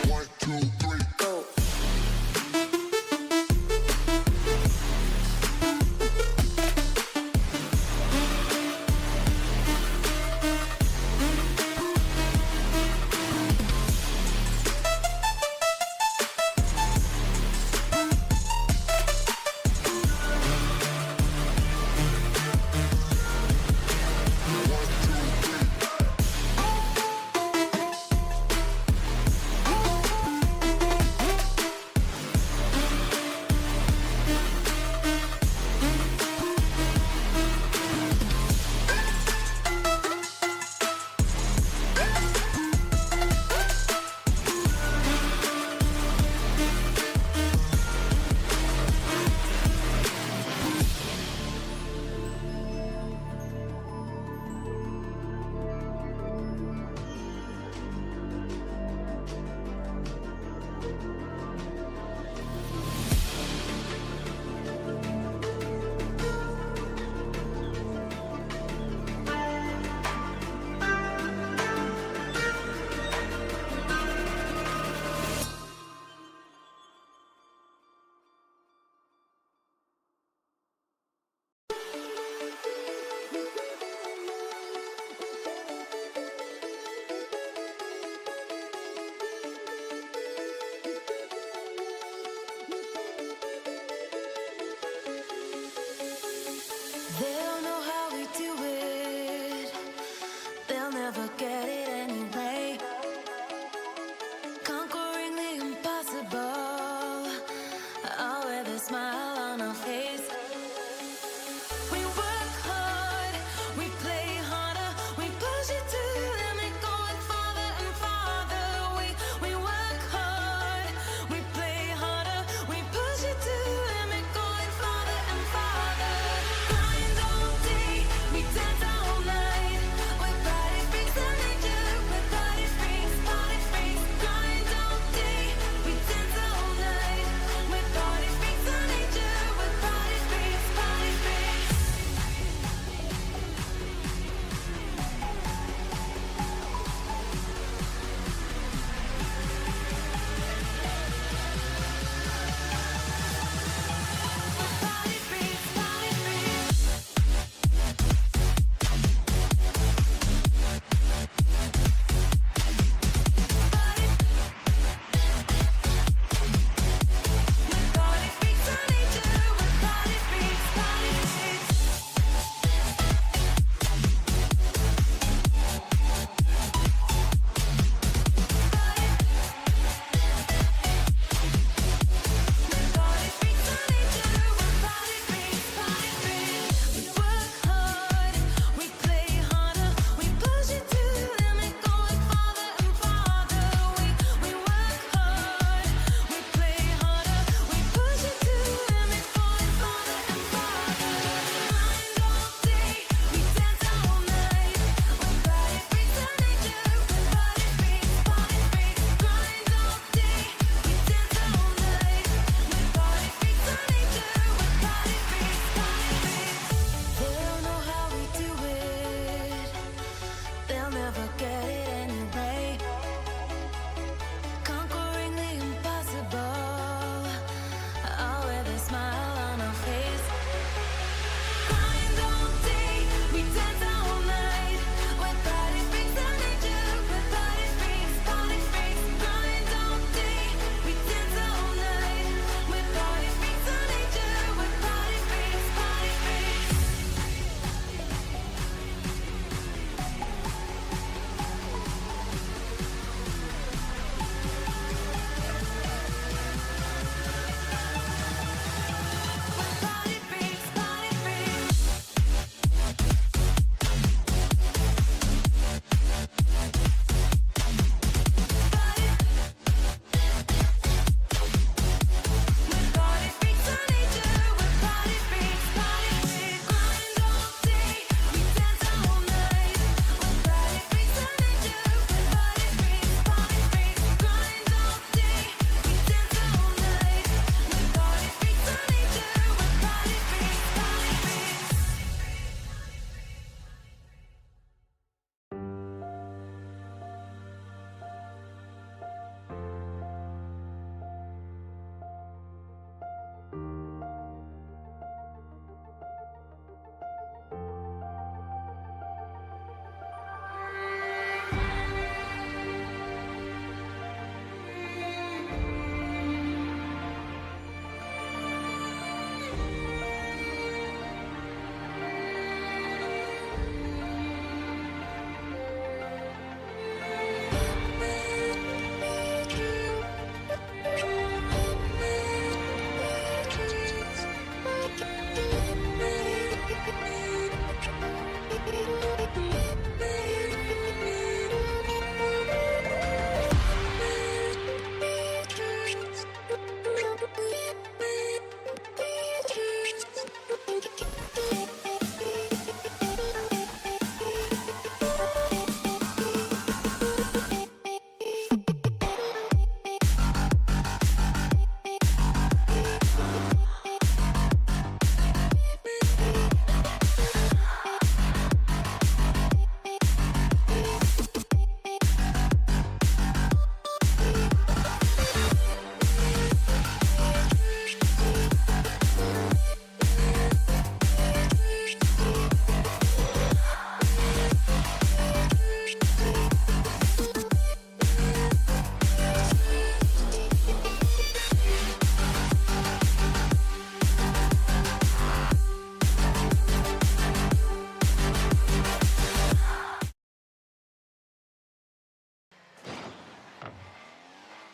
One, two, three, go.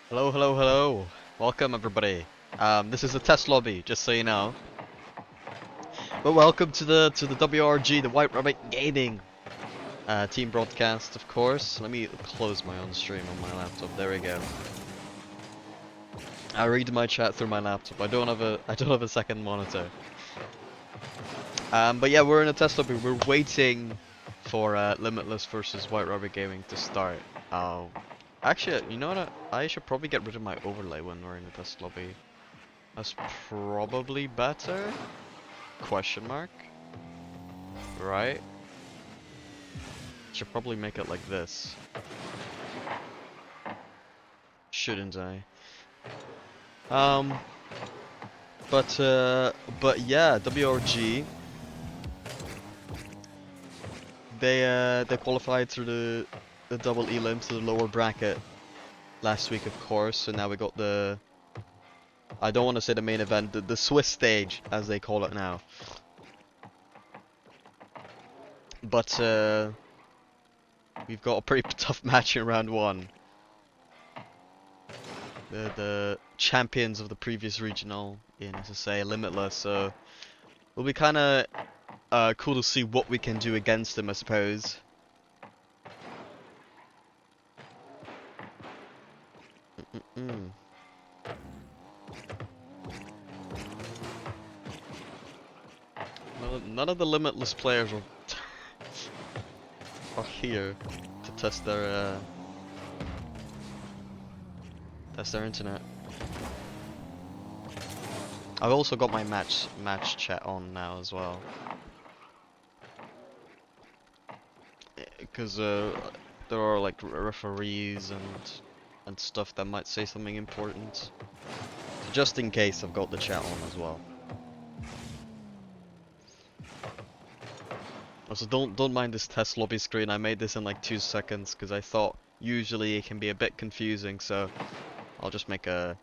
Hello, hello, hello. Welcome everybody. This is a test lobby, just so you know. But welcome to the WRG, the White Rabbit Gaming team broadcast, of course. Let me close my own stream on my laptop. There we go. I read my chat through my laptop. I don't have a second monitor. But yeah, we're in a test lobby. We're waiting for Limitless versus White Rabbit Gaming to start. Actually, you know what? I should probably get rid of my overlay when we're in a test lobby. That's probably better? Question mark? Right? Should probably make it like this. Shouldn't I? Um, but yeah, WRG. They qualified through the double elim to the lower bracket last week, of course. So now we got the, I don't want to say the main event, the Swiss stage as they call it now. But we've got a pretty tough match in round one. The champions of the previous regional in SSA Limitless, so it'll be kind of cool to see what we can do against them, I suppose. None of the Limitless players are here to test their internet. I've also got my match chat on now as well, because there are like referees and stuff that might say something important. So just in case, I've got the chat on as well. Also, don't mind this test lobby screen. I made this in like 2 seconds because I thought usually it can be a bit confusing, so I'll just make a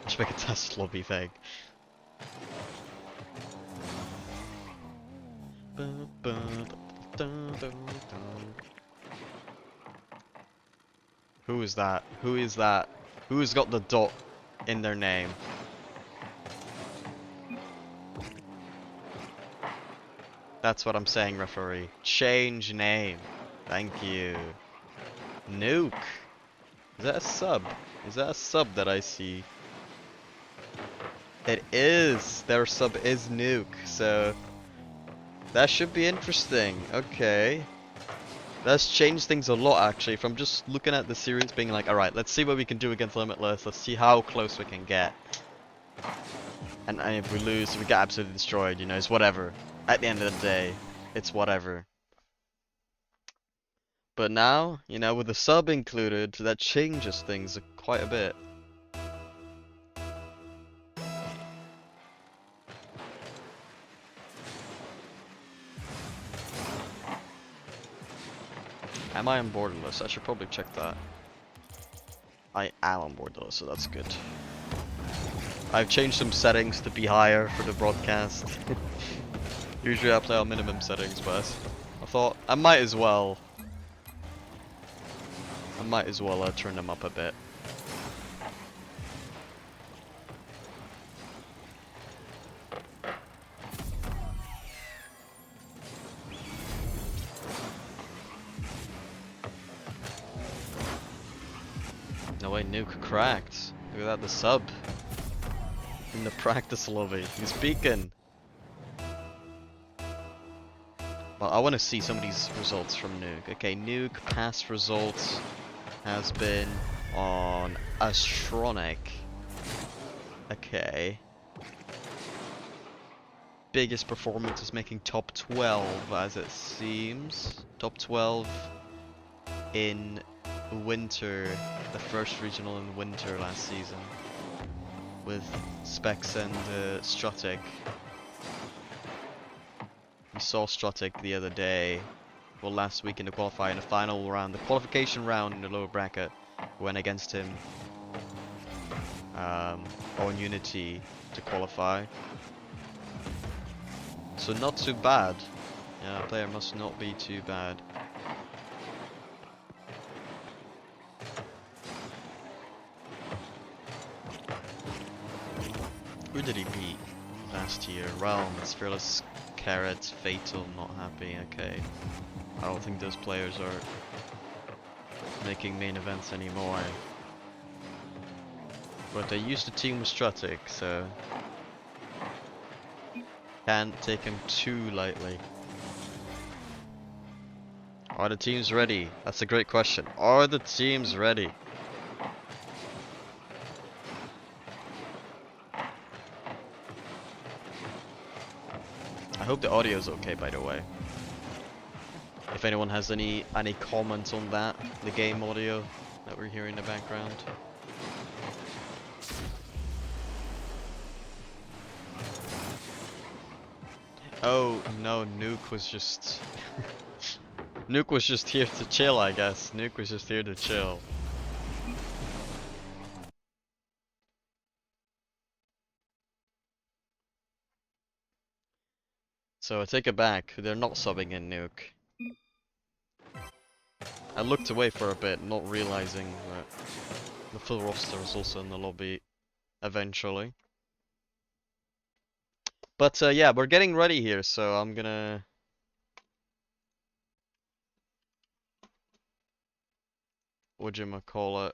test lobby thing. Who is that? Who is that? Who's got the dot in their name? That's what I'm saying, referee. Change name. Thank you. Nuke. Is that a sub? Is that a sub that I see? It is. Their sub is Nuke, so that should be interesting. Okay. That's changed things a lot, actually, from just looking at the series being like, alright, let's see what we can do against Limitless, let's see how close we can get. And if we lose, we get absolutely destroyed, you know, it's whatever. At the end of the day, it's whatever. But now, you know, with the sub included, that changes things quite a bit. Am I on borderless? I should probably check that. I am on borderless, so that's good. I've changed some settings to be higher for the broadcast. Usually I play on minimum settings, but I thought I might as well turn them up a bit. No way, Nuke cracked. Look at that, the sub. In the practice lobby. He's peeking. Well, I want to see some of these results from Nuke. Okay, Nuke past results has been on Astronic. Okay. Biggest performance is making top 12, as it seems. Top 12 in winter, the first regional in winter last season, with Specs and Stratic. We saw Stratic the other day, well last week in the qualifier, in the final round, the qualification round in the lower bracket. Went against him on Unity to qualify. So not too bad. Yeah, player must not be too bad. Who did he beat last year? Realms, Fearless, Carrot, Fatal, not happy, okay. I don't think those players are making main events anymore. But they used to team with Stratic, so can't take him too lightly. Are the teams ready? That's a great question. Are the teams ready? I hope the audio is okay, by the way. If anyone has any comments on that, the game audio that we're hearing in the background. Oh no, Nuke was just Nuke was just here to chill, I guess. Nuke was just here to chill. So I take it back, they're not subbing in Nuke. I looked away for a bit, not realizing that the full roster was also in the lobby eventually. But yeah, we're getting ready here, so I'm gonna whatchamacallit,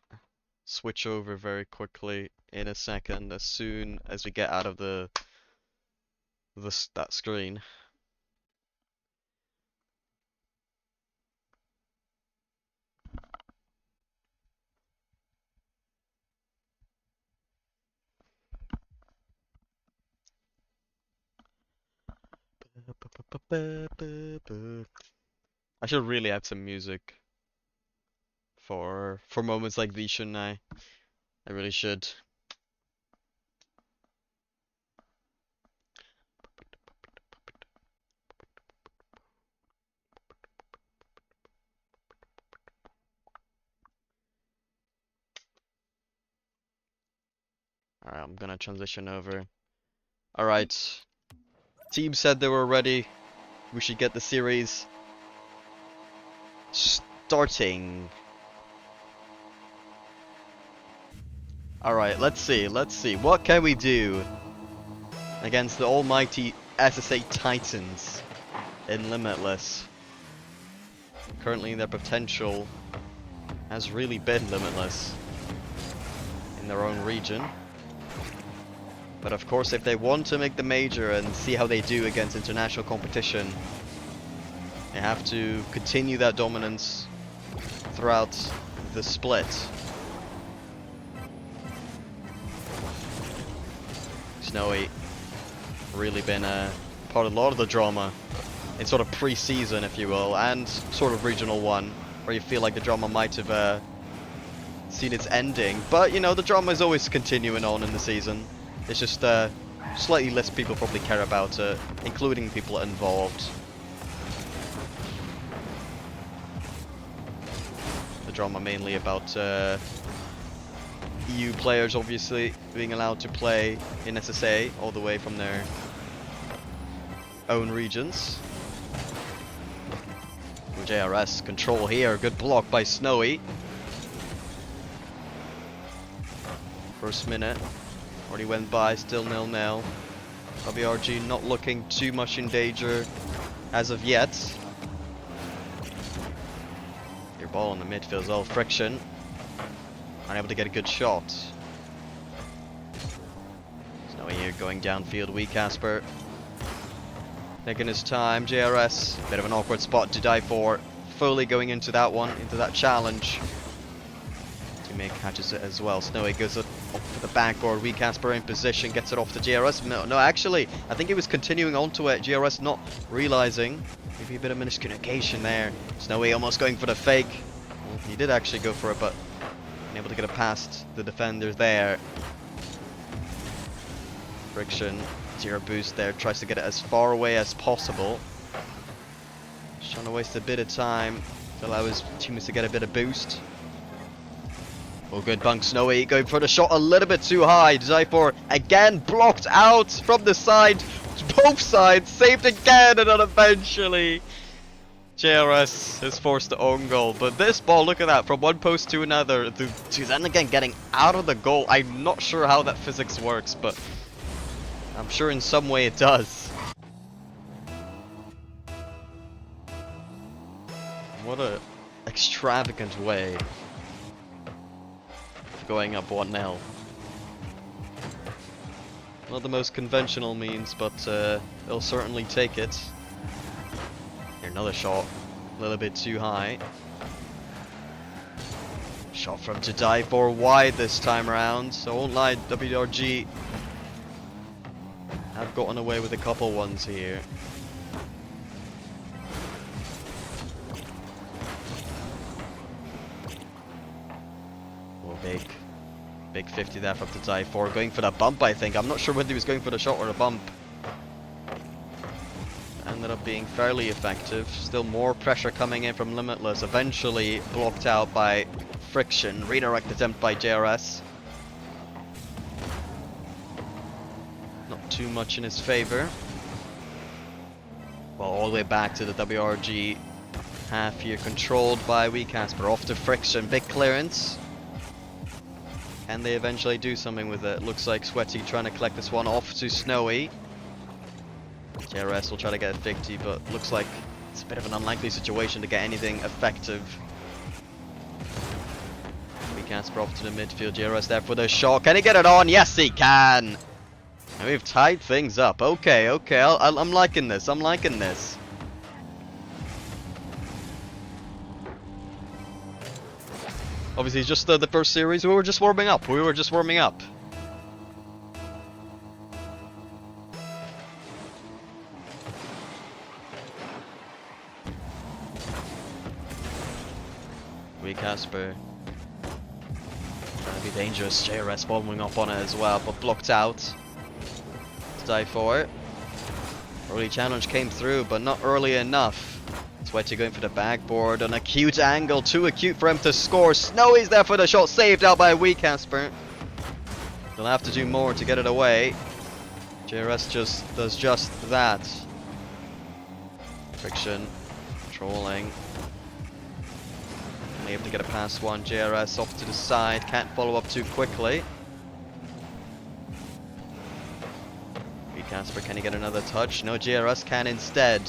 switch over very quickly in a second as soon as we get out of that screen. I should really add some music for moments like these, shouldn't I? I really should. Alright, I'm gonna transition over. Alright. Team said they were ready. We should get the series starting. Alright, let's see. What can we do against the almighty SSA Titans in Limitless? Currently their potential has really been limitless in their own region. But of course, if they want to make the major and see how they do against international competition, they have to continue that dominance throughout the split. Snowy really been part of a lot of the drama in sort of pre-season, if you will, and sort of Regional 1, where you feel like the drama might have seen its ending. But, you know, the drama is always continuing on in the season. It's just slightly less people probably care about it, including people involved. The drama mainly about EU players obviously being allowed to play in SSA all the way from their own regions. JRS control here, good block by Snowy. First minute already went by, still 0-0. WRG not looking too much in danger as of yet. Your ball in the midfield is all friction. Unable to get a good shot. Snowy here going downfield, weak Casper. Taking his time, JRS, bit of an awkward spot to die for. Fully going into that one, into that challenge. Teammate catches it as well. Snowy goes up for the backboard, weak Casper in position, gets it off to JRS. No, actually, I think he was continuing onto it. JRS not realizing. Maybe a bit of miscommunication there. Snowy almost going for the fake. Well, he did actually go for it, but unable to get it past the defenders there. Friction. Zero boost there, tries to get it as far away as possible. Just trying to waste a bit of time to allow his teammates to get a bit of boost. Oh, good bunk. Snowy going for the shot a little bit too high. Zyfor again blocked out from the side. Both sides saved again, and then eventually JRS is forced to own goal. But this ball, look at that, from one post to another, to then again getting out of the goal. I'm not sure how that physics works, but I'm sure in some way it does. What a extravagant way of going up 1-0. Not the most conventional means, but they'll certainly take it. Here, another shot. A little bit too high. Shot from to die for wide this time around. So I won't lie, WRG have gotten away with a couple ones here. Big 50 there from to die for. Going for that bump, I think. I'm not sure whether he was going for the shot or a bump. Ended up being fairly effective. Still more pressure coming in from Limitless. Eventually blocked out by Friction. Redirect attempt by JRS. Not too much in his favor. Well, all the way back to the WRG half here. Controlled by Casper. Off to Friction. Big clearance. Can they eventually do something with it? Looks like Sweaty trying to collect this one off to Snowy. JRS will try to get 50, but looks like it's a bit of an unlikely situation to get anything effective. Casper off to the midfield. JRS there for the shot. Can he get it on? Yes, he can! And we've tied things up. Okay, okay. I'm liking this. I'm liking this. Obviously, it's just the first series. We were just warming up. We were just warming up. Casper trying to be dangerous. JRS following up on it as well, but blocked out. To die for it. Early challenge came through, but not early enough. Sweaty going for the backboard. An acute angle. Too acute for him to score. Snowy's there for the shot. Saved out by Casper. They'll have to do more to get it away. JRS just does just that. Friction. Controlling. Only able to get a past one. JRS off to the side. Can't follow up too quickly. Casper, can he get another touch? No, JRS can instead.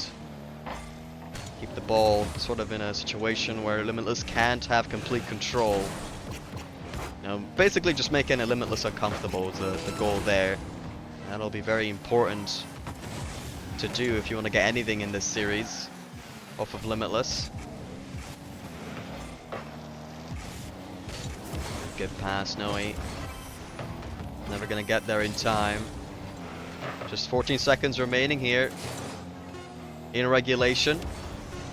Keep the ball sort of in a situation where Limitless can't have complete control. You know, basically just making a Limitless uncomfortable is the goal there. That'll be very important to do if you want to get anything in this series off of Limitless. Good pass, Noe. Never gonna get there in time. Just 14 seconds remaining here in regulation.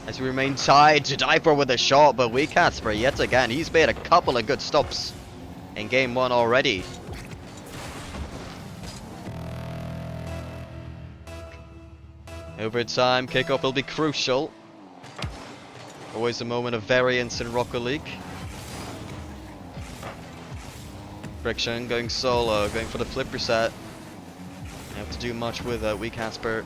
As we remain tied to die for with a shot, but Casper yet again, he's made a couple of good stops in game one already. Overtime kickoff will be crucial. Always a moment of variance in Rocket League. Friction going solo, going for the flip reset. Don't have to do much with Casper.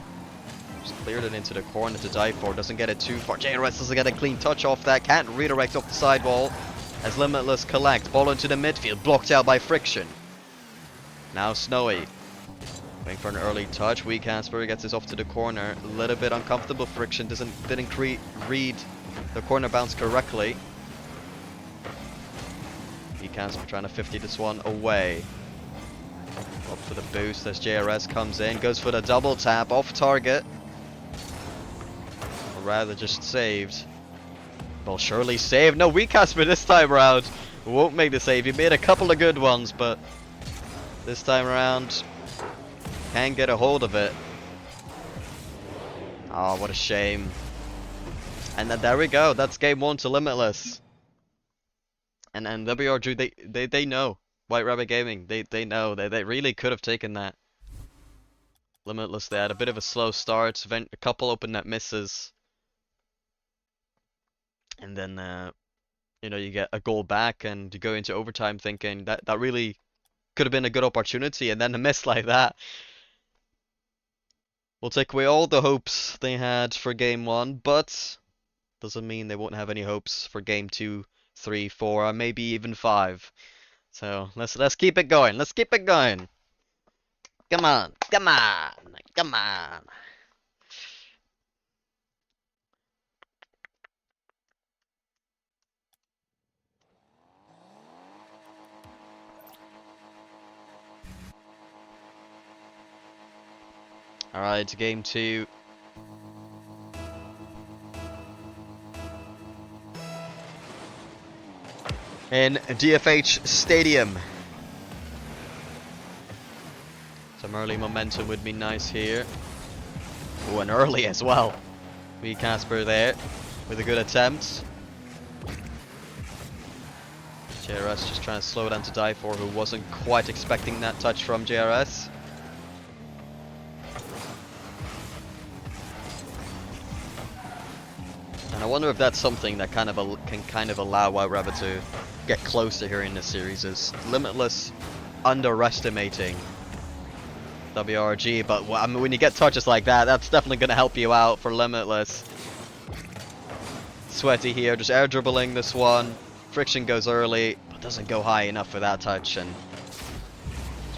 Just cleared it into the corner to die for. Doesn't get it too far. JRS doesn't get a clean touch off that. Can't redirect off the sidewall. As Limitless collect. Ball into the midfield. Blocked out by Friction. Now Snowy. Waiting for an early touch. Casper gets this off to the corner. A little bit uncomfortable. Friction didn't read the corner bounce correctly. Casper trying to 50 this one away. Up for the boost as JRS comes in. Goes for the double tap. Off target. Or rather just saved. Well, surely saved. No, Casper this time around won't make the save. He made a couple of good ones, but this time around can't get a hold of it. Oh, what a shame. And then there we go. That's game one to Limitless. And WRG, they know. White Rabbit Gaming, they know. They really could have taken that. Limitless, they had a bit of a slow start. A couple open net misses. And then, you know, you get a goal back and you go into overtime thinking that really could have been a good opportunity. And then a miss like that will take away all the hopes they had for game one. But doesn't mean they won't have any hopes for game 2, 3, 4, or maybe even 5. So let's keep it going. Let's keep it going. Come on, come on, come on. Alright, game 2. In DFH Stadium. Some early momentum would be nice here. Oh, and early as well. We Casper there with a good attempt. JRS just trying to slow down to die for, who wasn't quite expecting that touch from JRS. And I wonder if that's something that can kind of allow White Rabbit to get closer here in this series, is Limitless underestimating WRG, but I mean, when you get touches like that, that's definitely going to help you out for Limitless. Sweaty here, just air dribbling this one. Friction goes early, but doesn't go high enough for that touch, and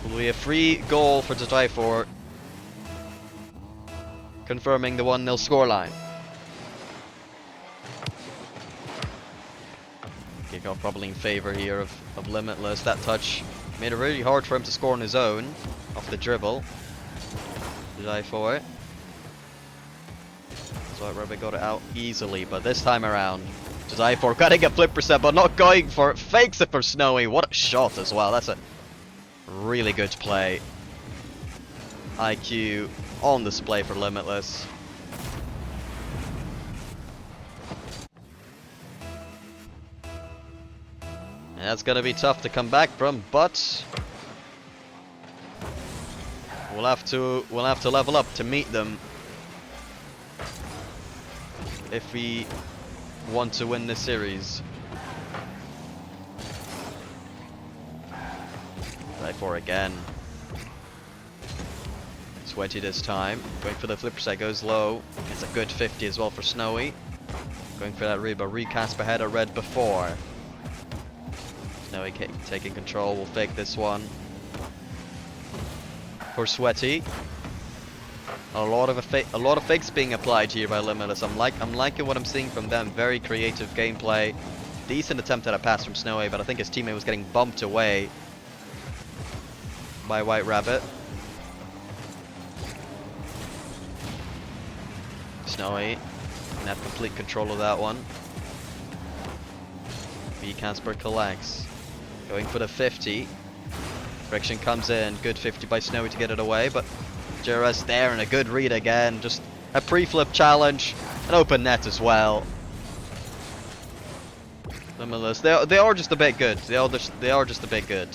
it will be a free goal for to try for, confirming the 1-0 scoreline. Kickoff probably in favor here of Limitless. That touch made it really hard for him to score on his own off the dribble. To die for it. So Rabbit got it out easily, but this time around, to die for, cutting a flip percent, but not going for it. Fakes it for Snowy. What a shot as well. That's a really good play. IQ on display for Limitless. And that's gonna be tough to come back from, but we'll have to level up to meet them if we want to win this series. Try for again. Sweaty this time. Going for the flipper side, goes low. It's a good 50 as well for Snowy. Going for that read, but Casper had a red before. Snowy taking control. We'll fake this one. For Sweaty. A lot of fakes being applied here by Limitless. I'm liking what I'm seeing from them. Very creative gameplay. Decent attempt at a pass from Snowy, but I think his teammate was getting bumped away by White Rabbit. Snowy can have complete control of that one. Casper collects. Going for the 50. Friction comes in. Good 50 by Snowy to get it away, but JRS there and a good read again. Just a pre-flip challenge. An open net as well. Limitless. They are just a bit good. They are just a bit good.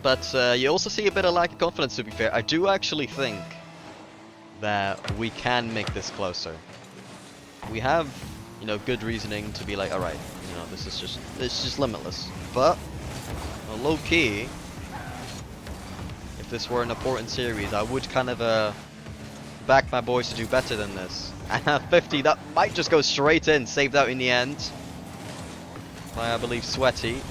But you also see a bit of lack of confidence, to be fair. I do actually think that we can make this closer. We have, you know, good reasoning to be like, alright, you know, it's just Limitless. But, well, low key, if this were an important series, I would kind of back my boys to do better than this. And at 50, that might just go straight in, saved out in the end by, I believe, Sweaty.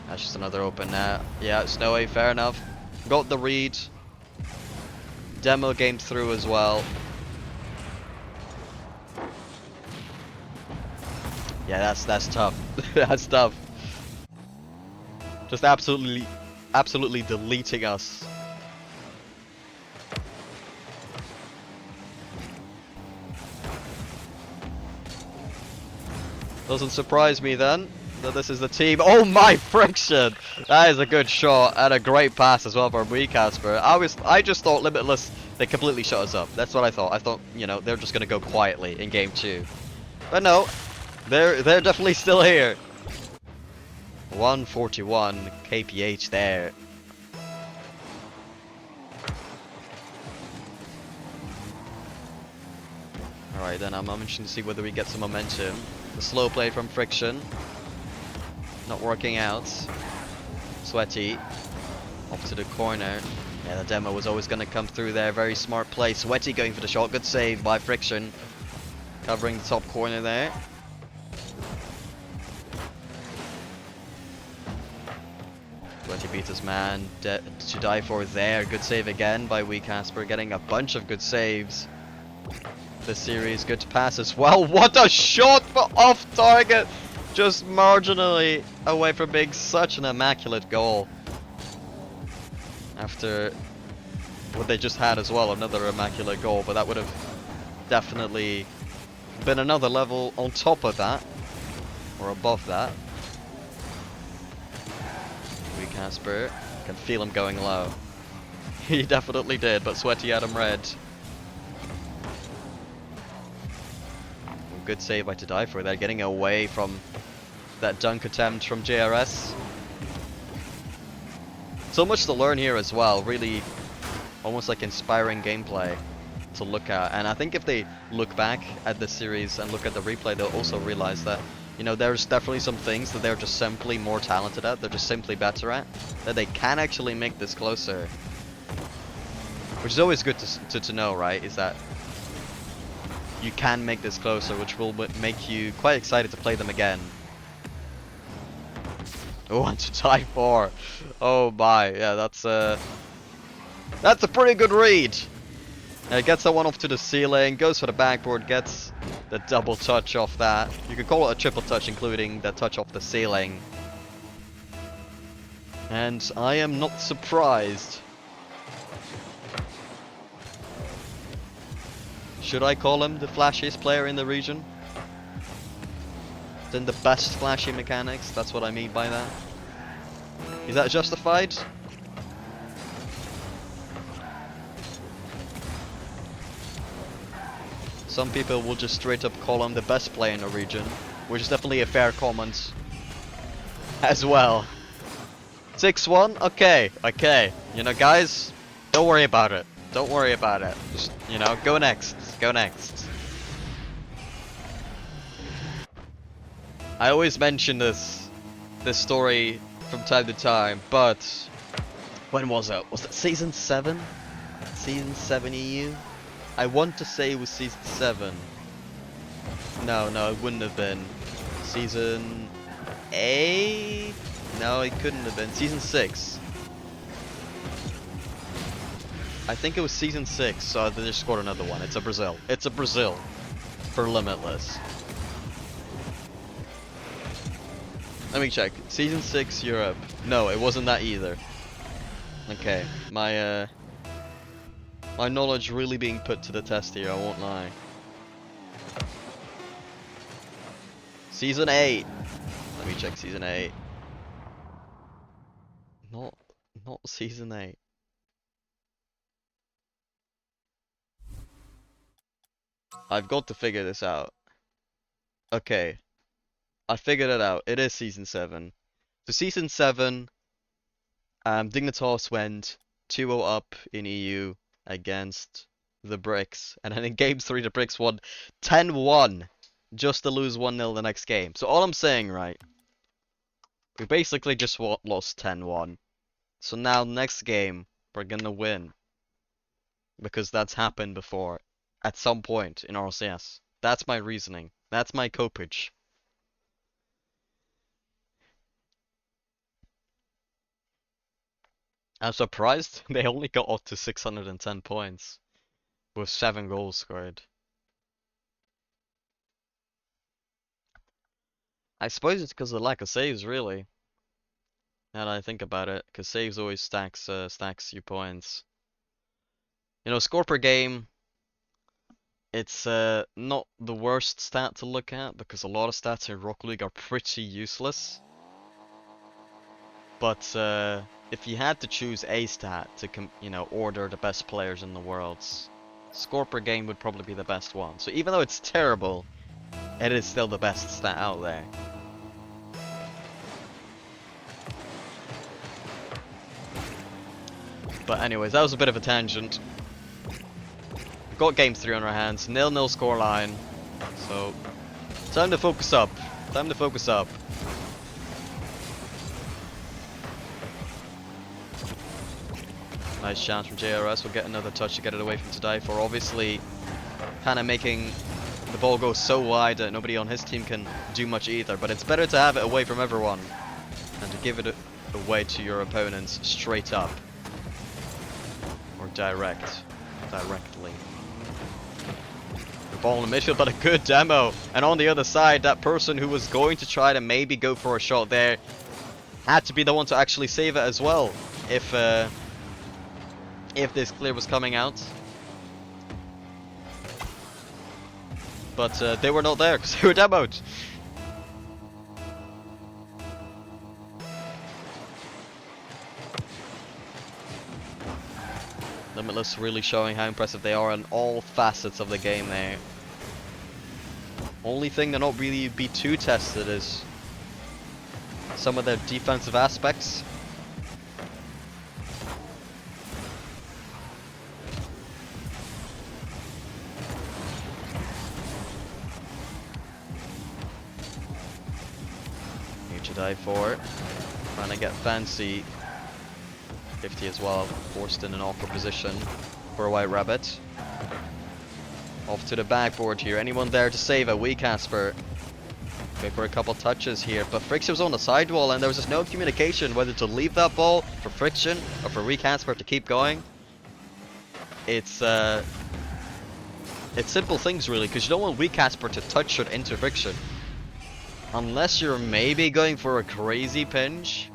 That's just another open net. Yeah, Snowy, fair enough. Got the read. Demo game through as well. Yeah, that's tough. That's tough. Just absolutely deleting us. Doesn't surprise me then that this is the team. Oh my, Friction! That is a good shot and a great pass as well for Casper. I just thought Limitless, they completely shut us up. That's what I thought. I thought, you know, they're just gonna go quietly in game 2. But no, they're definitely still here. 141 kph there. Alright, then I'm interested to see whether we get some momentum. The slow play from Friction. Not working out. Sweaty. Off to the corner. Yeah, the demo was always going to come through there. Very smart play. Sweaty going for the shot. Good save by Friction. Covering the top corner there. Sweaty beats his man to die for there. Good save again by Wee Casper. Getting a bunch of good saves this series. Good pass as well. What a shot for off target. Just marginally away from being such an immaculate goal. After what they just had as well, another immaculate goal, but that would have definitely been another level on top of that, or above that. Wee Casper, can feel him going low. He definitely did, but Sweaty had him red. Good save by to die for there, getting away from that dunk attempt from JRS. So much to learn here as well, really almost like inspiring gameplay to look at. And I think if they look back at this series and look at the replay, they'll also realize that, you know, there's definitely some things that they're just simply more talented at, they're just simply better at, that they can actually make this closer. Which is always good to know, right? Is that you can make this closer, which will make you quite excited to play them again. Oh, and to die for. Oh my, yeah, that's a pretty good read. Gets that one off to the ceiling, goes for the backboard, gets the double touch off that. You could call it a triple touch, including the touch off the ceiling. And I am not surprised. Should I call him the flashiest player in the region? Then the best flashy mechanics, that's what I mean by that. Is that justified? Some people will just straight up call him the best player in the region, which is definitely a fair comment as well. 6-1? Okay, okay. You know, guys, don't worry about it. Don't worry about it. Just, you know, go next. Go next. I always mention this story from time to time, but when was it? Was it season 7? Season 7 EU? I want to say it was season 7. No, it wouldn't have been. Season 8? No, it couldn't have been. Season 6. I think it was season 6, so they just scored another one. It's a Brazil. It's a Brazil for Limitless. Let me check. Season 6 Europe. No, it wasn't that either. Okay, my knowledge really being put to the test here, I won't lie. Season 8. Let me check season 8. Not season 8. I've got to figure this out. Okay. I figured it out. It is season 7. So season 7, Dignitas went 2-0 up in EU against the Bricks. And then in game 3, the Bricks won 10-1. Just to lose 1-0 the next game. So all I'm saying, right, we basically just lost 10-1. So now next game, we're gonna win. Because that's happened before. At some point in RLCS. That's my reasoning. That's my copage. I'm surprised they only got up to 610 points. With 7 goals scored. I suppose it's because of the lack of saves, really. Now that I think about it. Because saves always stacks you points. You know, score per game. It's not the worst stat to look at, because a lot of stats in Rocket League are pretty useless. But if you had to choose a stat to order the best players in the world, score per game would probably be the best one. So even though it's terrible, it is still the best stat out there. But anyways, that was a bit of a tangent. Got game 3 on our hands, 0-0 scoreline. So, time to focus up. Time to focus up. Nice chance from JRS. We'll get another touch to get it away from Today for obviously kind of making the ball go so wide that nobody on his team can do much either. But it's better to have it away from everyone and to give it away to your opponents straight up or directly. The ball in the midfield, but a good demo. And on the other side, that person who was going to try to maybe go for a shot there had to be the one to actually save it as well. If this clear was coming out. But they were not there because they were demoed. Limitless really showing how impressive they are in all facets of the game there. Only thing they're not really be too tested is some of their defensive aspects. Die for it. Trying to get fancy. 50 as well, forced in an awkward position for a White Rabbit. Off to the backboard here. Anyone there to save it? Casper. Going for a couple touches here, but Friction was on the sidewall and there was just no communication whether to leave that ball for Friction or for Casper to keep going. It's simple things really, because you don't want Casper to touch it into Friction. Unless you're maybe going for a crazy pinch,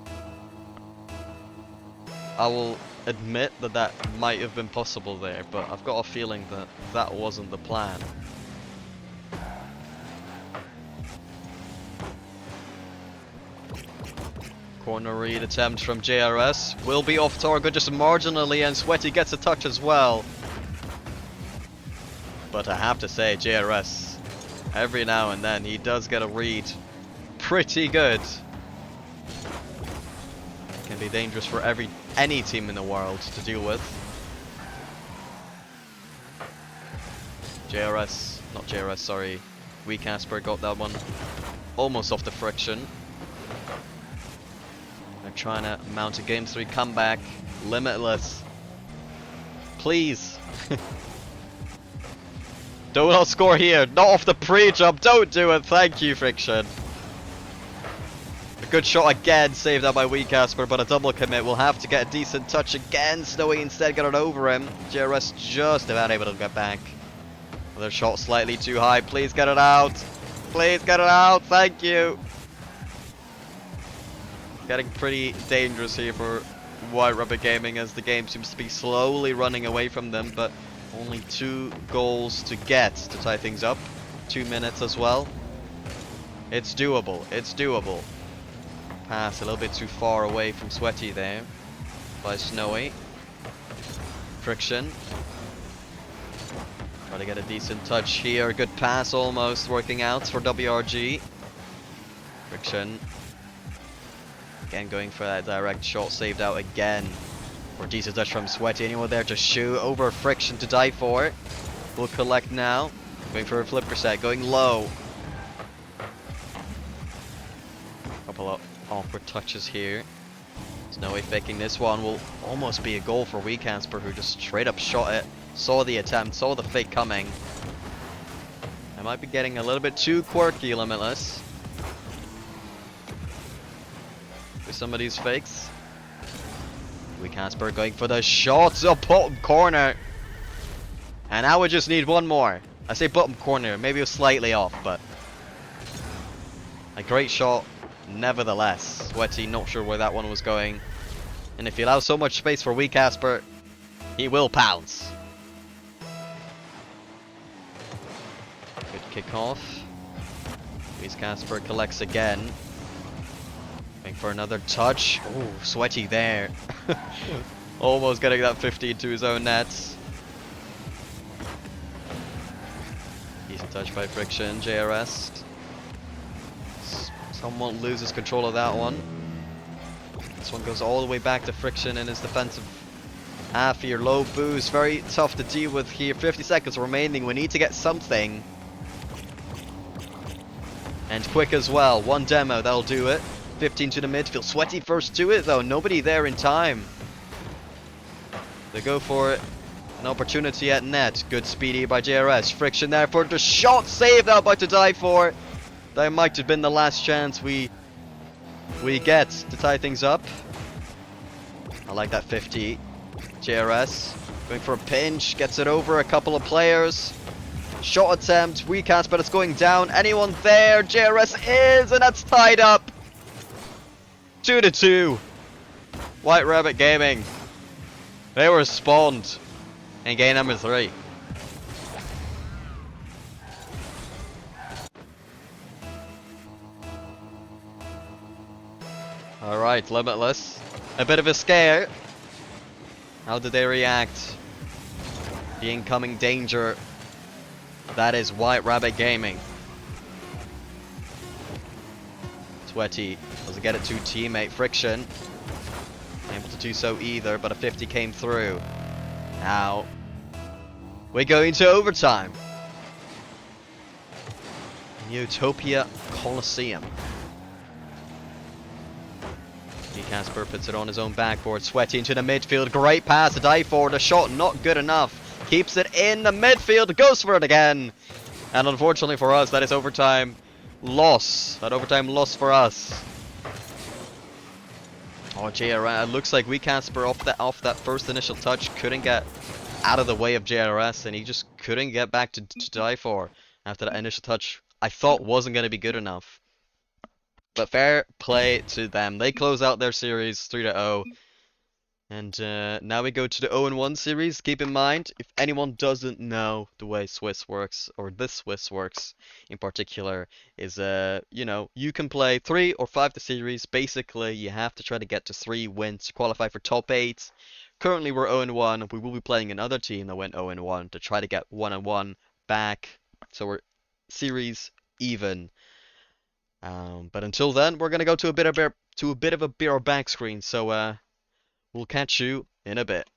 I will admit that that might have been possible there, but I've got a feeling that that wasn't the plan. Corner read attempt from JRS will be off target just marginally, and Sweaty gets a touch as well. But I have to say, JRS, every now and then he does get a read pretty good. Can be dangerous for any team in the world to deal with. Not JRS, sorry. Casper got that one almost off the Friction. They're trying to mount a game 3 comeback. Limitless. Please. Don't outscore here. Not off the pre-jump. Don't do it. Thank you, Friction. A good shot again. Saved out by Casper, but a double commit. We'll have to get a decent touch again. Snowy instead got it over him. JRS just about able to get back. Another shot slightly too high. Please get it out. Please get it out. Thank you. Getting pretty dangerous here for White Rabbit Gaming as the game seems to be slowly running away from them, but only 2 goals to get to tie things up. 2 minutes as well. It's doable. It's doable. Pass a little bit too far away from Sweaty there by Snowy. Friction. Try to get a decent touch here. Good pass almost working out for WRG. Friction. Again going for that direct shot, saved out again. Or decent touch from Sweaty. Anyone there to shoot over Friction to die for it. We'll collect now. Going for a flipper set, going low. Couple of awkward touches here. Snowy faking this one will almost be a goal for Casper, who just straight up shot it. Saw the attempt, saw the fake coming. I might be getting a little bit too quirky, Limitless. With some of these fakes. Casper going for the shots up bottom corner. And now we just need one more. I say bottom corner, maybe it was slightly off, but a great shot nevertheless. Sweaty not sure where that one was going. And if he allows so much space for Casper, he will pounce. Good kickoff. Casper collects again. Going for another touch. Oh, Sweaty there. Almost getting that 50 into his own nets. Decent touch by Friction. JRS. Someone loses control of that one. This one goes all the way back to Friction in his defensive half here. Low boost. Very tough to deal with here. 50 seconds remaining. We need to get something. And quick as well. One demo. That'll do it. 15 to the midfield. Sweaty first to it though. Nobody there in time. They go for it. An opportunity at net. Good speedy by JRS. Friction there for the shot. Save now about to die for. That might have been the last chance we get to tie things up. I like that 50. JRS going for a pinch. Gets it over a couple of players. Shot attempt. Weak cast, but it's going down. Anyone there? JRS is, and that's tied up. 2-2. White Rabbit Gaming. They were spawned in game number 3. Alright, Limitless. A bit of a scare. How did they react? The incoming danger. That is White Rabbit Gaming. Sweaty doesn't get it to teammate. Friction. Able to do so either, but a 50 came through. Now, we go into overtime. Utopia Coliseum. Casper puts it on his own backboard. Sweaty into the midfield. Great pass to die for. The shot not good enough. Keeps it in the midfield. Goes for it again. And unfortunately for us, that is overtime loss. That overtime loss for us. Oh, JRS. It looks like we Casper off that first initial touch couldn't get out of the way of JRS, and he just couldn't get back to die for after that initial touch. I thought wasn't going to be good enough. But fair play to them. They close out their series 3-0. And now we go to the 0-1 series. Keep in mind, if anyone doesn't know the way Swiss works, or this Swiss works in particular, is, you know, you can play 3 or 5 the series. Basically, you have to try to get to 3 wins to qualify for top 8. Currently, we're 0-1. We will be playing another team that went 0-1 to try to get 1-1 back. So we're series even. But until then, we're gonna go to a bit of a beer back screen. So we'll catch you in a bit.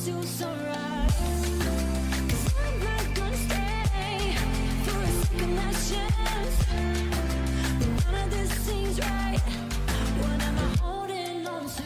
to sunrise. 'Cause I'm not gonna stay for a second last chance. None of this seems right. What am I holding on to?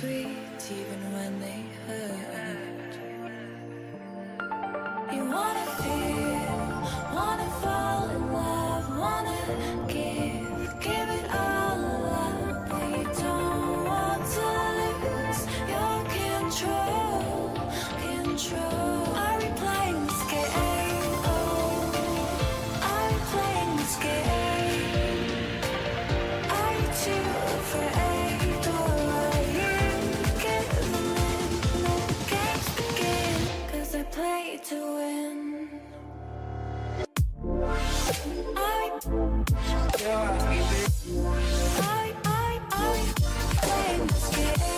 sweet even when they hurt. You wanna feel, wanna fall in love, wanna give it all up, but you don't want to lose your control. Are we playing this game? Oh, are we playing this game? Are you too afraid, or are you giving in? The games begin, 'cause I play to win. Are we playing this game?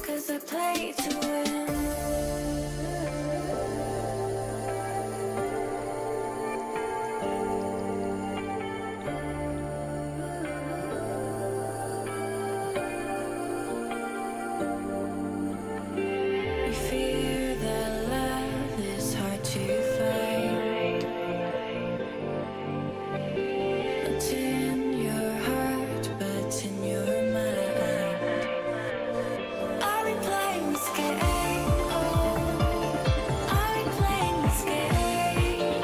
Cause I play to win. You fear that love is hard to find. Not in your heart, but in your mind. Are we playing this game? Oh, are we playing this game?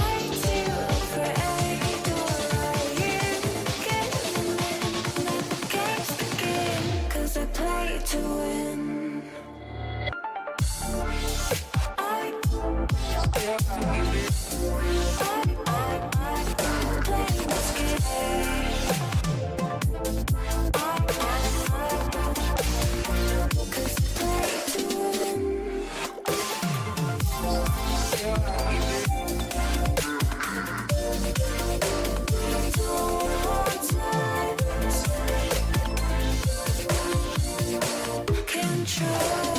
Are you too afraid, or are you giving in? Let the games begin, 'cause I play to win. Control.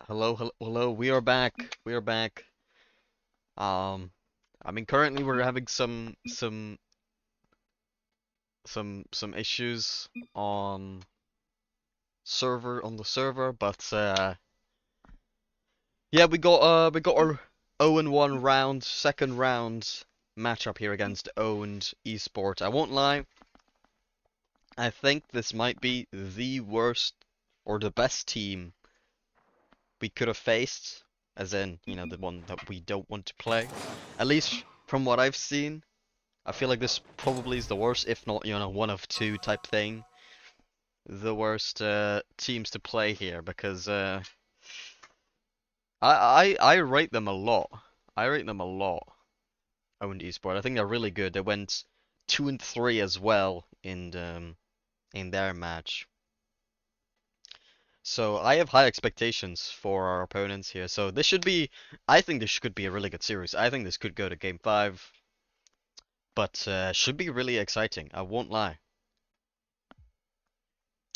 Hello, hello, hello. We are back. We are back. Um, I mean, currently we're having some issues on the server, but yeah, we got our 0-1 round, second round matchup here against Owned Esport. I won't lie, I think this might be the worst or the best team we could have faced, as in, you know, the one that we don't want to play. At least from what I've seen, I feel like this probably is the worst, if not, you know, one of two type thing. The worst teams to play here because I rate them a lot. I rate them a lot. Owned Esport. I think they're really good. They went 2-3 as well in their match. So I have high expectations for our opponents here. So this should be, I think this could be a really good series. I think this could go to Game 5, but should be really exciting. I won't lie.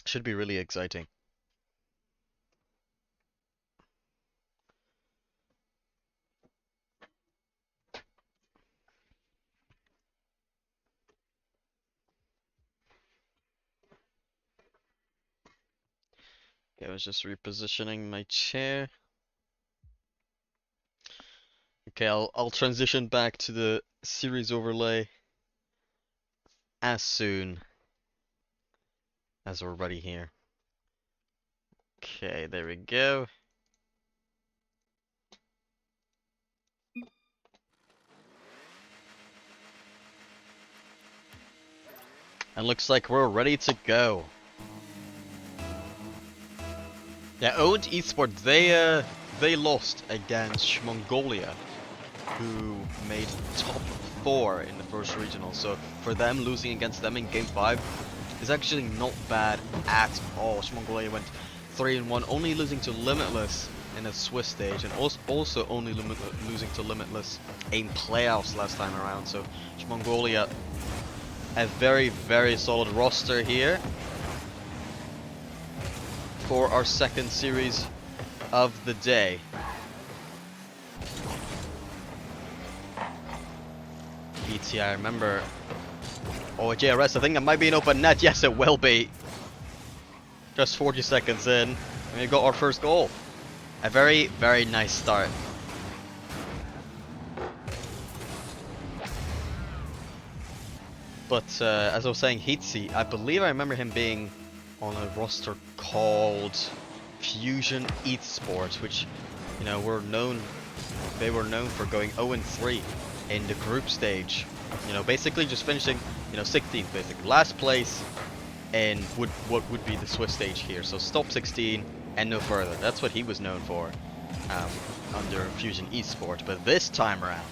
Should be really exciting. Okay, I was just repositioning my chair. Okay, I'll transition back to the series overlay as soon as we're ready here. Okay, there we go. And looks like we're ready to go. Yeah, Owned Esport, they lost against Mongolia, who made top 4 in the first regional. So for them, losing against them in Game 5 is actually not bad at all. Mongolia went 3-1, only losing to Limitless in a Swiss stage, and also only losing to Limitless in playoffs last time around. So Mongolia, a very, very solid roster here for our second series of the day. BT, I remember. Oh, JRS, I think that might be an open net. Yes, it will be. Just 40 seconds in, and we got our first goal. A very, very nice start. But as I was saying, Hitsi, I believe I remember him being on a roster called Fusion Esports, which, you know, they were known for going 0-3 in the group stage. You know, basically just finishing, you know, 16th, basically last place in what would be the Swiss stage here. So stop 16 and no further. That's what he was known for under Fusion Esports. But this time around,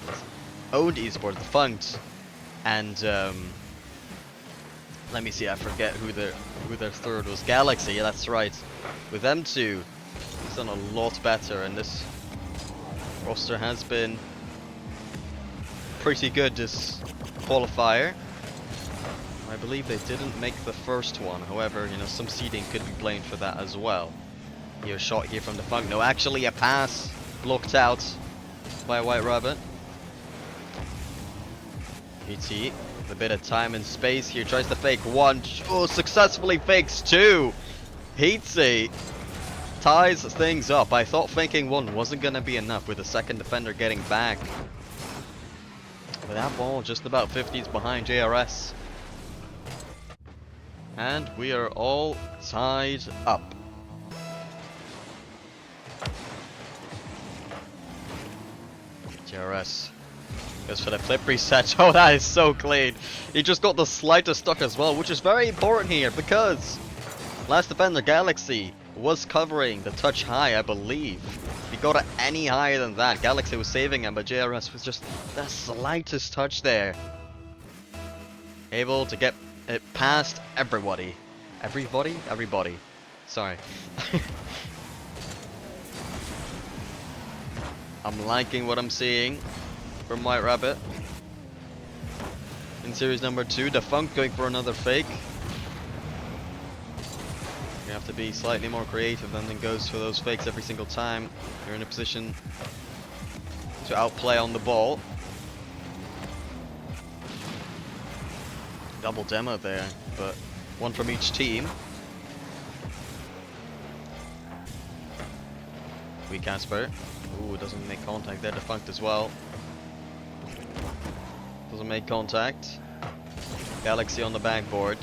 Owned Esports, the Funked, and let me see, I forget who their third was. Galaxy, yeah, that's right. With them two, he's done a lot better, and this roster has been pretty good this qualifier. I believe they didn't make the first one, however, you know, some seeding could be blamed for that as well. Here's a shot here from the Funk. No, actually a pass blocked out by White Rabbit. ET, with a bit of time and space here, tries to fake one. Oh, successfully fakes two. Heatsy ties things up. I thought faking one wasn't going to be enough with the second defender getting back. But that ball just about 50s behind JRS. And we are all tied up. JRS goes for the flip reset. Oh, that is so clean. He just got the slightest stuck as well, which is very important here because last defender Galaxy was covering the touch high, I believe. If he got it any higher than that, Galaxy was saving him, but JRS was just the slightest touch there. Able to get it past everybody. Everybody. Sorry. I'm liking what I'm seeing from White Rabbit. In series number 2, the Funk going for another fake. You have to be slightly more creative than goes for those fakes every single time. You're in a position to outplay on the ball. Double demo there, but one from each team. We Casper. Ooh, doesn't make contact there. Defunct as well. Doesn't make contact. Galaxy on the backboard.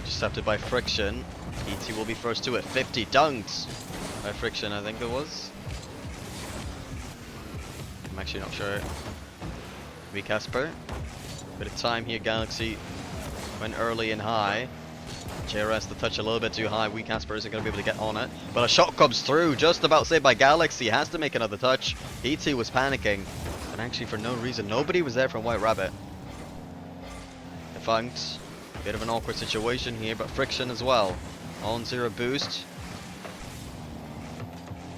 Intercepted by Friction. ET will be first to it. 50 dunked by Friction, I think it was. I'm actually not sure. We Casper. Bit of time here. Galaxy went early and high. JRS the touch a little bit too high. We Casper isn't going to be able to get on it. But a shot comes through. Just about saved by Galaxy. Has to make another touch. ET was panicking. And actually for no reason. Nobody was there from White Rabbit. Defunct. Bit of an awkward situation here. But Friction as well. On 0 boost.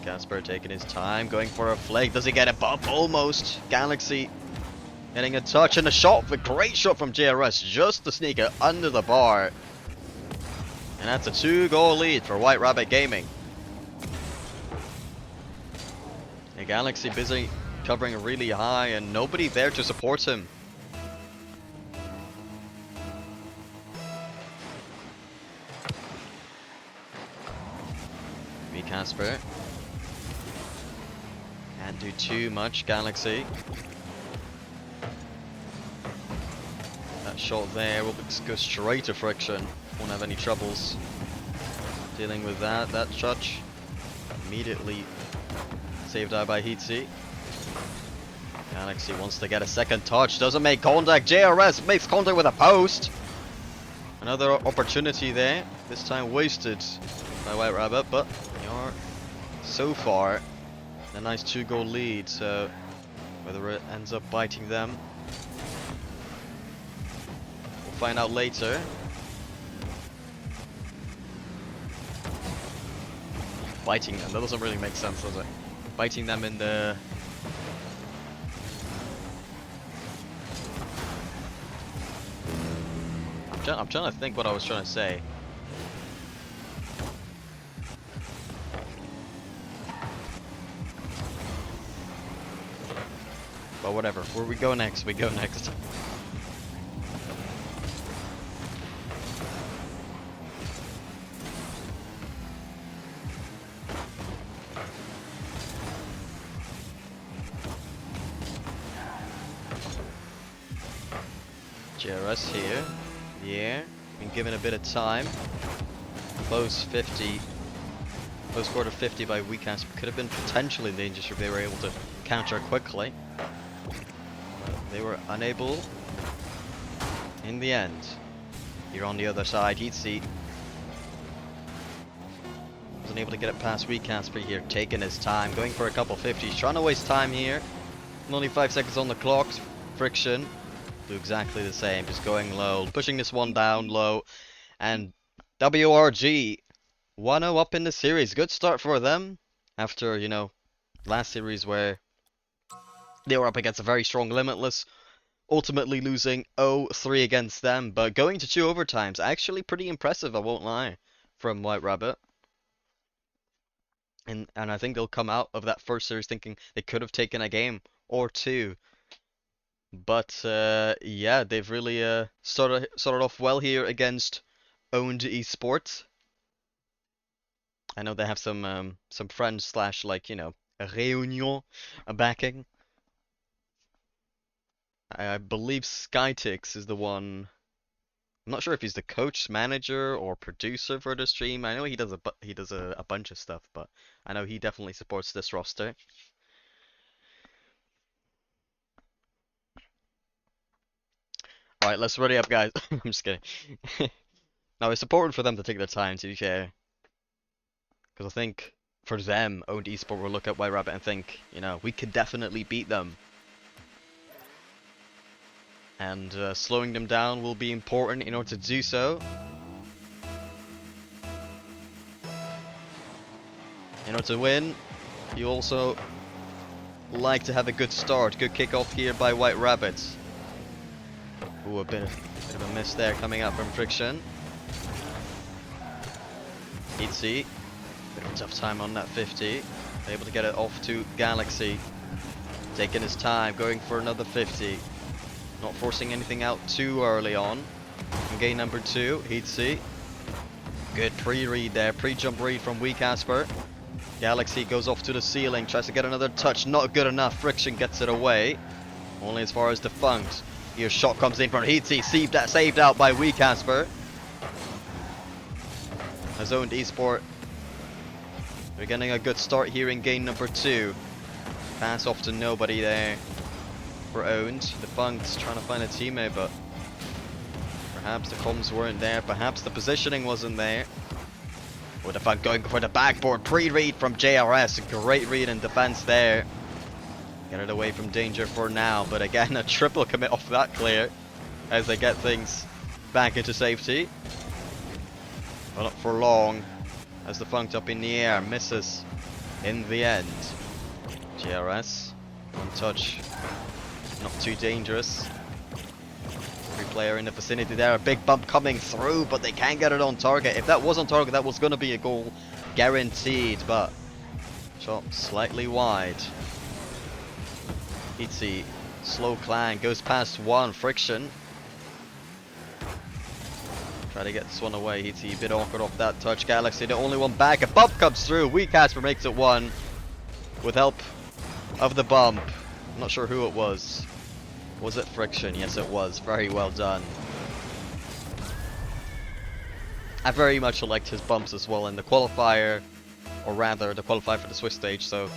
Casper taking his time. Going for a flag. Does he get a bump? Almost. Galaxy getting a touch and a shot. A great shot from JRS. Just to sneak it under the bar. And that's a 2-goal lead for White Rabbit Gaming. The Galaxy busy covering really high and nobody there to support him. V Casper. Can't do too much, Galaxy. That shot there will go straight to Friction. Won't have any troubles dealing with that. That touch immediately saved out by Heatsy. Galaxy wants to get a second touch. Doesn't make contact. JRS makes contact with a post. Another opportunity there. This time wasted by White Rabbit, but they are so far a nice 2-goal lead. So whether it ends up biting them, we'll find out later. Biting them, that doesn't really make sense, does it? Biting them in the... I'm trying to think what I was trying to say. But whatever, where we go next, we go next. JRS here. Yeah, been given a bit of time. Close 50. Close quarter 50 by Weecast. Could have been potentially dangerous if they were able to counter quickly. But they were unable in the end. Here on the other side, Heatsy wasn't able to get it past Weecasper here, taking his time, going for a couple 50s, trying to waste time here. Only 5 seconds on the clock. Friction do exactly the same, just going low, pushing this one down low, and WRG 1-0 up in the series. Good start for them after, you know, last series where they were up against a very strong Limitless, ultimately losing 0-3 against them, but going to 2 overtimes. Actually pretty impressive, I won't lie, from White Rabbit. And I think they'll come out of that first series thinking they could have taken a game or 2. But yeah, they've really started off well here against Owned Esports. I know they have some friends slash, like, you know, a réunion backing. I believe Skytix is the one. I'm not sure if he's the coach, manager, or producer for the stream. I know he does a bunch of stuff, but I know he definitely supports this roster. Alright, let's ready up, guys. I'm just kidding. Now, it's important for them to take their time, to be fair. Because I think, for them, Owned Esport will look at White Rabbit and think, you know, we could definitely beat them. And slowing them down will be important in order to do so. In order to win, you also like to have a good start. Good kickoff here by White Rabbits. Ooh, a bit of a miss there coming out from Friction. He'd see. Bit of a tough time on that 50. Able to get it off to Galaxy. Taking his time, going for another 50. Not forcing anything out too early on. And gain number 2, he'd see. Good pre-read there, pre-jump read from Wee Casper. Galaxy goes off to the ceiling, tries to get another touch, not good enough. Friction gets it away. Only as far as Defunct. Here shot comes in from Heatsy, saved out by Wee Casper. Has owned Esport. We're getting a good start here in game number 2. Pass off to nobody there for owned. Defunct's trying to find a teammate, but perhaps the comms weren't there. Perhaps the positioning wasn't there. Oh, Defunct going for the backboard. Pre-read from JRS. Great read in defense there. Get it away from danger for now. But again, a triple commit off that clear as they get things back into safety. But not for long. As Defunct up in the air, misses in the end. JRS, one touch, not too dangerous. Every player in the vicinity there, a big bump coming through, but they can't get it on target. If that was on target, that was going to be a goal, guaranteed, but shot slightly wide. Itsy, slow clang, goes past one, Friction. Try to get this one away. Heatsy, a bit awkward off that touch. Galaxy, the only one back. A bump comes through. Wee Casper makes it 1 with help of the bump. I'm not sure who it was. Was it Friction? Yes, it was. Very well done. I very much liked his bumps as well in the qualifier, or rather, the qualifier for the Swiss stage. So,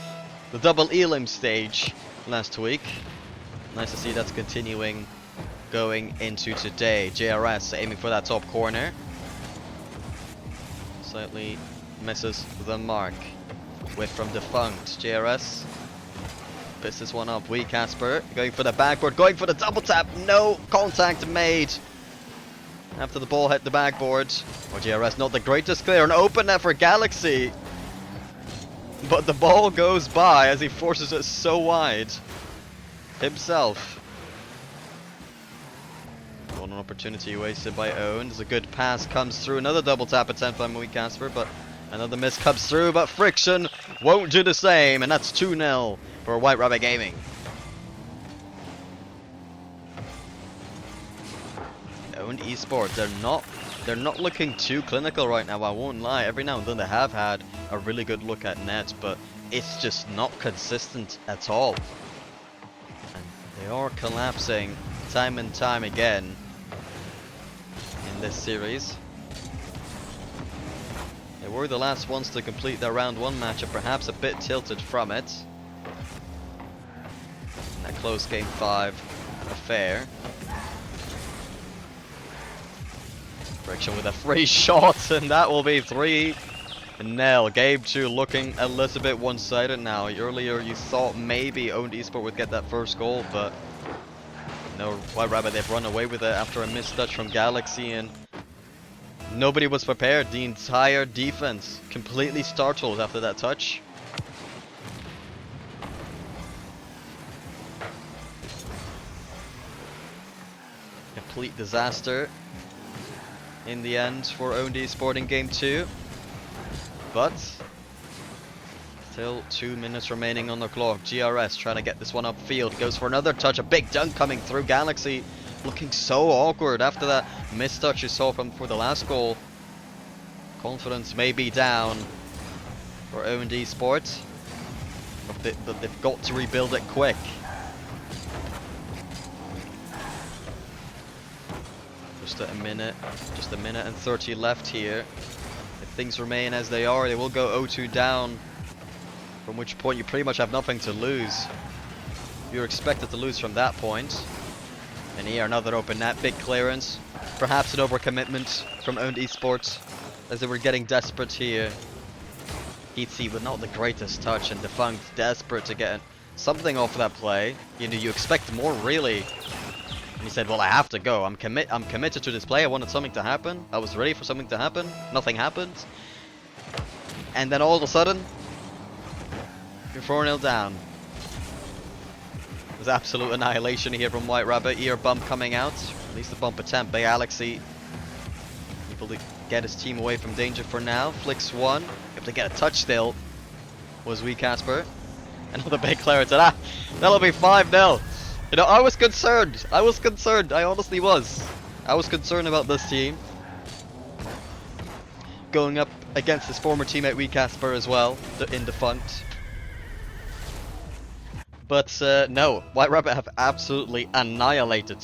the double Elim stage last week. Nice to see that's continuing going into today. JRS aiming for that top corner. Slightly misses the mark. Whiff from Defunct. JRS picks this one up. Wee Casper going for the backboard, going for the double tap. No contact made after the ball hit the backboard. Oh, JRS not the greatest clear. An open net for Galaxy. But the ball goes by as he forces it so wide himself. One opportunity wasted by Owen. There's a good pass comes through. Another double tap attempt by Wee Casper, but another miss comes through. But Friction won't do the same, and that's 2-0 for White Rabbit Gaming. Owen Esports, they're not looking too clinical right now. I won't lie. Every now and then they have had a really good look at nets, but it's just not consistent at all. And they are collapsing time and time again in this series. They were the last ones to complete their round 1 matchup, perhaps a bit tilted from it. That close game 5 affair. Friction with a free shot, and that will be 3-0. Game 2 looking a little bit one-sided now. Earlier you thought maybe Owned Esport would get that first goal, but no, White Rabbit, they've run away with it after a missed touch from Galaxy, and nobody was prepared. The entire defense completely startled after that touch. Complete disaster in the end for Owned Esport in game 2. But still 2 minutes remaining on the clock. GRS trying to get this one upfield. Goes for another touch. A big dunk coming through. Galaxy looking so awkward after that missed touch you saw from for the last goal. Confidence may be down for Owned Esport, but they've got to rebuild it quick. Just a minute and 30 left here. If things remain as they are, they will go 0-2 down, from which point you pretty much have nothing to lose. You're expected to lose from that point. And here another open net, big clearance. Perhaps an overcommitment from Owned Esports as they were getting desperate here. Heatsy with not the greatest touch, and Defunct desperate to get something off that play. You know, you expect more really. And he said, well, I have to go. I'm committed to this play. I wanted something to happen. I was ready for something to happen. Nothing happened. And then all of a sudden, you're 4-0 down. There's absolute annihilation here from White Rabbit. Ear bump coming out. At least the bump attempt by Galaxy. Able to get his team away from danger for now. Flicks one. Able to get a touch still. Was Wee Casper. Another big clearance. And that'll be 5-0. You know, I was concerned. I honestly was. I was concerned about this team. Going up against his former teammate Wee Casper as well. In Defunct. But no. White Rabbit have absolutely annihilated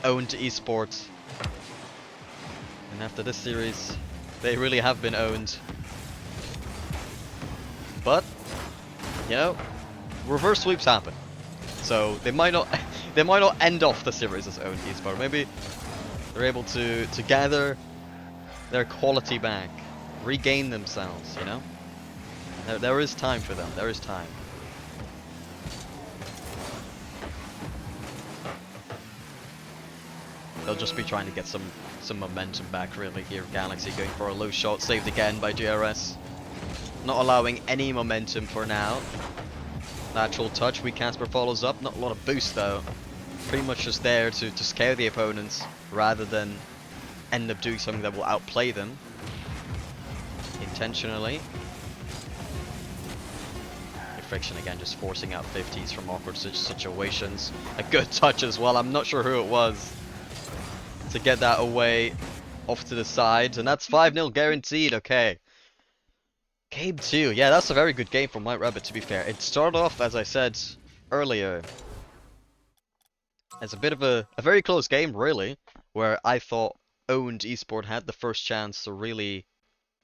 Owned Esports. And after this series, they really have been owned. But, you know, reverse sweeps happen. So they might not end off the series as Owned Esports. Maybe they're able to gather their quality back, regain themselves, you know? There is time for them. There is time. They'll just be trying to get some momentum back really here. Galaxy going for a low shot, saved again by GRS. Not allowing any momentum for now. Natural touch, Wee Casper follows up. Not a lot of boost though. Pretty much just there to scare the opponents rather than end up doing something that will outplay them. Intentionally. Friction again, just forcing out 50s from awkward situations. A good touch as well. I'm not sure who it was. To get that away off to the side, and that's 5-0 guaranteed. Okay, game 2. Yeah, that's a very good game from White Rabbit, to be fair. It started off, as I said earlier, as a bit of a very close game, really, where I thought Owned Esport had the first chance to really,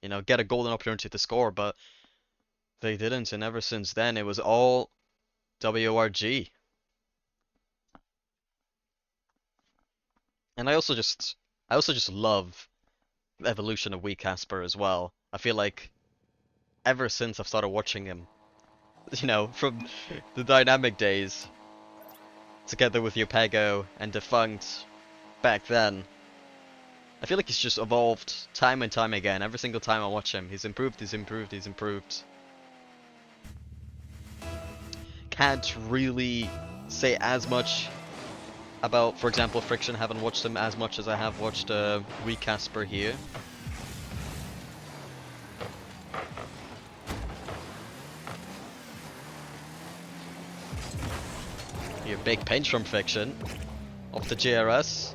you know, get a golden opportunity to score, but they didn't, and ever since then it was all WRG. And I also just love the evolution of Wee Casper as well. I feel like ever since I've started watching him, you know, from the Dynamic days, together with Yopego and Defunct back then, I feel like he's just evolved time and time again. Every single time I watch him, he's improved, he's improved, he's improved. Can't really say as much about, for example, Friction. Haven't watched them as much as I have watched Wee Casper here. Here, big pinch from Friction. Off the GRS.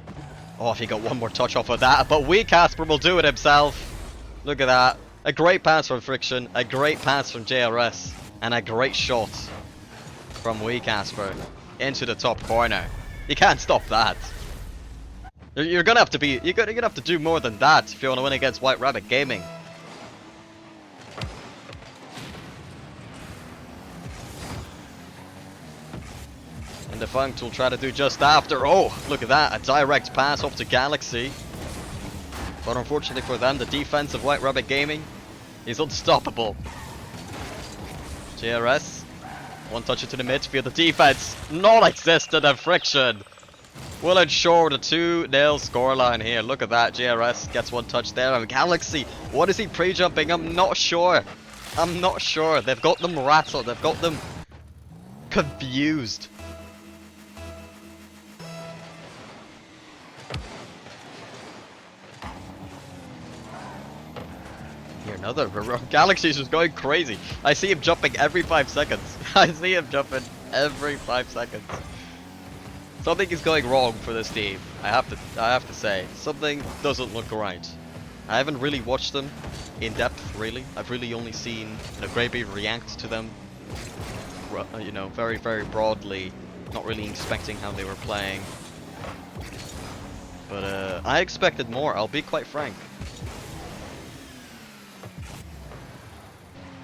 Oh, if he got one more touch off of that, but Wee Casper will do it himself. Look at that. A great pass from Friction, a great pass from JRS, and a great shot from Wee Casper into the top corner. You can't stop that. You're gonna have to do more than that if you want to win against White Rabbit Gaming. And Defunct will try to do just after. Oh, look at that, a direct pass off to Galaxy. But unfortunately for them, the defense of White Rabbit Gaming is unstoppable. JRS. One touch into the midfield. The defense, non-existent, and Friction will ensure the 2-0 scoreline here. Look at that. JRS gets one touch there. And Galaxy, what is he pre-jumping? I'm not sure. They've got them rattled. They've got them confused. Here, another. Galaxy's just going crazy. I see him jumping every 5 seconds. I see him jumping every 5 seconds. Something is going wrong for this team. I have to say, something doesn't look right. I haven't really watched them in depth, really. I've really only seen, you know, Greybeard react to them, you know, very, very broadly, not really expecting how they were playing. But I expected more. I'll be quite frank.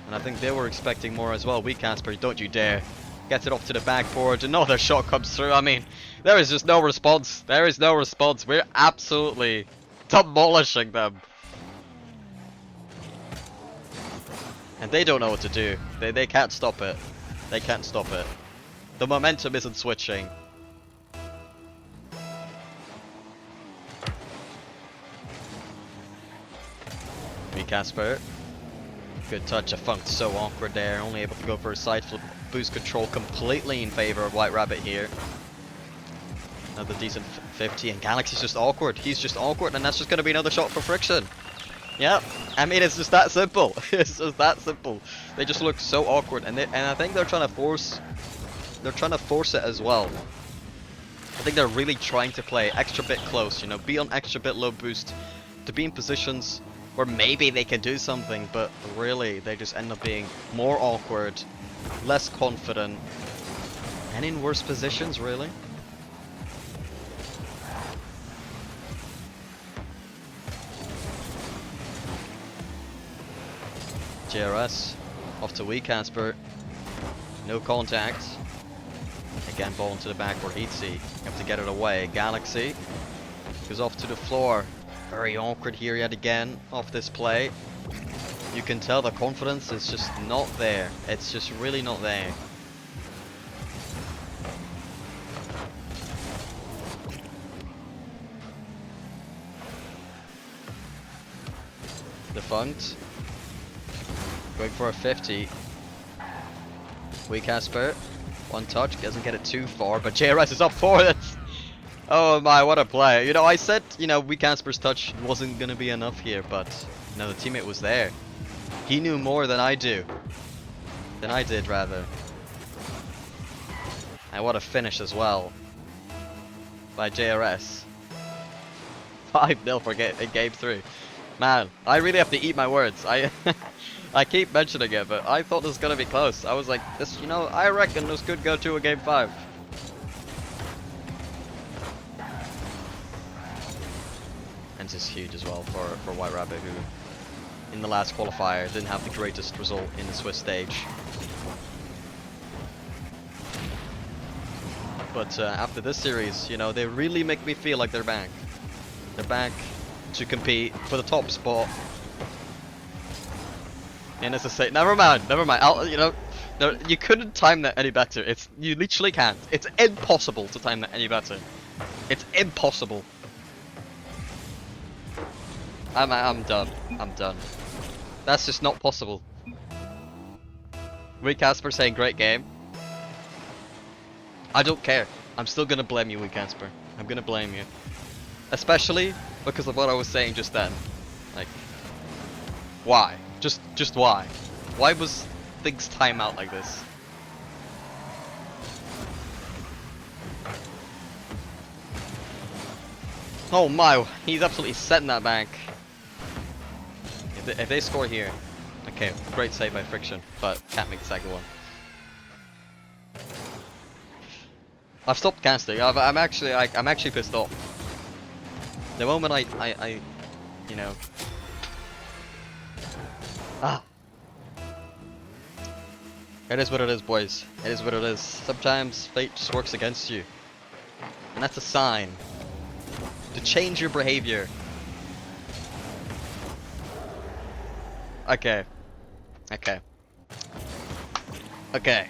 And I think they were expecting more as well. Wee Casper, don't you dare. Gets it off to the backboard. Another shot comes through. I mean, there is just no response. There is no response. We're absolutely demolishing them. And they don't know what to do. They can't stop it. They can't stop it. The momentum isn't switching. Wee Casper. Good touch. Defunct so awkward there. Only able to go for a side flip. Boost control completely in favor of White Rabbit here. Another decent 50, and Galaxy's just awkward. He's just awkward, and that's just going to be another shot for Friction. Yep. I mean, it's just that simple. It's just that simple. They just look so awkward, and I think they're trying to force it as well. I think they're really trying to play extra bit close, you know, be on extra bit low boost, to be in positions where maybe they can do something, but really they just end up being more awkward, less confident, and in worse positions, really. JRS off to Casper. No contact. Again, ball into the back for Heatsy. Have to get it away. Galaxy goes off to the floor. Very awkward here yet again off this play. You can tell the confidence is just not there. It's just really not there. Defunct. Going for a 50. Casper. One touch, doesn't get it too far, but JRS is up for it. Oh my, what a play. You know, I said, you know, Casper's touch wasn't going to be enough here, but, you know, the teammate was there. He knew more than I do. Than I did, rather. And what a finish as well. By JRS. 5-0 for game 3. Man, I really have to eat my words. I keep mentioning it, but I thought this was gonna be close. I was like, this, you know, I reckon this could go to a game 5. And this is huge as well for White Rabbit, who in the last qualifier didn't have the greatest result in the Swiss stage. But after this series, you know, they really make me feel like they're back. They're back to compete for the top spot. And SSA, never mind. You know, no, you couldn't time that any better. You literally can't. It's impossible to time that any better. It's impossible. I'm done. I'm done. That's just not possible. Casper saying great game. I don't care. I'm still gonna blame you, Casper. I'm gonna blame you, especially because of what I was saying just then. Like, why? Just why? Why was things time out like this? Oh my, he's absolutely setting that back. If they score here, okay, great save by Friction, but can't make the second one. I've stopped casting. I'm actually pissed off. The moment I you know. It is what it is, boys. It is what it is. Sometimes fate just works against you. And that's a sign to change your behavior. Okay. Okay. Okay.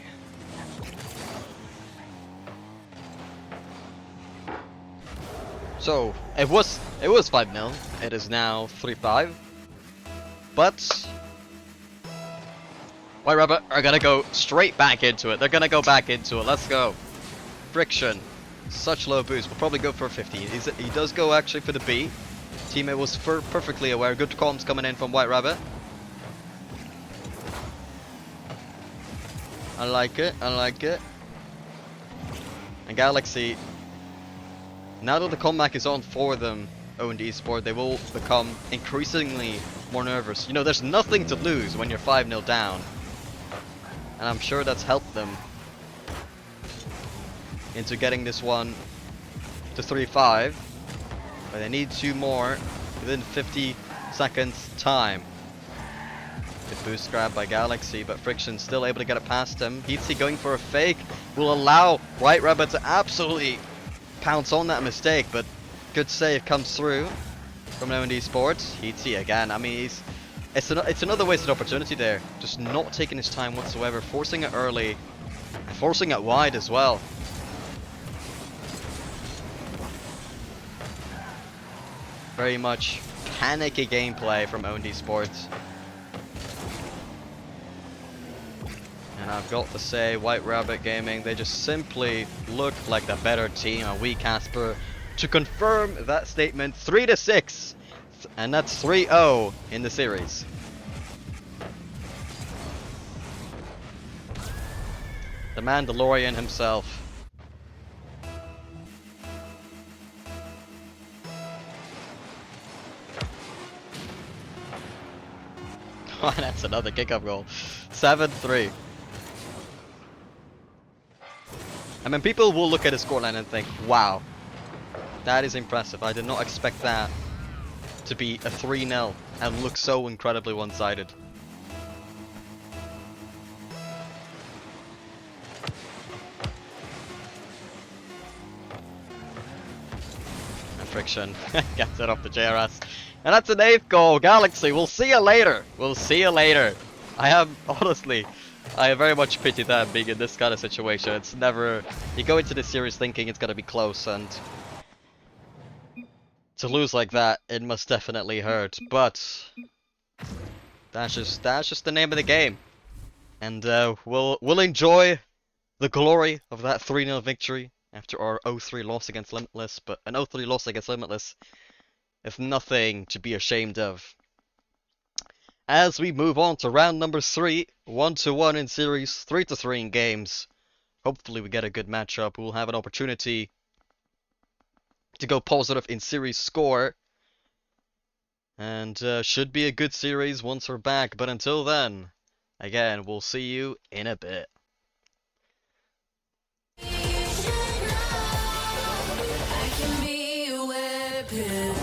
So, it was 5-0. It is now 3-5. But White Rabbit are gonna go straight back into it. They're gonna go back into it. Let's go. Friction. Such low boost. We'll probably go for a 50. He does go actually for the B. Teammate was perfectly aware. Good comms coming in from White Rabbit. I like it. I like it. And Galaxy, now that the comeback is on for them, O&D Sport, they will become increasingly more nervous. You know, there's nothing to lose when you're 5-0 down. And I'm sure that's helped them into getting this one to 3-5. But they need 2 more within 50 seconds time. Good boost grab by Galaxy, but Friction still able to get it past him. Heatsy going for a fake will allow White Rabbit to absolutely pounce on that mistake, but good save comes through from O&D Sports. Heatsy again, I mean, it's another wasted opportunity there. Just not taking his time whatsoever, forcing it early, and forcing it wide as well. Very much panicky gameplay from O&D Sports. And I've got to say, White Rabbit Gaming, they just simply look like the better team, and Casper to confirm that statement. 3-6. and that's 3-0 in the series. The Mandalorian himself. Oh, that's another kickoff goal. 7-3. I mean, people will look at his scoreline and think, wow, that is impressive. I did not expect that to be a 3-0 and look so incredibly one-sided. And Friction gets it off the JRS. And that's an 8th goal. Galaxy, we'll see you later. We'll see you later. Honestly, I very much pity them being in this kind of situation. It's never... You go into the series thinking it's going to be close, and to lose like that, it must definitely hurt. But that's just the name of the game. And we'll enjoy the glory of that 3-0 victory after our 0-3 loss against Limitless. But an 0-3 loss against Limitless is nothing to be ashamed of. As we move on to round number 3, 1-1 in series, 3-3 in games. Hopefully we get a good matchup. We'll have an opportunity to go positive in series score. And should be a good series once we're back. But until then, again, we'll see you in a bit. I can be a weapon.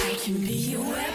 I can be a weapon.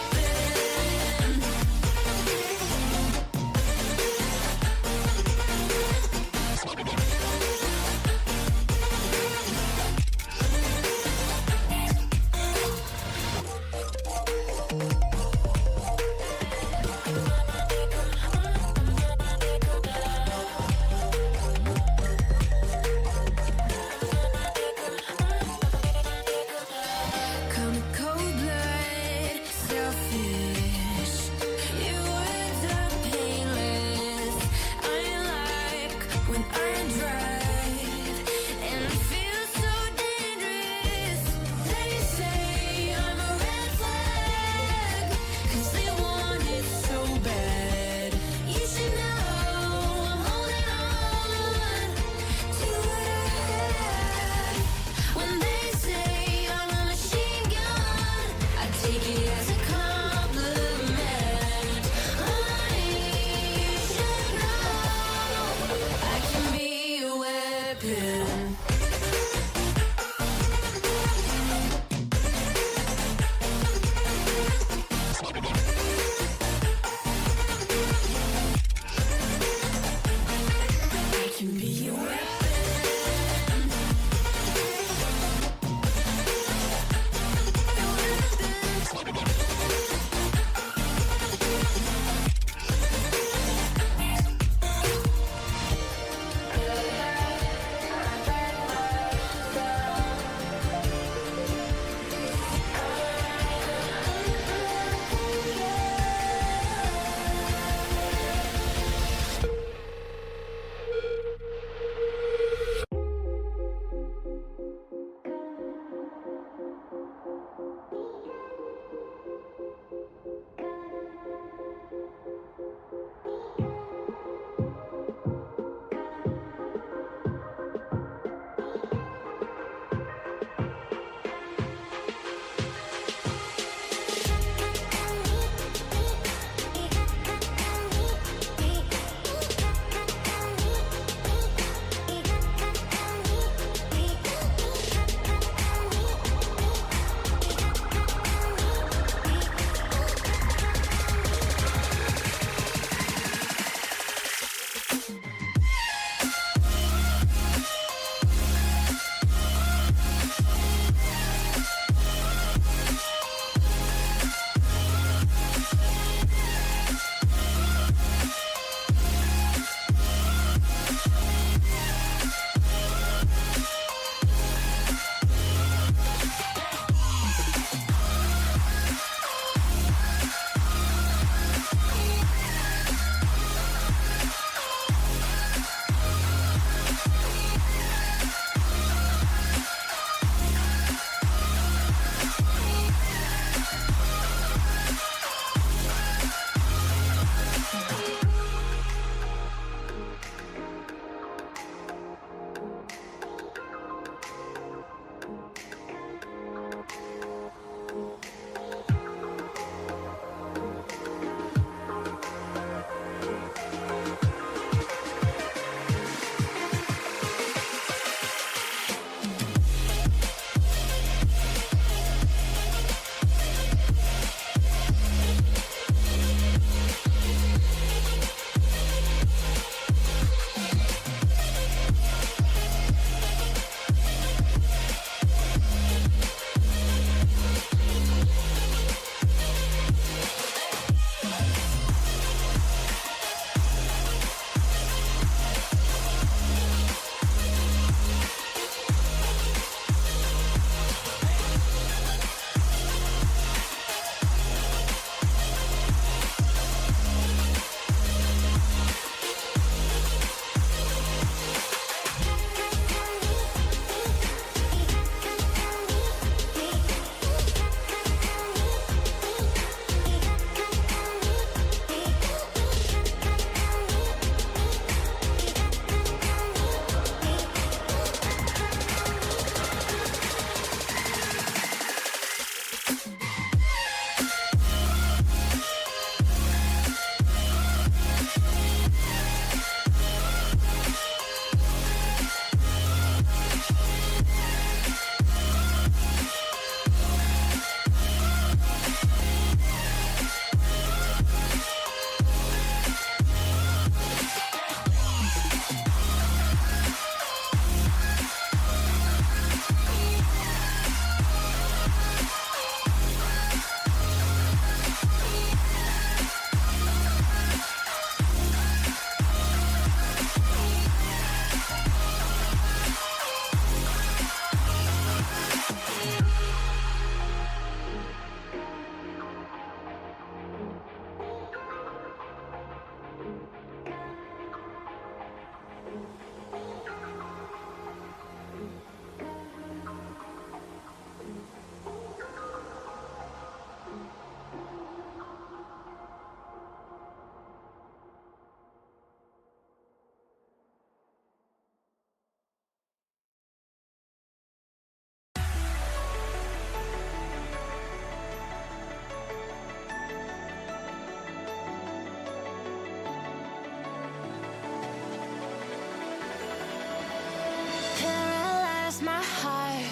Paralyze my heart.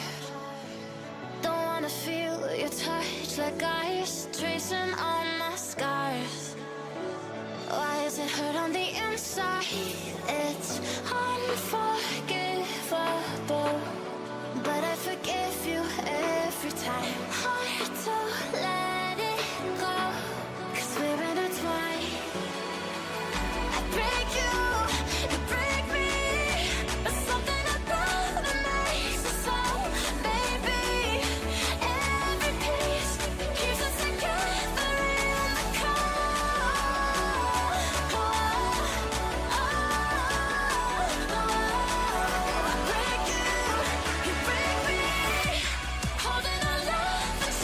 Don't wanna feel your touch like ice, tracing all my scars. Why is it hurt on the inside? It's unforgivable, but I forgive you every time. Hard to let it go, 'cause we're intertwined. I break you, you break me, but something about it makes us so, baby. Every piece keeps us together in the cold. I break you, you break me, holding our love and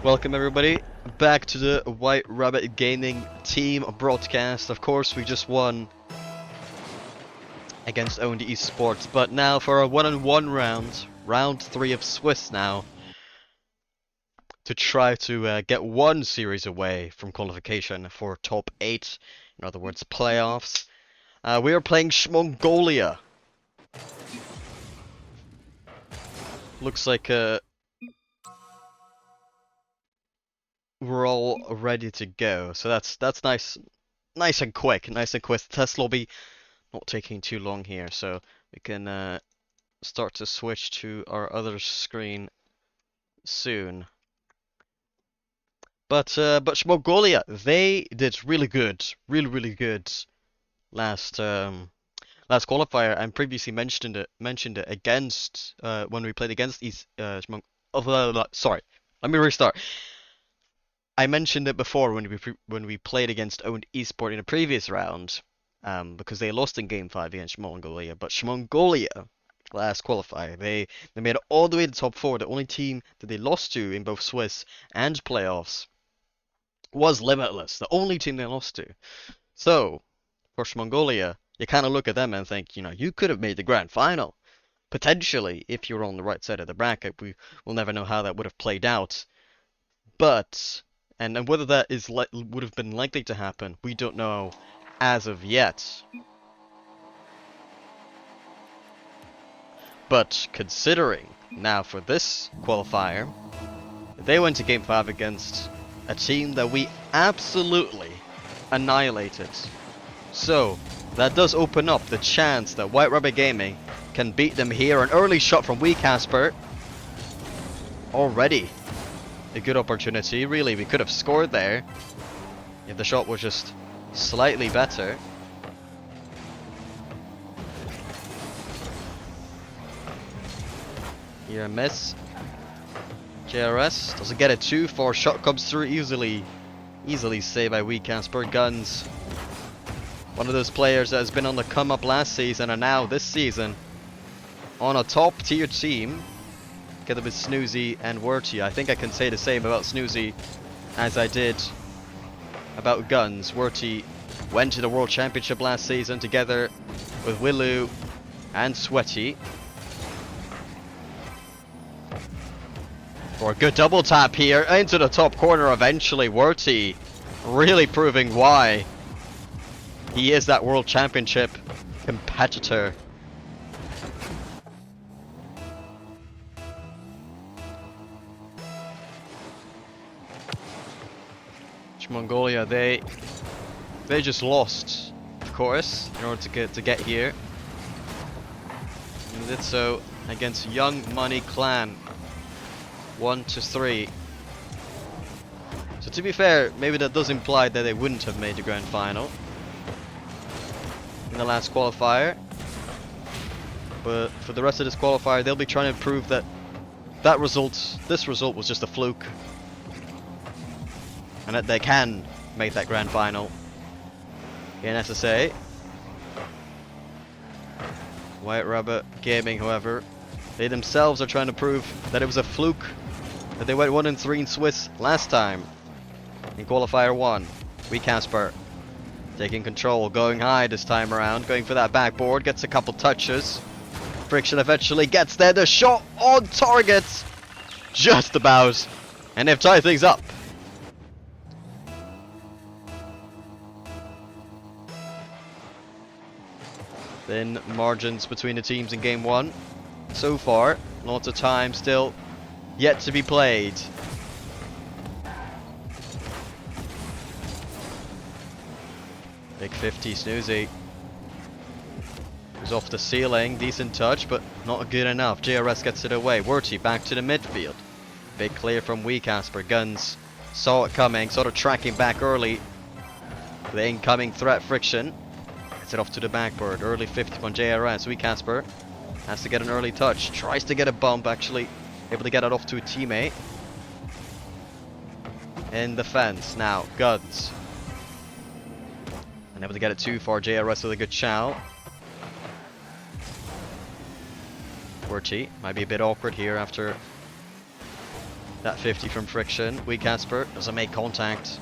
Welcome everybody back to the White Rabbit Gaming team broadcast. Of course, we just won against Owned Esports, but now for a one-on-one round, round 3 of Swiss now, to try to get one series away from qualification for top 8, in other words, playoffs. We are playing Mongolia. Looks like we're all ready to go, so that's nice and quick. Test lobby not taking too long here, so we can start to switch to our other screen soon. But Mongolia, they did really good, really good last last qualifier, and previously mentioned it against when we played against sorry, let me restart. I mentioned it before when we played against Owned Esport in a previous round, because they lost in Game 5 against Mongolia. But Mongolia, last qualifier, they made it all the way to top 4. The only team that they lost to in both Swiss and playoffs was Limitless, the only team they lost to. So, for Mongolia, you kind of look at them and think, you know, you could have made the grand final. Potentially, if you were on the right side of the bracket. We'll never know how that would have played out. But, and whether that would have been likely to happen, we don't know as of yet. But considering now for this qualifier, they went to Game 5 against a team that we absolutely annihilated. So that does open up the chance that White Rabbit Gaming can beat them here. An early shot from Casper. Already a good opportunity. Really, we could have scored there if the shot was just slightly better. Here a miss. JRS doesn't get it too far. Shot comes through easily saved by Casper. Guns, one of those players that has been on the come up last season and now this season on a top tier team, together with Snoozy and Werty. I think I can say the same about Snoozy as I did about Guns. Werty went to the World Championship last season together with Willu and Sweaty. For a good double tap here into the top corner eventually. Werty really proving why he is that World Championship competitor. Mongolia, they just lost, of course, in order to get here. And did so against Young Money Clan, 1-3. So to be fair, maybe that does imply that they wouldn't have made the grand final in the last qualifier. But for the rest of this qualifier, they'll be trying to prove that this result was just a fluke, and that they can make that grand final in SSA. White Rabbit Gaming, however, they themselves are trying to prove that it was a fluke, that they went 1-3 in Swiss last time in qualifier 1. Casper taking control, going high this time around, going for that backboard, gets a couple touches. Friction eventually gets there, the shot on target, just about, and they've tied things up. Thin margins between the teams in game 1 so far. Lots of time still yet to be played. Big 50 Snoozy is off the ceiling. Decent touch, but not good enough. JRS gets it away. Werty back to the midfield. Big clear from Casper. Guns saw it coming, sort of tracking back early. The incoming threat. Friction gets it off to the backboard. Early 50 on JRS. Casper has to get an early touch. Tries to get a bump, actually able to get it off to a teammate. In defense now, Guns. Unable to get it too far. JRS with a good chow. Werty might be a bit awkward here after That 50 from Friction. Weak Casper doesn't make contact.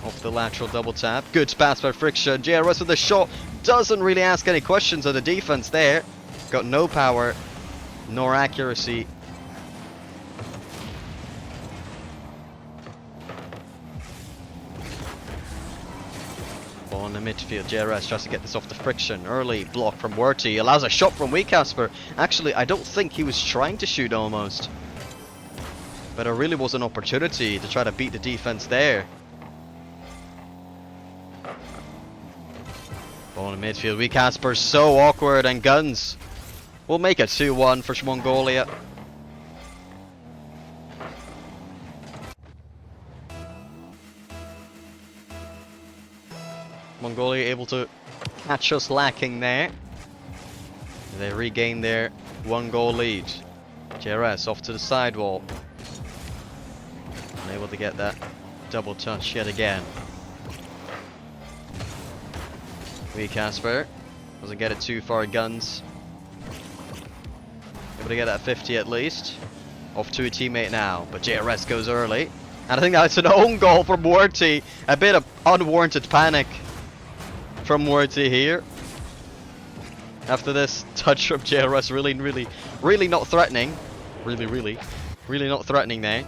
Off the lateral double tap. Good pass by Friction. JRS with the shot. Doesn't really ask any questions of the defense there. Got no power, nor accuracy. Ball in the midfield. JRS tries to get this off the Friction. Early block from Werty. Allows a shot from Weak Casper. Actually, I don't think he was trying to shoot almost. But it really was an opportunity to try to beat the defense there. Ball in the midfield. Weak Casper so awkward, and Guns will make it 2-1 for Mongolia. Mongolia able to catch us lacking there. They regain their 1-goal lead. JRS off to the sidewall. Unable to get that double touch yet again. Weak Casper doesn't get it too far. Guns able to get that 50 at least. Off to a teammate now, but JRS goes early, and I think that's an own goal from Werty. A bit of unwarranted panic from Werty here. After this touch from JRS, really not threatening. Really not threatening there.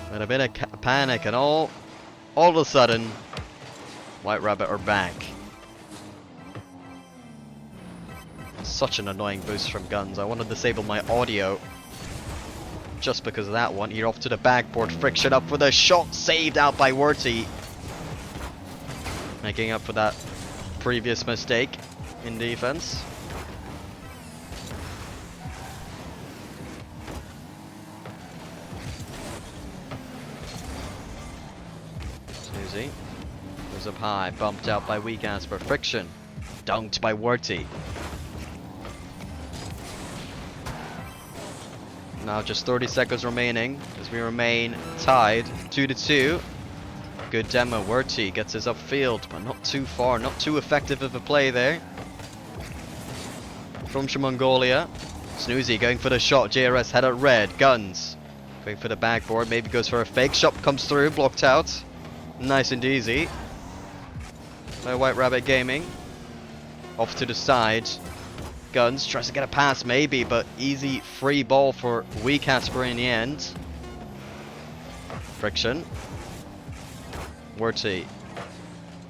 But a bit of panic, and all of a sudden, White Rabbit are back. Such an annoying boost from Guns. I want to disable my audio just because of that one. Here off to the backboard. Friction up for the shot, saved out by Werty. Making up for that previous mistake in defense. Susie goes up high, bumped out by Weak Casper. Friction dunked by Werty. Now just 30 seconds remaining as we remain tied 2-2. Good demo. Werty gets his upfield, but not too far, not too effective of a play there from Mongolia. Snoozy going for the shot. JRS had it red. Guns going for the backboard. Maybe goes for a fake shot. Comes through. Blocked out. Nice and easy by White Rabbit Gaming. Off to the side. Guns tries to get a pass maybe, but easy free ball for Weak Casper in the end. Friction. Werty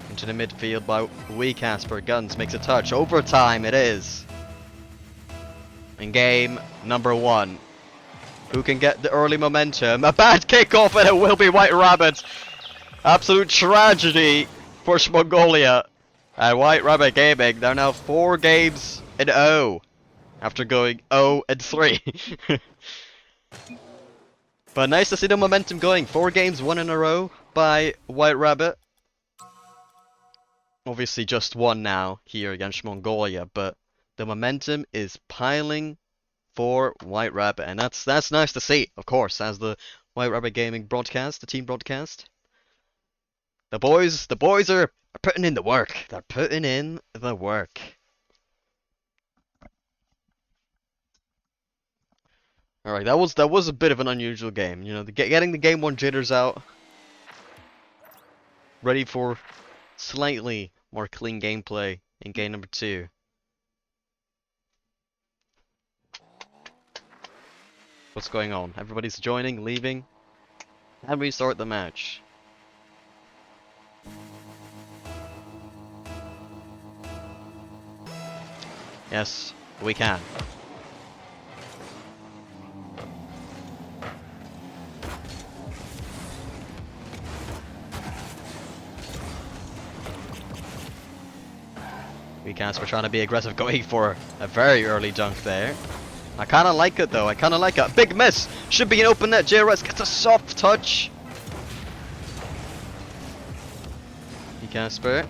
into the midfield by Weak Casper. Guns makes a touch. Overtime it is. In game number 1. Who can get the early momentum? A bad kickoff, and it will be White Rabbit. Absolute tragedy for Mongolia. And White Rabbit Gaming, they're now 4 games in 0 after going 0-3. But nice to see the momentum going. 4 games, 1 in a row by White Rabbit. Obviously just 1 now here against Mongolia, but the momentum is piling for White Rabbit, and that's nice to see, of course, as the White Rabbit Gaming broadcast, the team broadcast. The boys are putting in the work. They're putting in the work. Alright, that was a bit of an unusual game. You know, getting the game 1 jitters out. Ready for slightly more clean gameplay in game number 2. What's going on? Everybody's joining, leaving. And we start the match. Yes, we can. Weak Casper trying to be aggressive, going for a very early dunk there. I kind of like it though, I kind of like it. Big miss! Should be an open net. JRS gets a soft touch. Weak Casper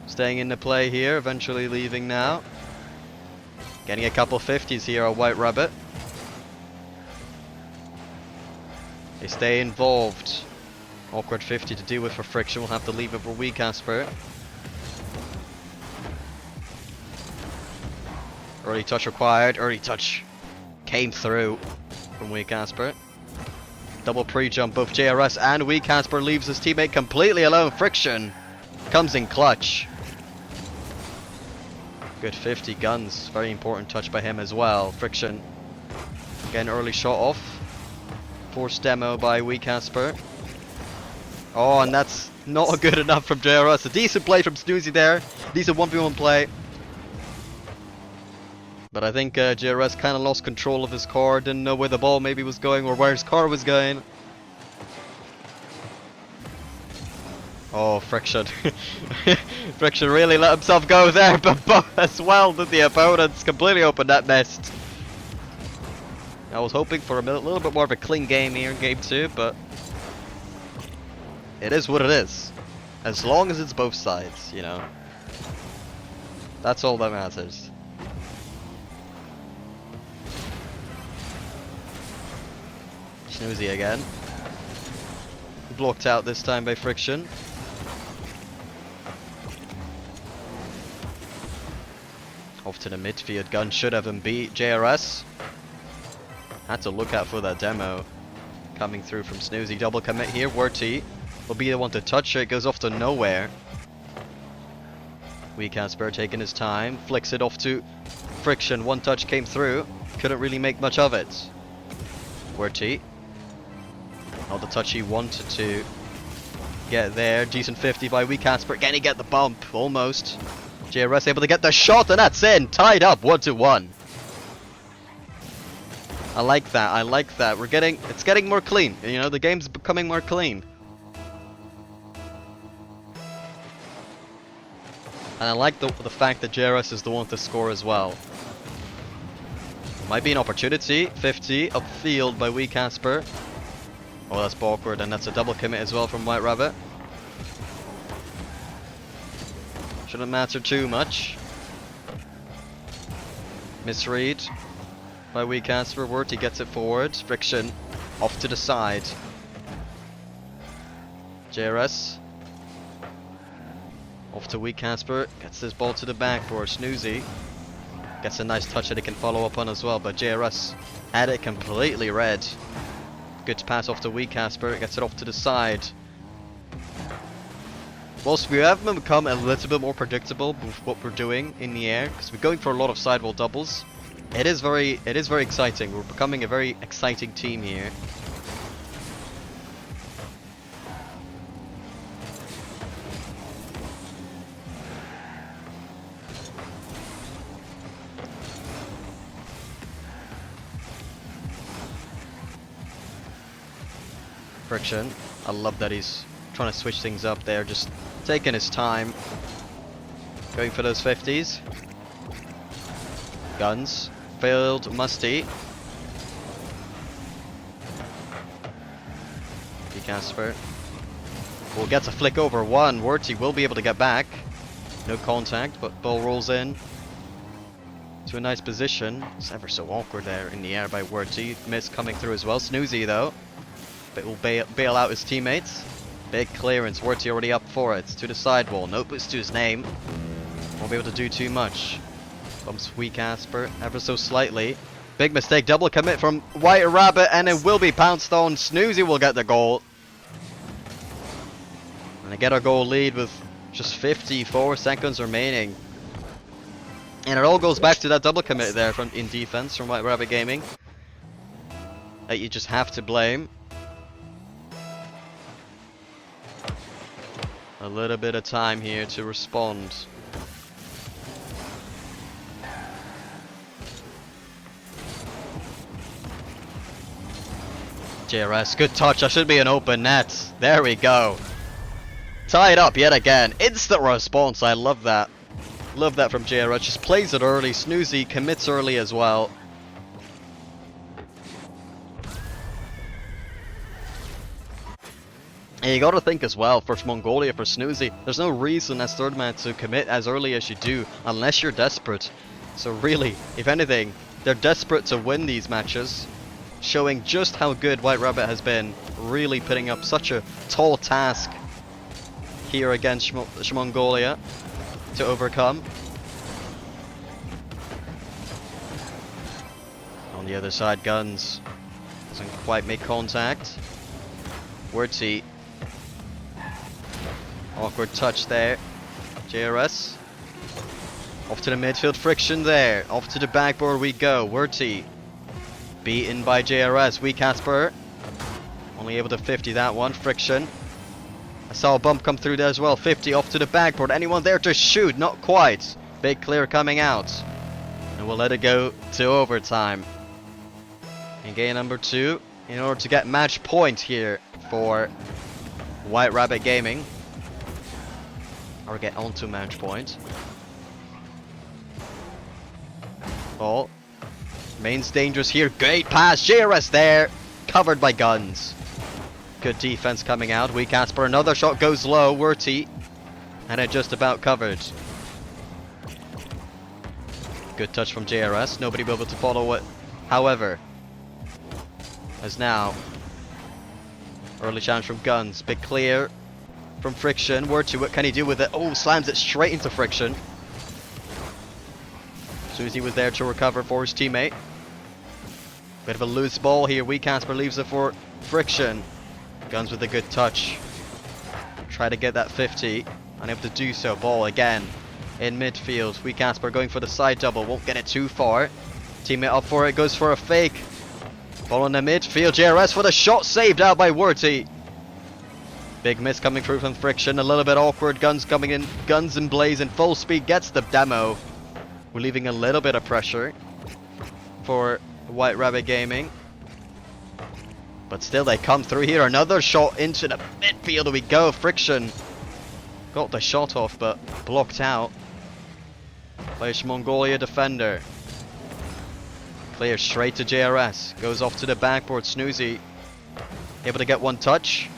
staying in the play here, eventually leaving now. Getting a couple 50s here on White Rabbit. They stay involved. Awkward 50 to deal with for Friction. We'll have to leave it for Weak Casper. Early touch required. Early touch came through from Wee Casper. Double pre-jump, both JRS and Wee Casper leaves his teammate completely alone. Friction comes in clutch. Good 50 guns, very important touch by him as well. Friction, again early shot off. Forced demo by Wee Casper. Oh, and that's not good enough from JRS. A decent play from Snoozy there. Decent 1v1 play. But I think JRS kind of lost control of his car. Didn't know where the ball maybe was going or where his car was going. Oh, Friction. Friction really let himself go there, but as well did the opponents. Completely opened that mist. I was hoping for a little bit more of a clean game here in game 2, but it is what it is. As long as it's both sides, you know. That's all that matters. Snoozy again. Blocked out this time by Friction. Off to the midfield. Gun should have him beat. JRS. Had to look out for that demo. Coming through from Snoozy. Double commit here. Worty will be the one to touch it. Goes off to nowhere. Wee Casper taking his time. Flicks it off to Friction. One touch came through. Couldn't really make much of it. Worty. Not the touch he wanted to get there. Decent 50 by Wee Casper. Can he get the bump? Almost. JRS able to get the shot, and that's in. Tied up 1-1. I like that. I like that. It's getting more clean. You know, the game's becoming more clean. And I like the fact that JRS is the one to score as well. Might be an opportunity. 50 upfield by Wee Casper. Oh, that's awkward, and that's a double commit as well from White Rabbit. Shouldn't matter too much. Misread by Wee Casper. Worty gets it forward. Friction off to the side. JRS off to Wee Casper. Gets this ball to the back for Snoozy. Gets a nice touch that he can follow up on as well, but JRS had it completely red. Good pass off to Wee Casper. Gets it off to the side. Whilst we have become a little bit more predictable with what we're doing in the air, because we're going for a lot of sidewall doubles, it is very exciting. We're becoming a very exciting team here. Friction. I love that he's trying to switch things up there, just taking his time. Going for those 50s. Guns. Failed Musty. Wee Casper. Will get a flick over one. Worty will be able to get back. No contact, but ball rolls in to a nice position. It's ever so awkward there in the air by Worty. Miss coming through as well. Snoozy though. But will bail out his teammates. Big clearance. Worty already up for it. To the sidewall. No boost to his name. Won't be able to do too much. Bumps Wee Casper ever so slightly. Big mistake. Double commit from White Rabbit, and it will be pounced on. Snoozy will get the goal. And they get our goal lead with just 54 seconds remaining. And it all goes back to that double commit there from in defense from White Rabbit Gaming. That you just have to blame. A little bit of time here to respond. JRS, good touch. That should be an open net. There we go. Tied up yet again. Instant response. I love that. Love that from JRS. Just plays it early. Snoozy commits early as well. And you gotta think as well, for Mongolia, for Snoozy, there's no reason as third man to commit as early as you do, unless you're desperate. So really, if anything, they're desperate to win these matches, showing just how good White Rabbit has been, really putting up such a tall task here against Mongolia to overcome. Oh, On the other side, Guns doesn't quite make contact. Wurty. Awkward touch there. JRS. Off to the midfield, Friction there. Off to the backboard we go. Wurty. Beaten by JRS. Wee Casper. Only able to 50 that one. Friction. I saw a bump come through there as well. 50 off to the backboard. Anyone there to shoot? Not quite. Big clear coming out. And we'll let it go to overtime. In game number 2. In order to get match point here for White Rabbit Gaming. Or get onto match point. Ball. Main's dangerous here. Great pass. JRS there. Covered by Guns. Good defense coming out. Wee Casper. Another shot goes low. Wurty. And it just about covered. Good touch from JRS. Nobody will be able to follow it. However, as now, early challenge from Guns. Big clear from Friction. Wurty. What can he do with it? Oh, slams it straight into Friction. Susie was there to recover for his teammate. Bit of a loose ball here. Wee Casper leaves it for Friction. Guns with a good touch. Try to get that 50. Unable to do so. Ball again in midfield. Wee Casper going for the side double. Won't get it too far. Teammate up for it. Goes for a fake. Ball in the midfield. JRS for the shot. Saved out by Wurty. Big miss coming through from Friction. A little bit awkward. Guns coming in. Guns and Blaze in full speed. Gets the demo. We're leaving a little bit of pressure for White Rabbit Gaming. But still they come through here. Another shot into the midfield. We go. Friction got the shot off but blocked out by a Mongolia defender. Clear straight to JRS. Goes off to the backboard. Snoozy able to get one touch.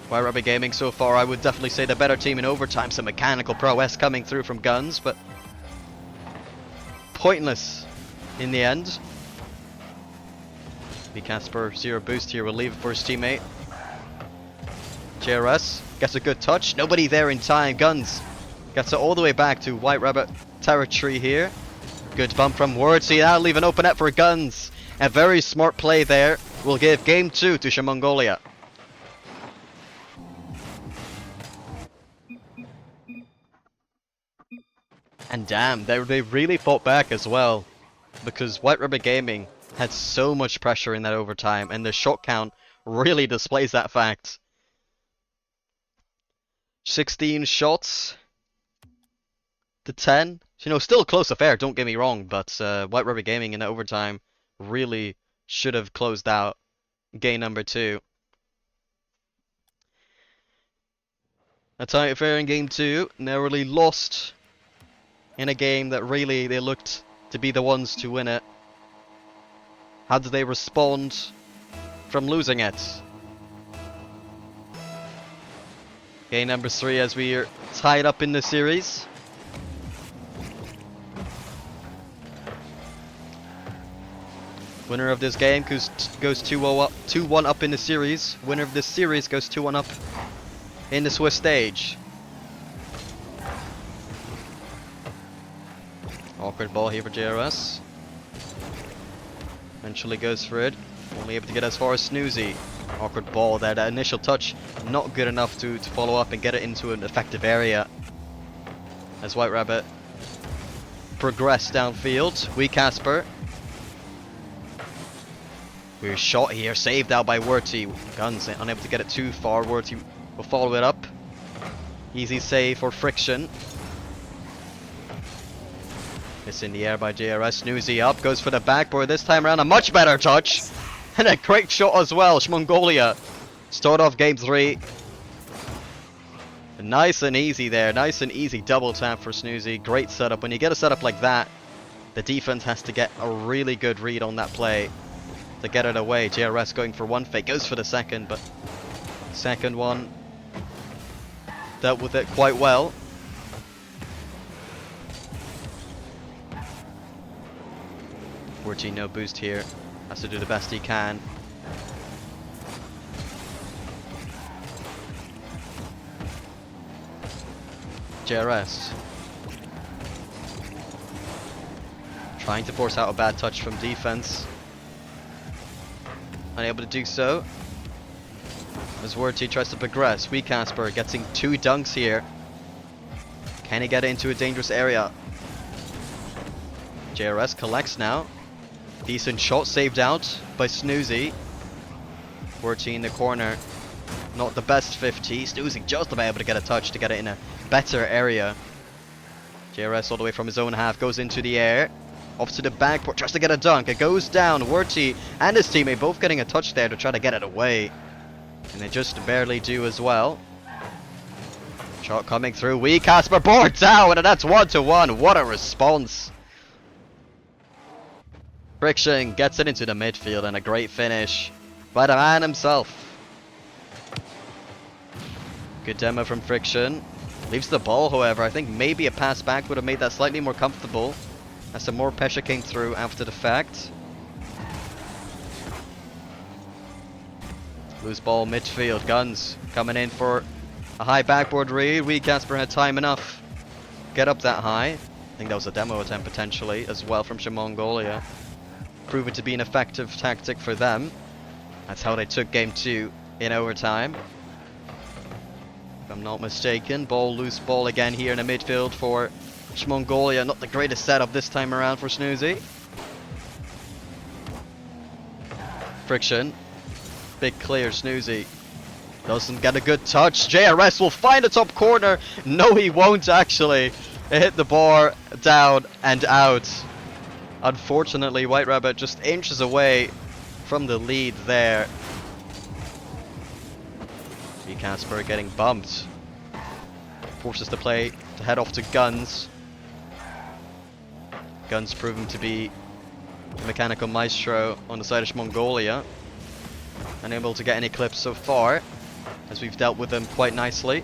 White Rabbit Gaming so far, I would definitely say the better team in overtime. Some mechanical prowess coming through from Guns, but pointless in the end. Wee Casper, 0 boost here, will leave it for his teammate. JRS gets a good touch. Nobody there in time. Guns gets it all the way back to White Rabbit territory here. Good bump from Wurty. That'll leave an open net for Guns. A very smart play there. Will give game 2 to Mongolia. And damn, they really fought back as well. Because White Rabbit Gaming had so much pressure in that overtime. And the shot count really displays that fact. 16 shots to 10. You know, still a close affair, don't get me wrong. But White Rabbit Gaming in that overtime really should have closed out game number 2. A tight affair in game 2. Narrowly lost in a game that really they looked to be the ones to win it. How did they respond from losing it? Game number 3 as we are tied up in the series. Winner of this game goes 2-1 up in the series. Winner of this series goes 2-1 up in the Swiss stage. Awkward ball here for JRS. Eventually goes for it. Only able to get as far as Snoozy. Awkward ball there. That initial touch not good enough to follow up and get it into an effective area. As White Rabbit progress downfield. Wee Casper. We're shot here. Saved out by Wurty. Guns unable to get it too far. Wurty will follow it up. Easy save for Friction. It's in the air by JRS. Snoozy up. Goes for the backboard. This time around a much better touch. And a great shot as well. Mongolia start off game 3. Nice and easy there. Nice and easy double tap for Snoozy. Great setup. When you get a setup like that, the defense has to get a really good read on that play to get it away. JRS going for one fake. Goes for the second, but second one dealt with it quite well. Wurty no boost here. Has to do the best he can. JRS. Trying to force out a bad touch from defense. Unable to do so. As Werty tries to progress. Wee Casper getting 2 dunks here. Can he get into a dangerous area? JRS collects now. Decent shot saved out by Snoozy. Werty in the corner. Not the best 50. Snoozy just about able to get a touch to get it in a better area. JRS all the way from his own half goes into the air. Off to the backboard, tries to get a dunk. It goes down. Werty and his teammate both getting a touch there to try to get it away. And they just barely do as well. Shot coming through. Wee Casper board down, and that's 1-1. What a response. Friction gets it into the midfield, and a great finish by the man himself. Good demo from Friction. Leaves the ball, however. I think maybe a pass back would have made that slightly more comfortable, as some more pressure came through after the fact. Loose ball midfield. Guns coming in for a high backboard read. Wee Casper had time enough to get up that high. I think that was a demo attempt potentially as well from Mongolia. Proven to be an effective tactic for them. That's how they took game 2 in overtime. If I'm not mistaken. Loose ball again here in the midfield for Mongolia. Not the greatest setup this time around for Snoozy. Friction. Big clear. Snoozy doesn't get a good touch. JRS will find the top corner. No, he won't actually. It hit the bar, down and out. Unfortunately, White Rabbit just inches away from the lead there. Wee Casper getting bumped. Forces the play to head off to Guns. Guns proving to be a mechanical maestro on the side of Mongolia. Unable to get any clips so far, as we've dealt with them quite nicely.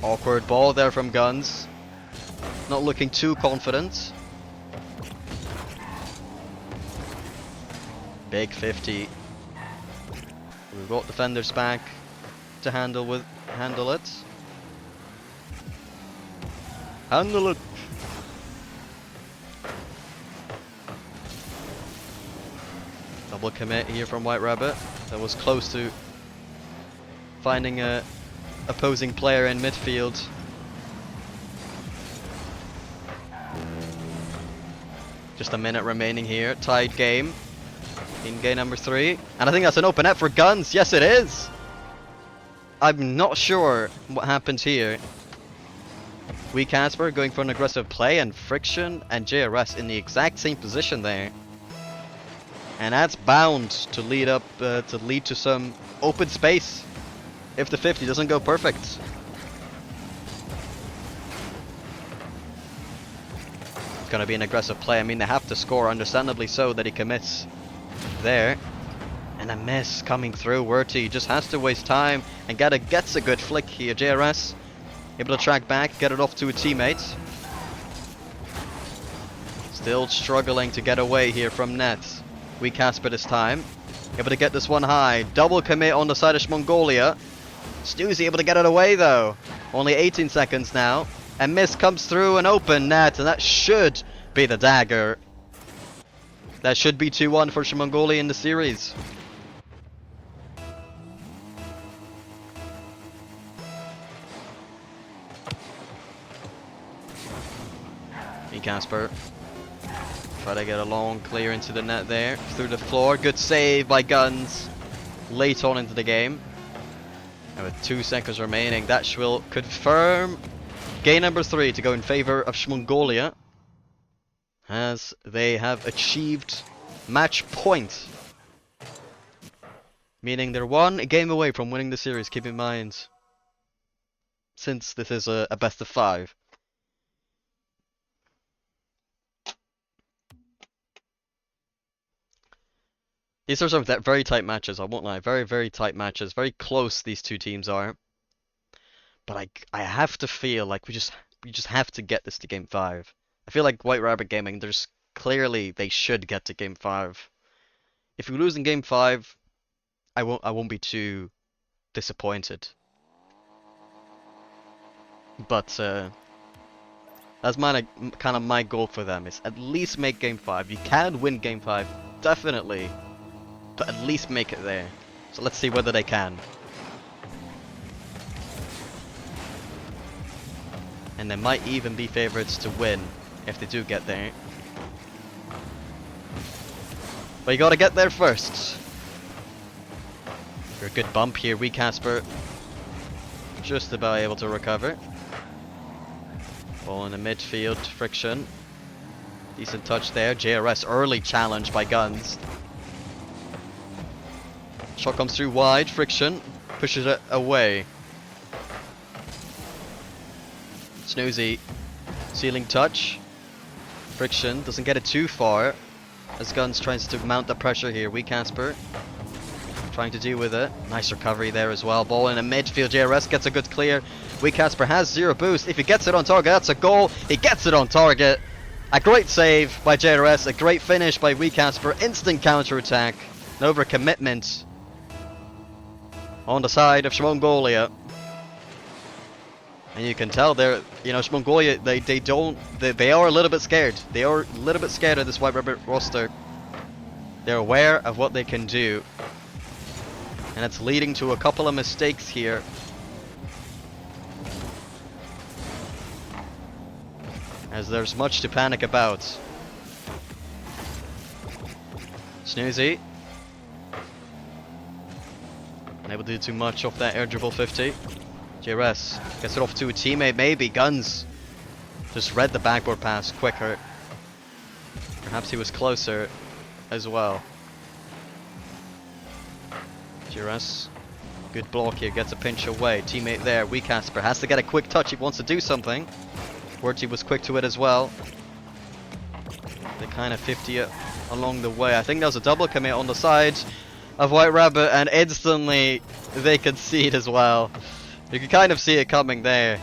Awkward ball there from Guns. Not looking too confident. Big 50. We've got defenders back to handle it. Handle it. Double commit here from White Rabbit. That was close to finding a opposing player in midfield. Just a minute remaining here. Tied game. In game number 3. And I think that's an open net for Guns. Yes, it is. I'm not sure what happened here. Wee Casper going for an aggressive play, and Friction and JRS in the exact same position there. And that's bound to lead to some open space if the 50 doesn't go perfect. It's gonna be an aggressive play. I mean, they have to score, understandably so, that he commits there. And a miss coming through. Werty just has to waste time and gets a good flick here. JRS able to track back, get it off to a teammate. Still struggling to get away here from net. Wee Casper this time. Able to get this one high. Double commit on the side of Mongolia. Snoozy able to get it away though. Only 18 seconds now. And miss comes through an open net, and that should be the dagger. That should be 2-1 for Mongolia in the series. Wee Casper. Try to get a long clear into the net there. Through the floor. Good save by Guns. Late on into the game. And with 2 seconds remaining, that will confirm game number 3 to go in favor of Mongolia, as they have achieved match point. Meaning they're 1 game away from winning the series, keep in mind, since this is a best of 5. These are some very tight matches, I won't lie. Very, very tight matches. Very close these two teams are. But I have to feel like we just have to get this to game 5. I feel like White Rabbit Gaming, there's clearly they should get to game 5. If we lose in game 5, I won't be too disappointed. But that's kind of my goal for them, is at least make game 5. You can win game 5, definitely, but at least make it there. So let's see whether they can. And they might even be favorites to win if they do get there. But you gotta get there first. For a good bump here, we Casper just about able to recover. Ball in the midfield, Friction. Decent touch there. JRS early challenge by Guns. Shot comes through wide, Friction pushes it away. Snoozy, ceiling touch. Friction doesn't get it too far as Guns tries to mount the pressure here. We Casper trying to deal with it. Nice recovery there as well. Ball in the midfield. JRS gets a good clear. We Casper has 0 boost. If he gets it on target, that's a goal. He gets it on target. A great save by JRS. A great finish by We Casper. Instant counter attack. An overcommitment on the side of Mongolia. And you can tell they're, you know, Mongolia, they are a little bit scared. They are a little bit scared of this White Rabbit roster. They're aware of what they can do. And it's leading to a couple of mistakes here. As there's much to panic about. Snoozy. Unable to do too much off that air dribble 50. JRS gets it off to a teammate, maybe. Guns just read the backboard pass quicker. Perhaps he was closer as well. JRS, good block here, gets a pinch away. Teammate there, We Casper has to get a quick touch. He wants to do something. Werty was quick to it as well. They kind of 50 it along the way. I think there was a double commit on the side of White Rabbit, and instantly they concede as well. You can kind of see it coming there.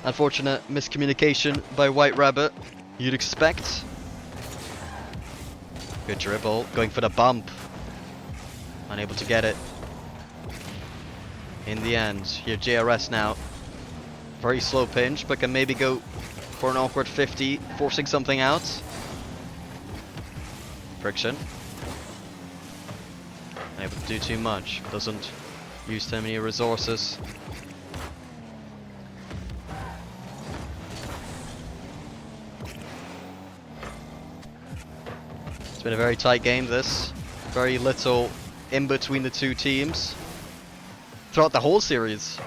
Unfortunate miscommunication by White Rabbit, you'd expect. Good dribble, going for the bump. Unable to get it. In the end, here JRS now. Very slow pinch, but can maybe go for an awkward 50, forcing something out. Friction. Unable to do too much. Doesn't use too many resources. It's been a very tight game, this. Very little in between the two teams throughout the whole series.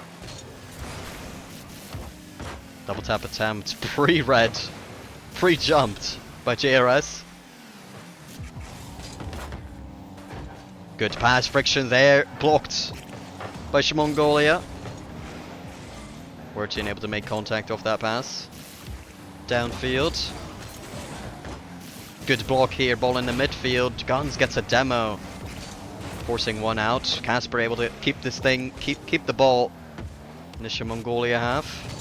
Double tap attempt, pre-read, pre-jumped by JRS. Good pass, Friction there, blocked by Mongolia. Werty unable to make contact off that pass. Downfield. Good block here, ball in the midfield. Guns gets a demo. Forcing one out. Casper able to keep this thing, keep the ball in the Mongolia half.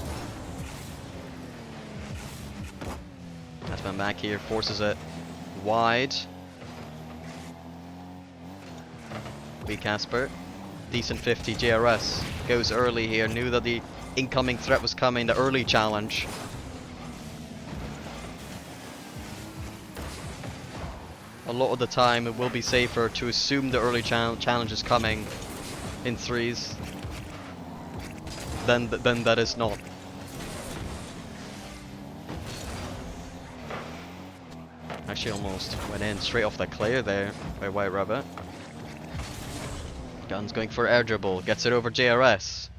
Catman back here, forces it wide. We Casper. Decent 50. JRS goes early here, knew that the incoming threat was coming, the early challenge. A lot of the time it will be safer to assume the early challenge is coming in threes than that is not. Actually almost went in straight off the clear there by White Rabbit. Guns going for air dribble, gets it over JRS.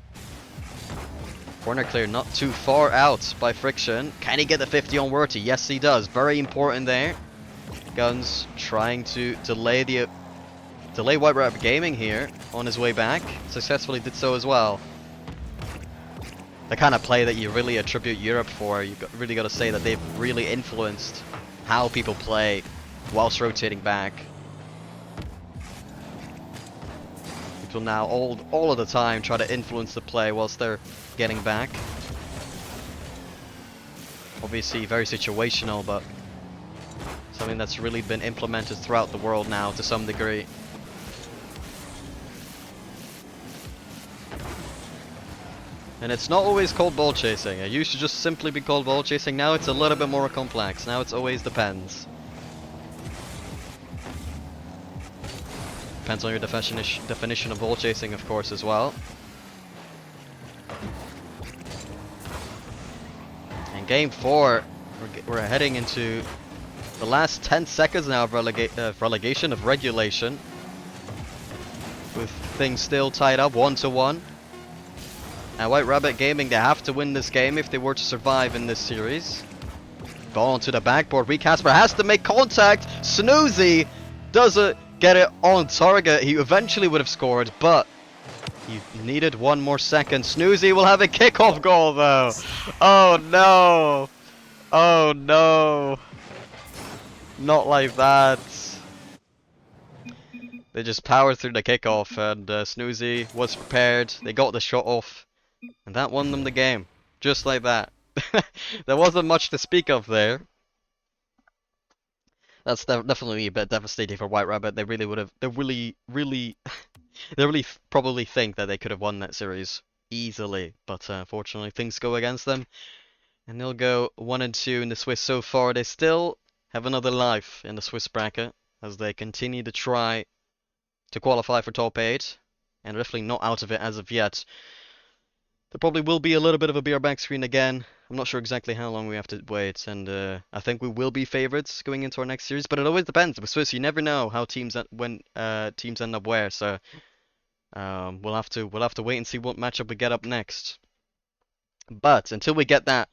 Corner clear not too far out by Friction. Can he get the 50 on Werty? Yes he does, very important there. Guns trying to delay White Rabbit Gaming here on his way back. Successfully did so as well. The kind of play that you really attribute Europe for. You really got to say that they've really influenced how people play whilst rotating back. People now all of the time try to influence the play whilst they're getting back. Obviously very situational, but something that's really been implemented throughout the world now to some degree. And it's not always called ball chasing. It used to just simply be called ball chasing. Now it's a little bit more complex. Now it's always depends. Depends on your definition of ball chasing, of course, as well. In game 4, we're heading into the last 10 seconds now of relegation, of regulation. With things still tied up 1-1. Now White Rabbit Gaming, they have to win this game if they were to survive in this series. Ball onto the backboard. Casper has to make contact. Snoozy doesn't get it on target. He eventually would have scored, but he needed one more second. Snoozy will have a kickoff goal though. Oh no. Oh no. Not like that. They just powered through the kickoff, and Snoozy was prepared. They got the shot off. And that won them the game, just like that. There wasn't much to speak of there. That's definitely a bit devastating for White Rabbit. They really would have. They really probably think that they could have won that series easily, but unfortunately things go against them, and they'll go 1-2 in the Swiss so far. They still have another life in the Swiss bracket as they continue to try to qualify for top 8, and definitely not out of it as of yet. There probably will be a little bit of a beer back screen again. I'm not sure exactly how long we have to wait, and I think we will be favorites going into our next series. But it always depends. With Swiss, you never know how teams teams end up where. So we'll have to wait and see what matchup we get up next. But until we get that,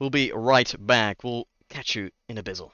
we'll be right back. We'll catch you in a bizzle.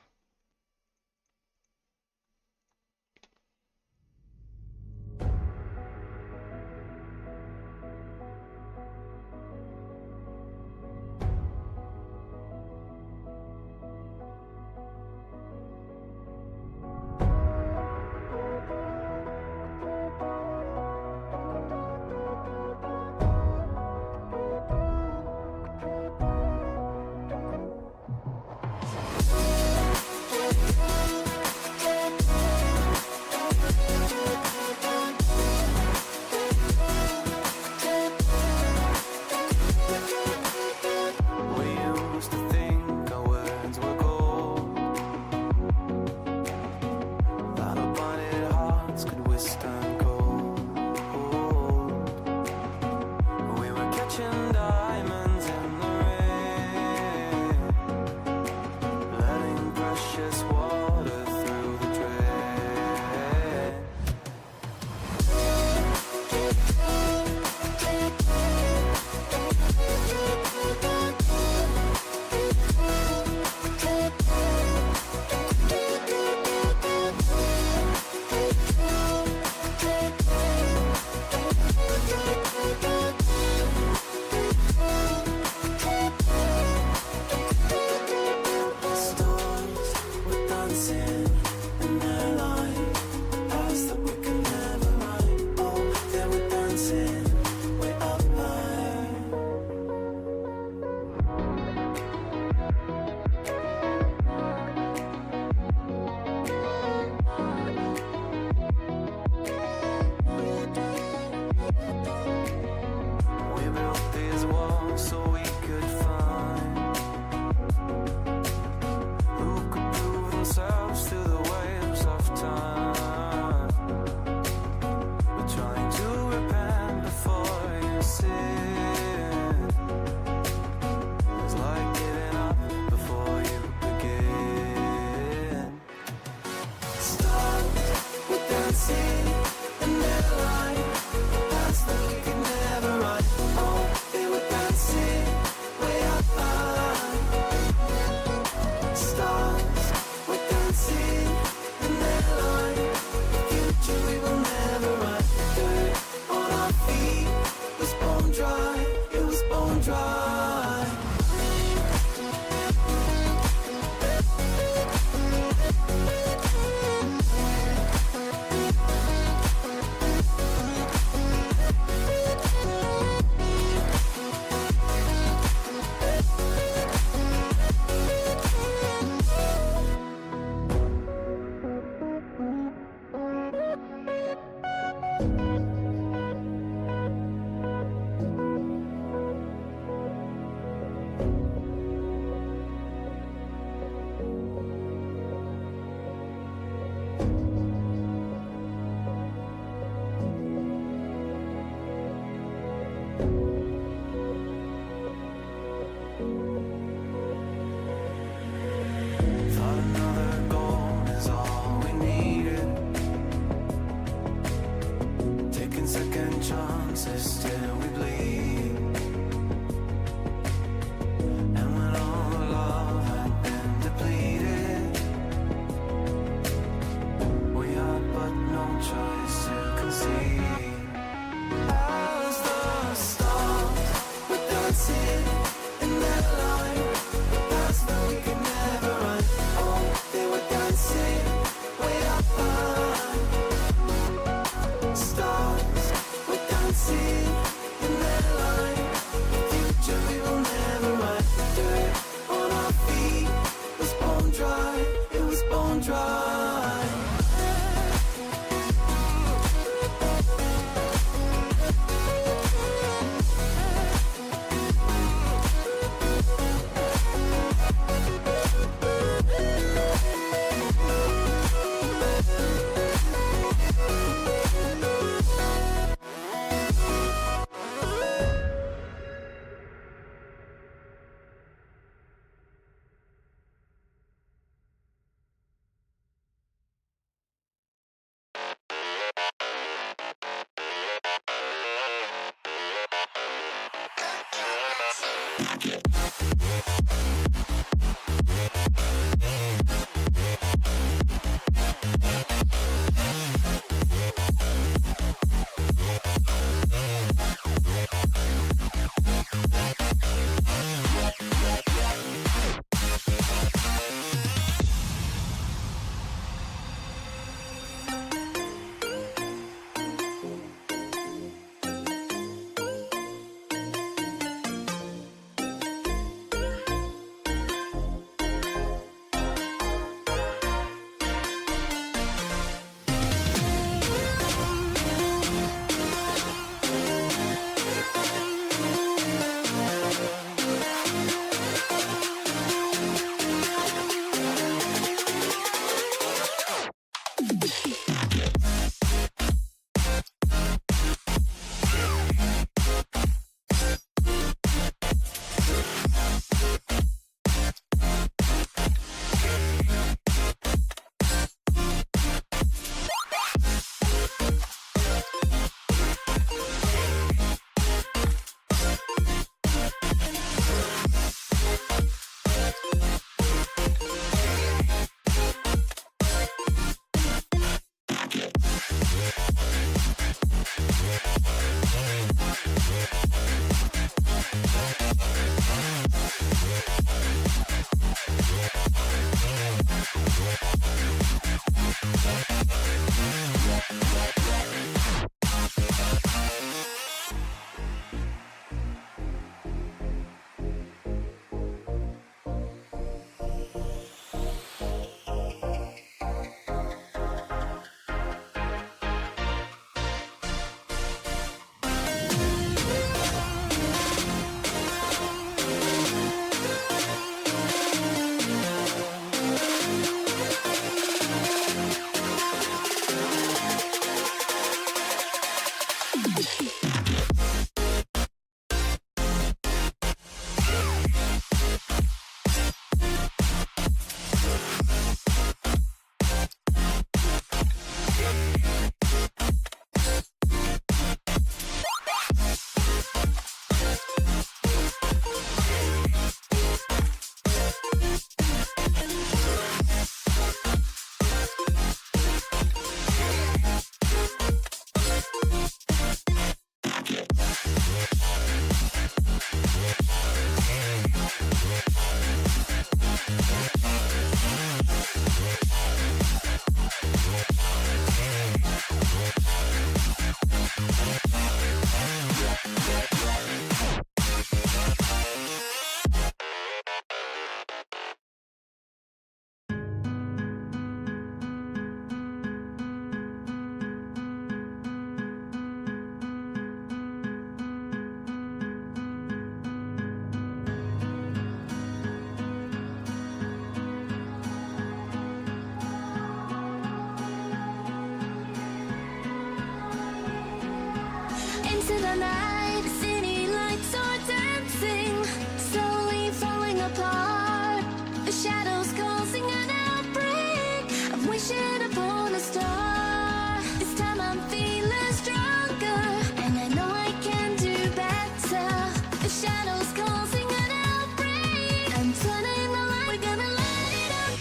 into the night. The city lights are dancing, slowly falling apart. The shadows causing an outbreak. I'm wishing upon a star. This time I'm feeling stronger, and I know I can do better. The shadows causing an outbreak. I'm turning the light. We're gonna light it up,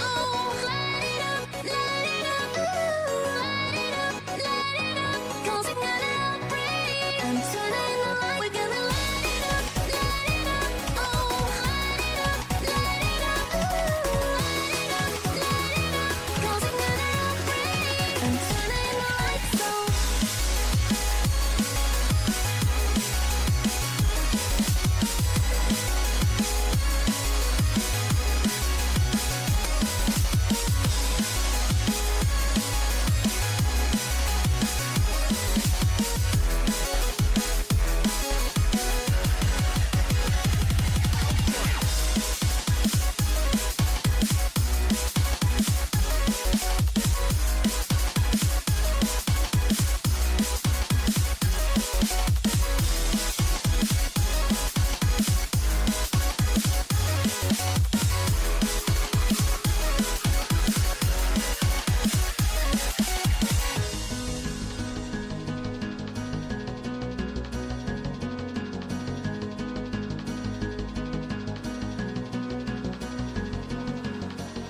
oh, light it up, ooh, light it up, causing an outbreak. I'm turning the light. We're gonna light it up, oh, light it up, ooh, light it up, causing an outbreak. I'm turning the lights on.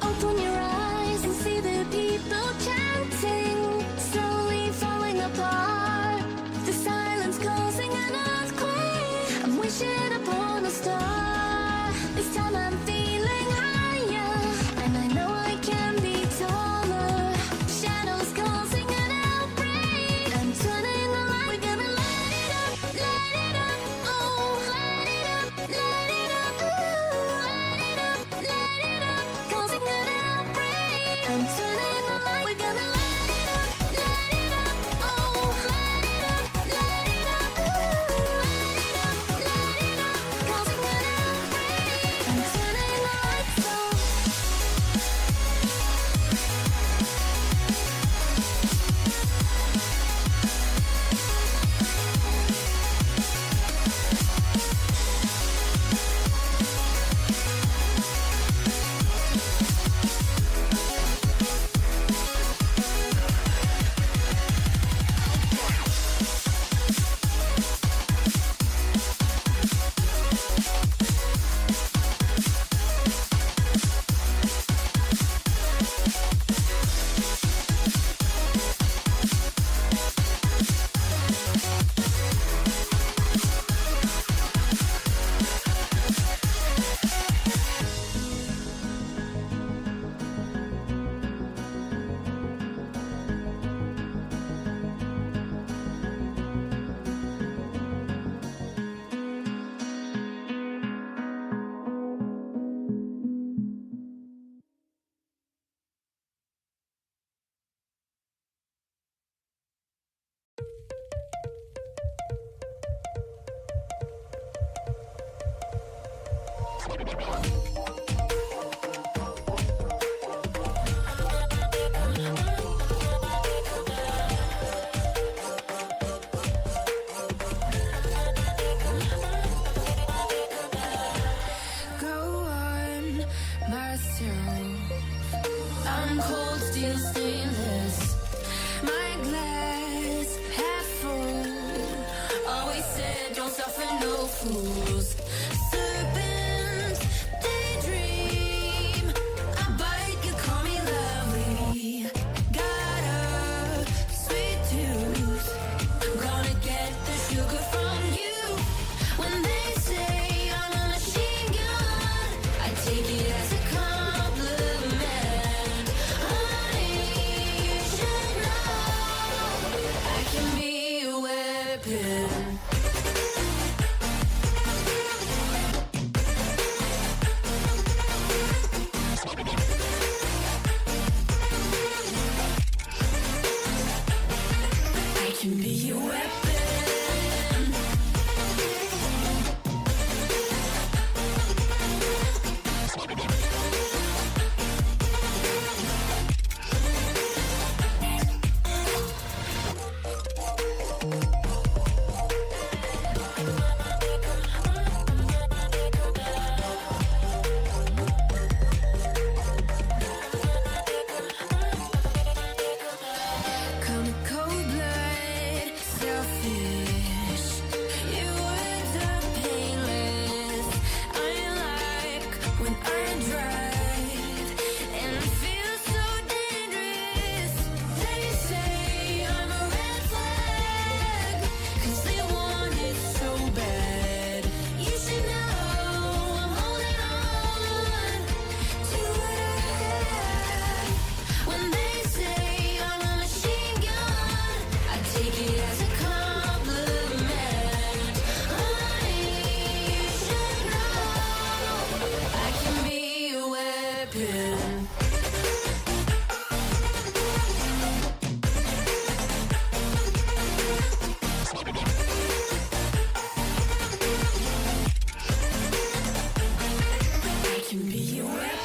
Open your eyes and see the people chanting, slowly falling apart. The silence causing an earthquake. I'm wishing upon a star. This time I'm feeling higher, and I know I can be taller. Shadows causing an outbreak. I'm turning the light. We're gonna light it up, oh, light it up, ooh, light it up, causing an outbreak. I'm turning the light. We're gonna light it up, oh, light it up, ooh, light it up, causing an outbreak. I'm turning the lights on. Go on, myself. I'm cold, steel stainless. My glass half full. Always said, don't suffer no fools. Serpent, daydream. I bite, you call me lovely. Got a sweet tooth. Gonna get the sugar from you. When they say I'm a machine gun, I take it as a compliment. Honey, you should know I can be a weapon. weapon. I can be your weapon.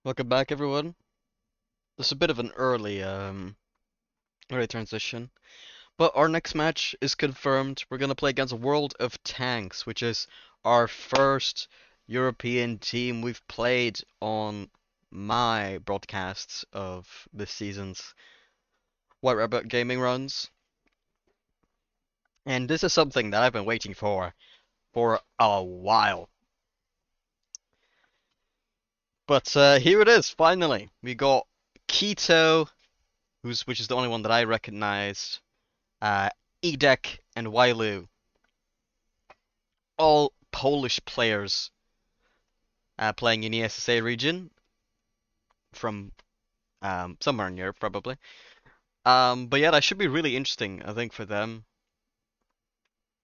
Welcome back, everyone. This is a bit of an early transition, but our next match is confirmed. We're gonna play against World of Tanks, which is our first European team we've played on my broadcasts of this season's White Rabbit Gaming runs. And this is something that I've been waiting for a while. But here it is, finally. We got Keto, which is the only one that I recognized, Edek, and Wailu. All Polish players playing in the SSA region from somewhere in Europe, probably. But yeah, that should be really interesting, I think, for them.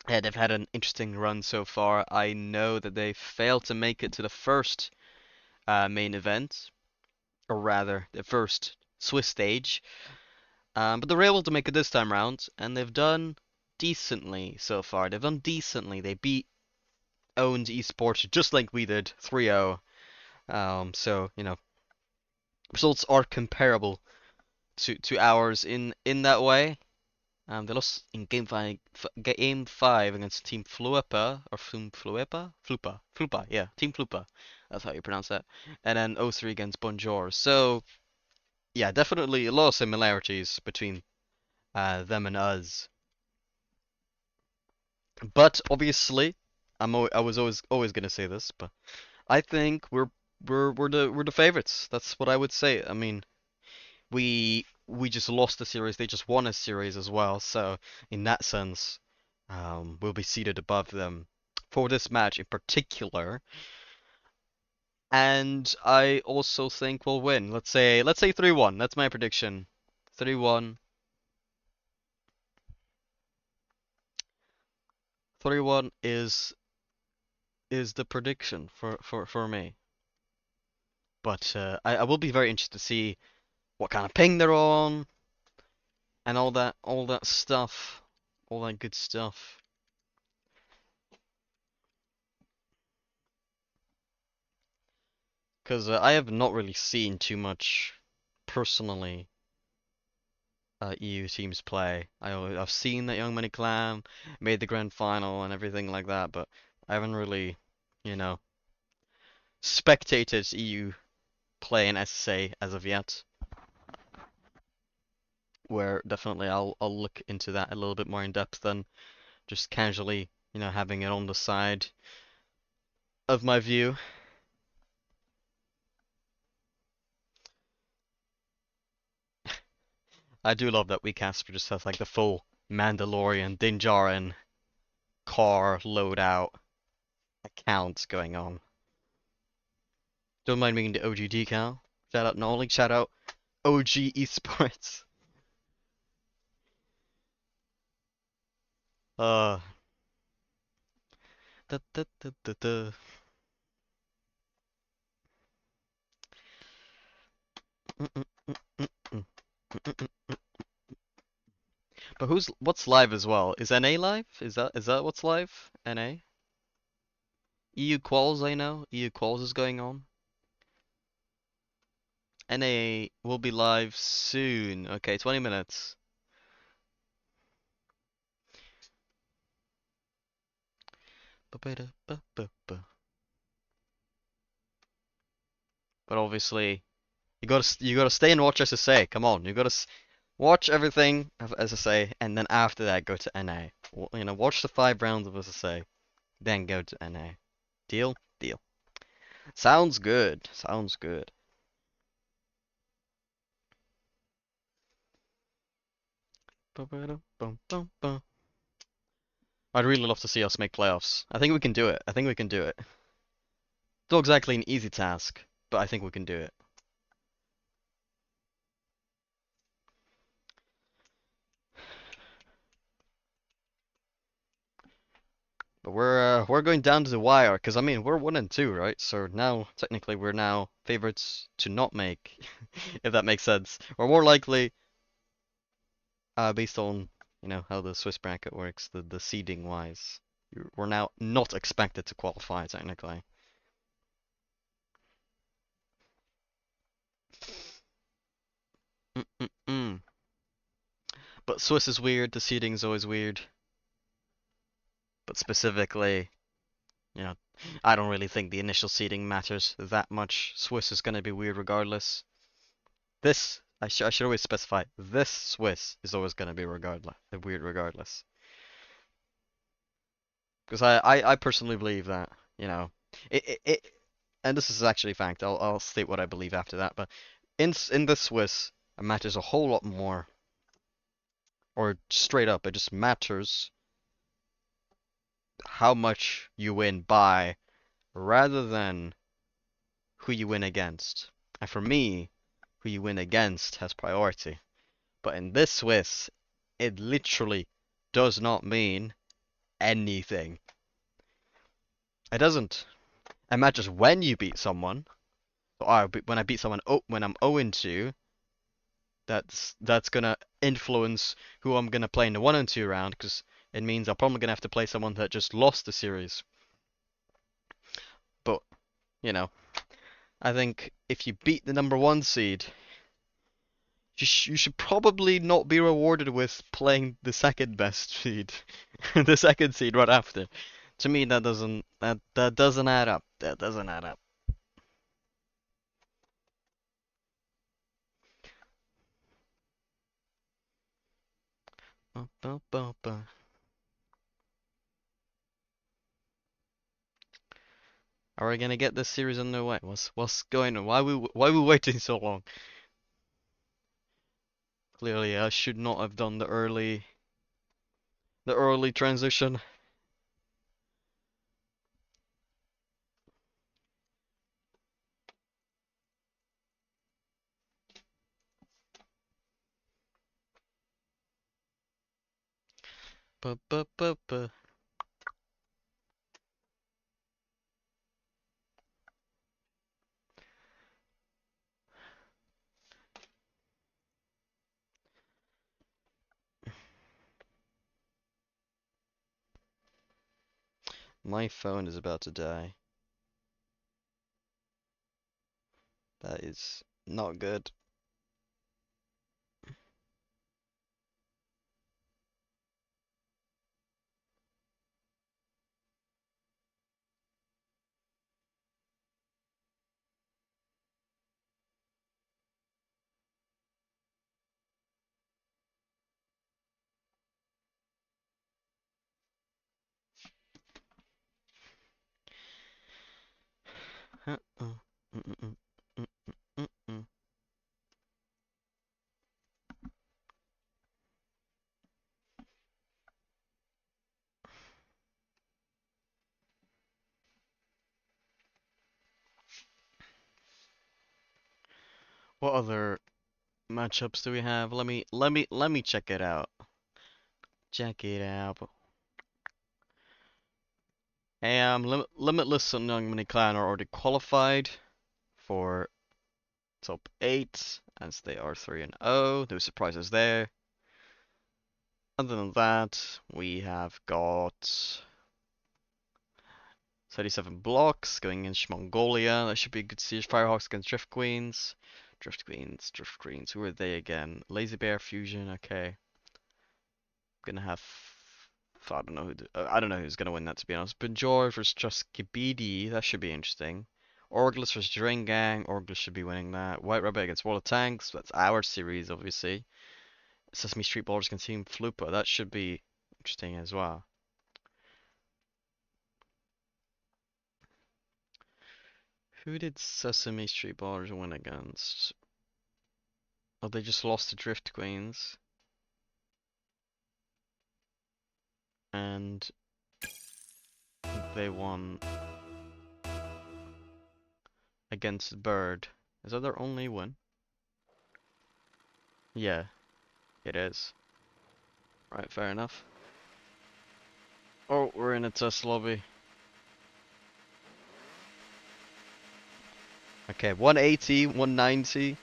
Yeah, they've had an interesting run so far. I know that they failed to make it to the first main event, or rather, the first Swiss stage. But they were able to make it this time round, and they've done decently so far. They've done decently. They beat Owned Esports just like we did, 3-0. So, you know, results are comparable to ours in that way. They lost in game five against Team Fluepa or Flupa, yeah, Team Flupa. That's how you pronounce that. And then 0-3 against Bonjour. So yeah, definitely a lot of similarities between them and us. But obviously, I was always gonna say this, but I think we're the favorites. That's what I would say. I mean, we just lost the series. They just won a series as well. So in that sense, we'll be seated above them for this match in particular. And I also think we'll win. Let's say 3-1. That's my prediction. 3-1. 3-1 is the prediction for me. But I will be very interested to see what kind of ping they're on and all that stuff, all that good stuff. Because I have not really seen too much personally EU teams play. I've seen that Young Money Clan made the grand final and everything like that, but I haven't really, you know, spectated EU play in SSA as of yet. Where definitely I'll look into that a little bit more in depth than just casually, you know, having it on the side of my view. I do love that WeCasper just has like the full Mandalorian, Din Djarin car loadout account going on. Don't mind me the OG decal. Shout out Nolly, shout out OG Esports. Uh da, da, da, da, da. Mm, mm, mm, mm, mm, mm, mm, mm. But what's live as well? Is NA live? Is that what's live? NA? EU Quals, I know. EU Quals is going on. NA will be live soon. Okay, 20 minutes. but obviously you gotta stay and watch SSA. Come on, you gotta watch everything of SSA, and then after that go to NA. You know, watch the 5 rounds of SSA, then go to NA. Deal? Deal. Sounds good. Sounds good. I'd really love to see us make playoffs. I think we can do it. I think we can do it. Not exactly an easy task, but I think we can do it. But we're going down to the wire, because I mean we're 1-2, right? So now technically we're now favorites to not make, if that makes sense. Or more likely, based on how the Swiss bracket works, the seeding wise, we're now not expected to qualify technically. Mm-mm-mm. But Swiss is weird. The seeding is always weird. But specifically, you know, I don't really think the initial seeding matters that much. Swiss is going to be weird regardless. I should always specify, this Swiss is always going to be weird regardless. Because I personally believe that, and this is actually a fact. I'll state what I believe after that. But in the Swiss, it matters a whole lot more, or straight up, it just matters how much you win by, rather than who you win against. And for me, who you win against has priority. But in this Swiss, it literally does not mean anything. It doesn't. It matters when you beat someone. So when I beat someone when I'm 0-2, that's gonna influence who I'm gonna play in the 1-2 round, because it means I'm probably gonna have to play someone that just lost the series. But, I think if you beat the number 1 seed, you should probably not be rewarded with playing the second best seed, the second seed right after. To me, that doesn't add up. That doesn't add up. Are we gonna get this series underway? What's going on? Why we waiting so long? Clearly, I should not have done the early transition. Ba ba ba ba. My phone is about to die. That is not good. What other matchups do we have? Let me check it out. Check it out. Limitless and Young Mini Clan are already qualified for top 8, as they are 3-0. No surprises there. Other than that, we have got 37 blocks going against Mongolia. That should be a good siege. Firehawks against Drift Queens. Drift Queens. Who are they again? Lazy Bear Fusion. Okay. Gonna have. I don't know who's gonna win that, to be honest. Benjor versus Just Kibidi. That should be interesting. Orglis versus Drain Gang. Orglis should be winning that. White Rabbit against Wall of Tanks. That's our series, obviously. Sesame Street Ballers can Team Flupa. That should be interesting as well. Who did Sesame Street Ballers win against? Oh, they just lost to Drift Queens. And they won against Bird. Is that their only win? Yeah, it is. Right, fair enough. Oh, we're in a test lobby. Okay, 180, 190.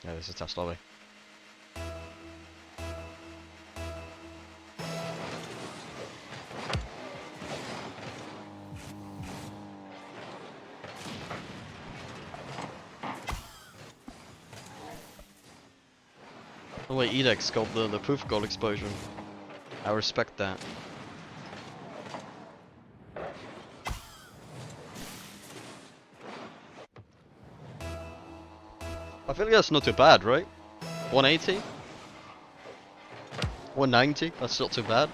Yeah, this is a test lobby. Oh wait, Edex got the proof goal explosion. I respect that. I feel like that's not too bad, right? 180? 190? That's not too bad.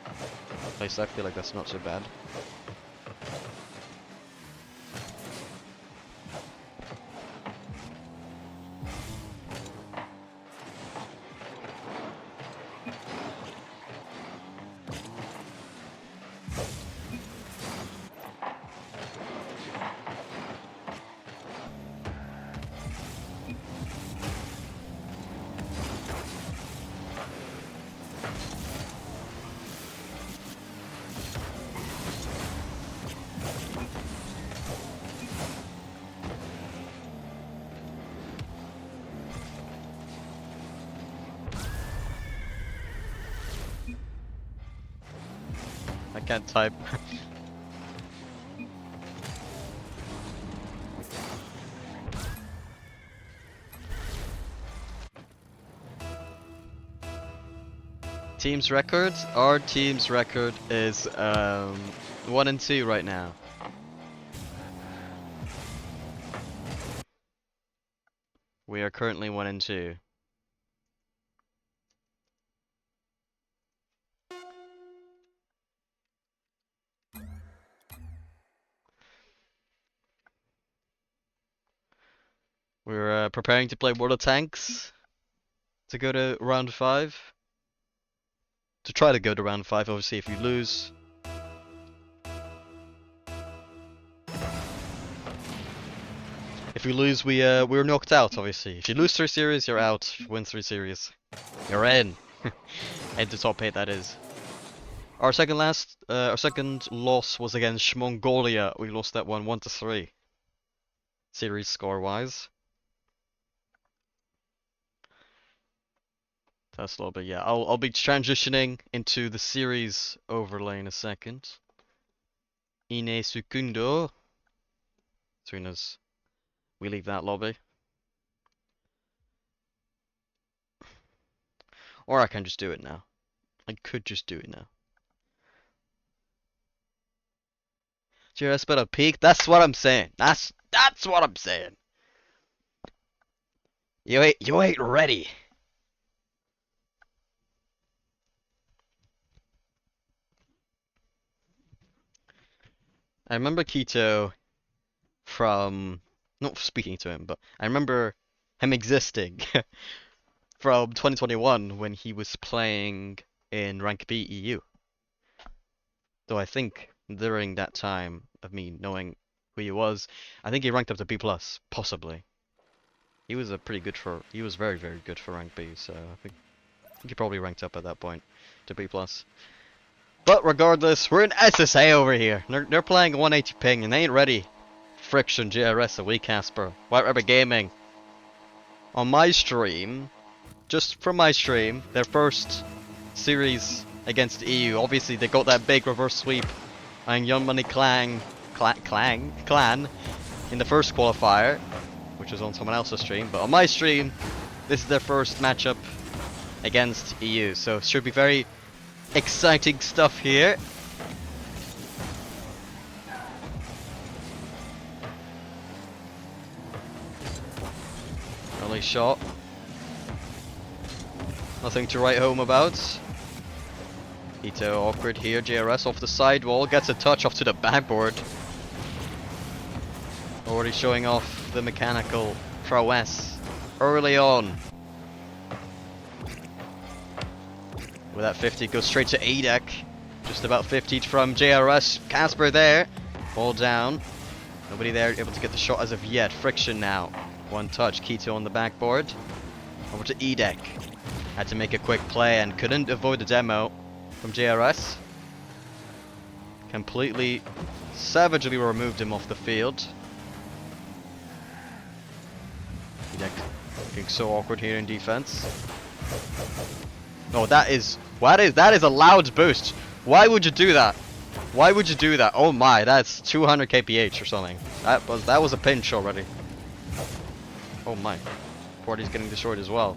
At least I feel like that's not so bad. I can't type. Team's record? Our team's record is 1 and 2 right now. We are currently 1 and 2. We're preparing to play World of Tanks to go to round 5. To try to go to round 5, obviously if you lose. If we lose, we're knocked out, obviously. If you lose 3 series, you're out. If you win 3 series, you're in. Into top 8, that is. Our second loss was against Mongolia. We lost that one 1-3. Series score-wise. Test lobby, yeah. I'll be transitioning into the series overlay in a second. In segundo. As soon as we leave that lobby. Or I can just do it now. I could just do it now. Just better peak. That's what I'm saying. That's what I'm saying. You ain't ready. I remember Keto from not speaking to him, but I remember him existing from 2021 when he was playing in Rank B EU. Though I think during that time of me knowing who he was, I think he ranked up to B+, possibly. He was he was very, very good for Rank B, so I think he probably ranked up at that point to B+. But regardless, we're in SSA over here. They're playing 180 ping and they ain't ready. Friction GRS a week, Casper. White Rabbit Gaming. On my stream, just from my stream, their first series against EU. Obviously, they got that big reverse sweep on Young Money Clan in the first qualifier, which was on someone else's stream. But on my stream, this is their first matchup against EU. So should be very exciting stuff here. Early shot. Nothing to write home about. Ito awkward here. JRS off the sidewall. Gets a touch off to the backboard. Already showing off the mechanical prowess early on. With that 50, goes straight to ADEC. Just about 50 from JRS. Casper there. Ball down. Nobody there able to get the shot as of yet. Friction now. One touch. Keto on the backboard. Over to ADEC. Had to make a quick play and couldn't avoid the demo from JRS. Completely, savagely removed him off the field. ADEC looking so awkward here in defense. Oh, that is a loud boost. Why would you do that? Why would you do that? Oh my, that's 200 kph or something. That was a pinch already. Oh my, party's getting destroyed as well.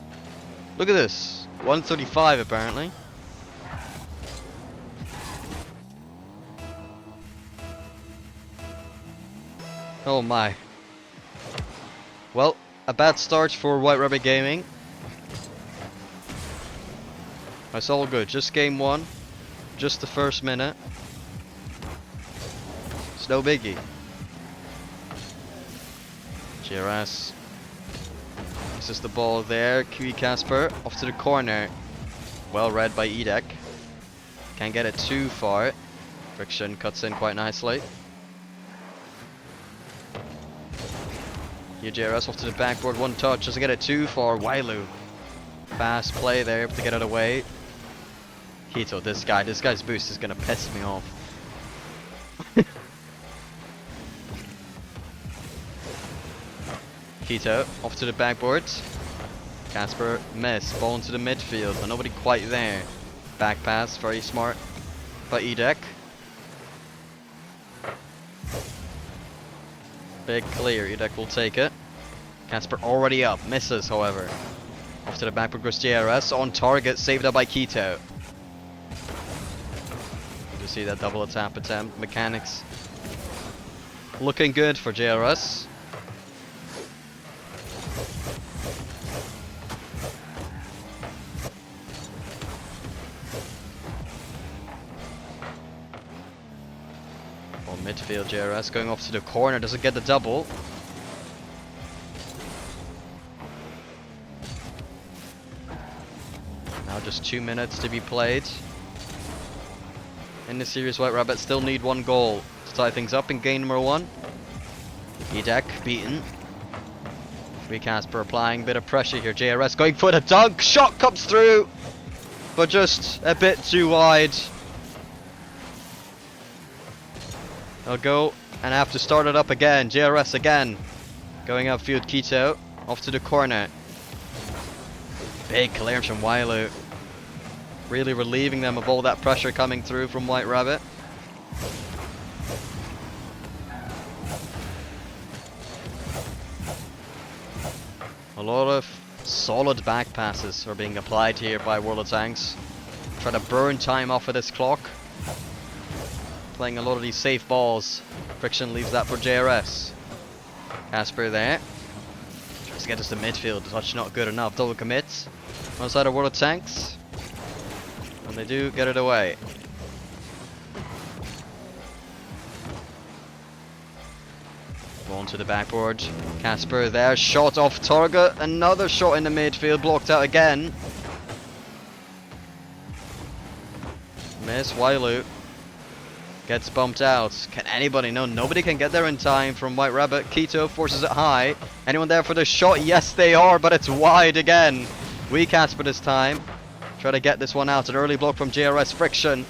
Look at this, 135 apparently. Oh my. Well, a bad start for White Rabbit Gaming. That's all good. Just game one. Just the first minute. It's no biggie. JRS. This is the ball there. QE Casper off to the corner. Well read by ADEC. Can't get it too far. Friction cuts in quite nicely. Here JRS off to the backboard. One touch. Doesn't get it too far. Wailu. Fast play there. Able to get it away. Keto, this guy's boost is gonna piss me off. Keto off to the backboard. Casper miss, ball into the midfield, but nobody quite there. Back pass, very smart by ADEC. Big clear, ADEC will take it. Casper already up, misses however. Off to the backboard goes JRS, on target, saved up by Keto. You see that double tap attempt. Mechanics looking good for JRS. Well, midfield JRS going off to the corner, doesn't get the double. Now just 2 minutes to be played. In the series, White Rabbit still need 1 goal to tie things up in game number 1. ADEC beaten. Free Casper applying a bit of pressure here. JRS going for the dunk. Shot comes through, but just a bit too wide. They'll go and have to start it up again. JRS again. Going upfield, Keto. Off to the corner. Big clearance from Wailu. Really relieving them of all that pressure coming through from White Rabbit. A lot of solid back passes are being applied here by World of Tanks. Try to burn time off of this clock. Playing a lot of these safe balls. Friction leaves that for JRS. Casper there. Tries to get us to midfield. Touch not good enough. Double commits. On side of World of Tanks. And they do get it away. Ball to the backboard. Casper there. Shot off target. Another shot in the midfield. Blocked out again. Miss. Wailu gets bumped out. Can anybody? No, nobody can get there in time from White Rabbit. Keto forces it high. Anyone there for the shot? Yes, they are, but it's wide again. We Casper this time. Try to get this one out. An early block from JRS. Friction.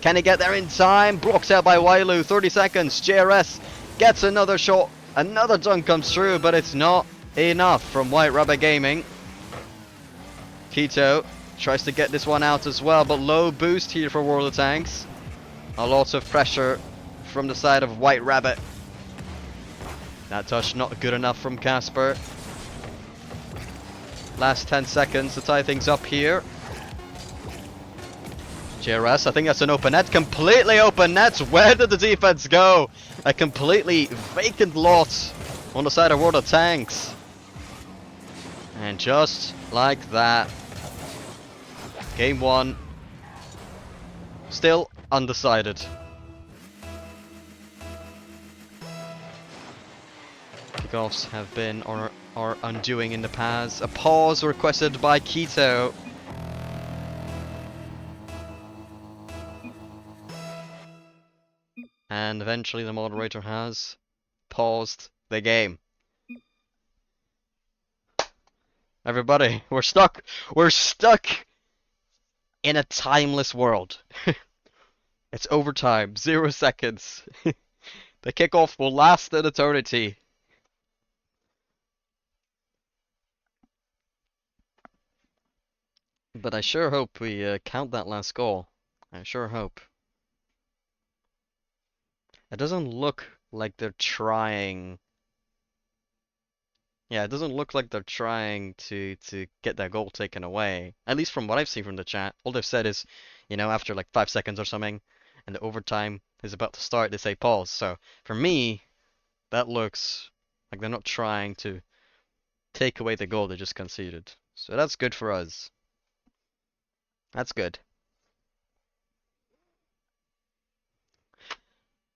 Can he get there in time? Blocked out by Wailu. 30 seconds. JRS gets another shot. Another dunk comes through, but it's not enough from White Rabbit Gaming. Keto tries to get this one out as well, but low boost here for World of Tanks. A lot of pressure from the side of White Rabbit. That touch not good enough from Casper. Last 10 seconds to tie things up here. JRS, I think that's an open net. Completely open net. Where did the defense go? A completely vacant lot on the side of World of Tanks. And just like that, game 1 still undecided. Kickoffs have been or are undoing in the past. A pause requested by Keto. And eventually the moderator has paused the game. Everybody, we're stuck. We're stuck in a timeless world. It's overtime, 0 seconds. The kickoff will last an eternity. But I sure hope we count that last goal. I sure hope. It doesn't look like they're trying. Yeah, it doesn't look like they're trying to get that goal taken away. At least from what I've seen from the chat. All they've said is, you know, after like 5 seconds or something, and the overtime is about to start, they say pause. So for me, that looks like they're not trying to take away the goal they just conceded. So that's good for us. That's good.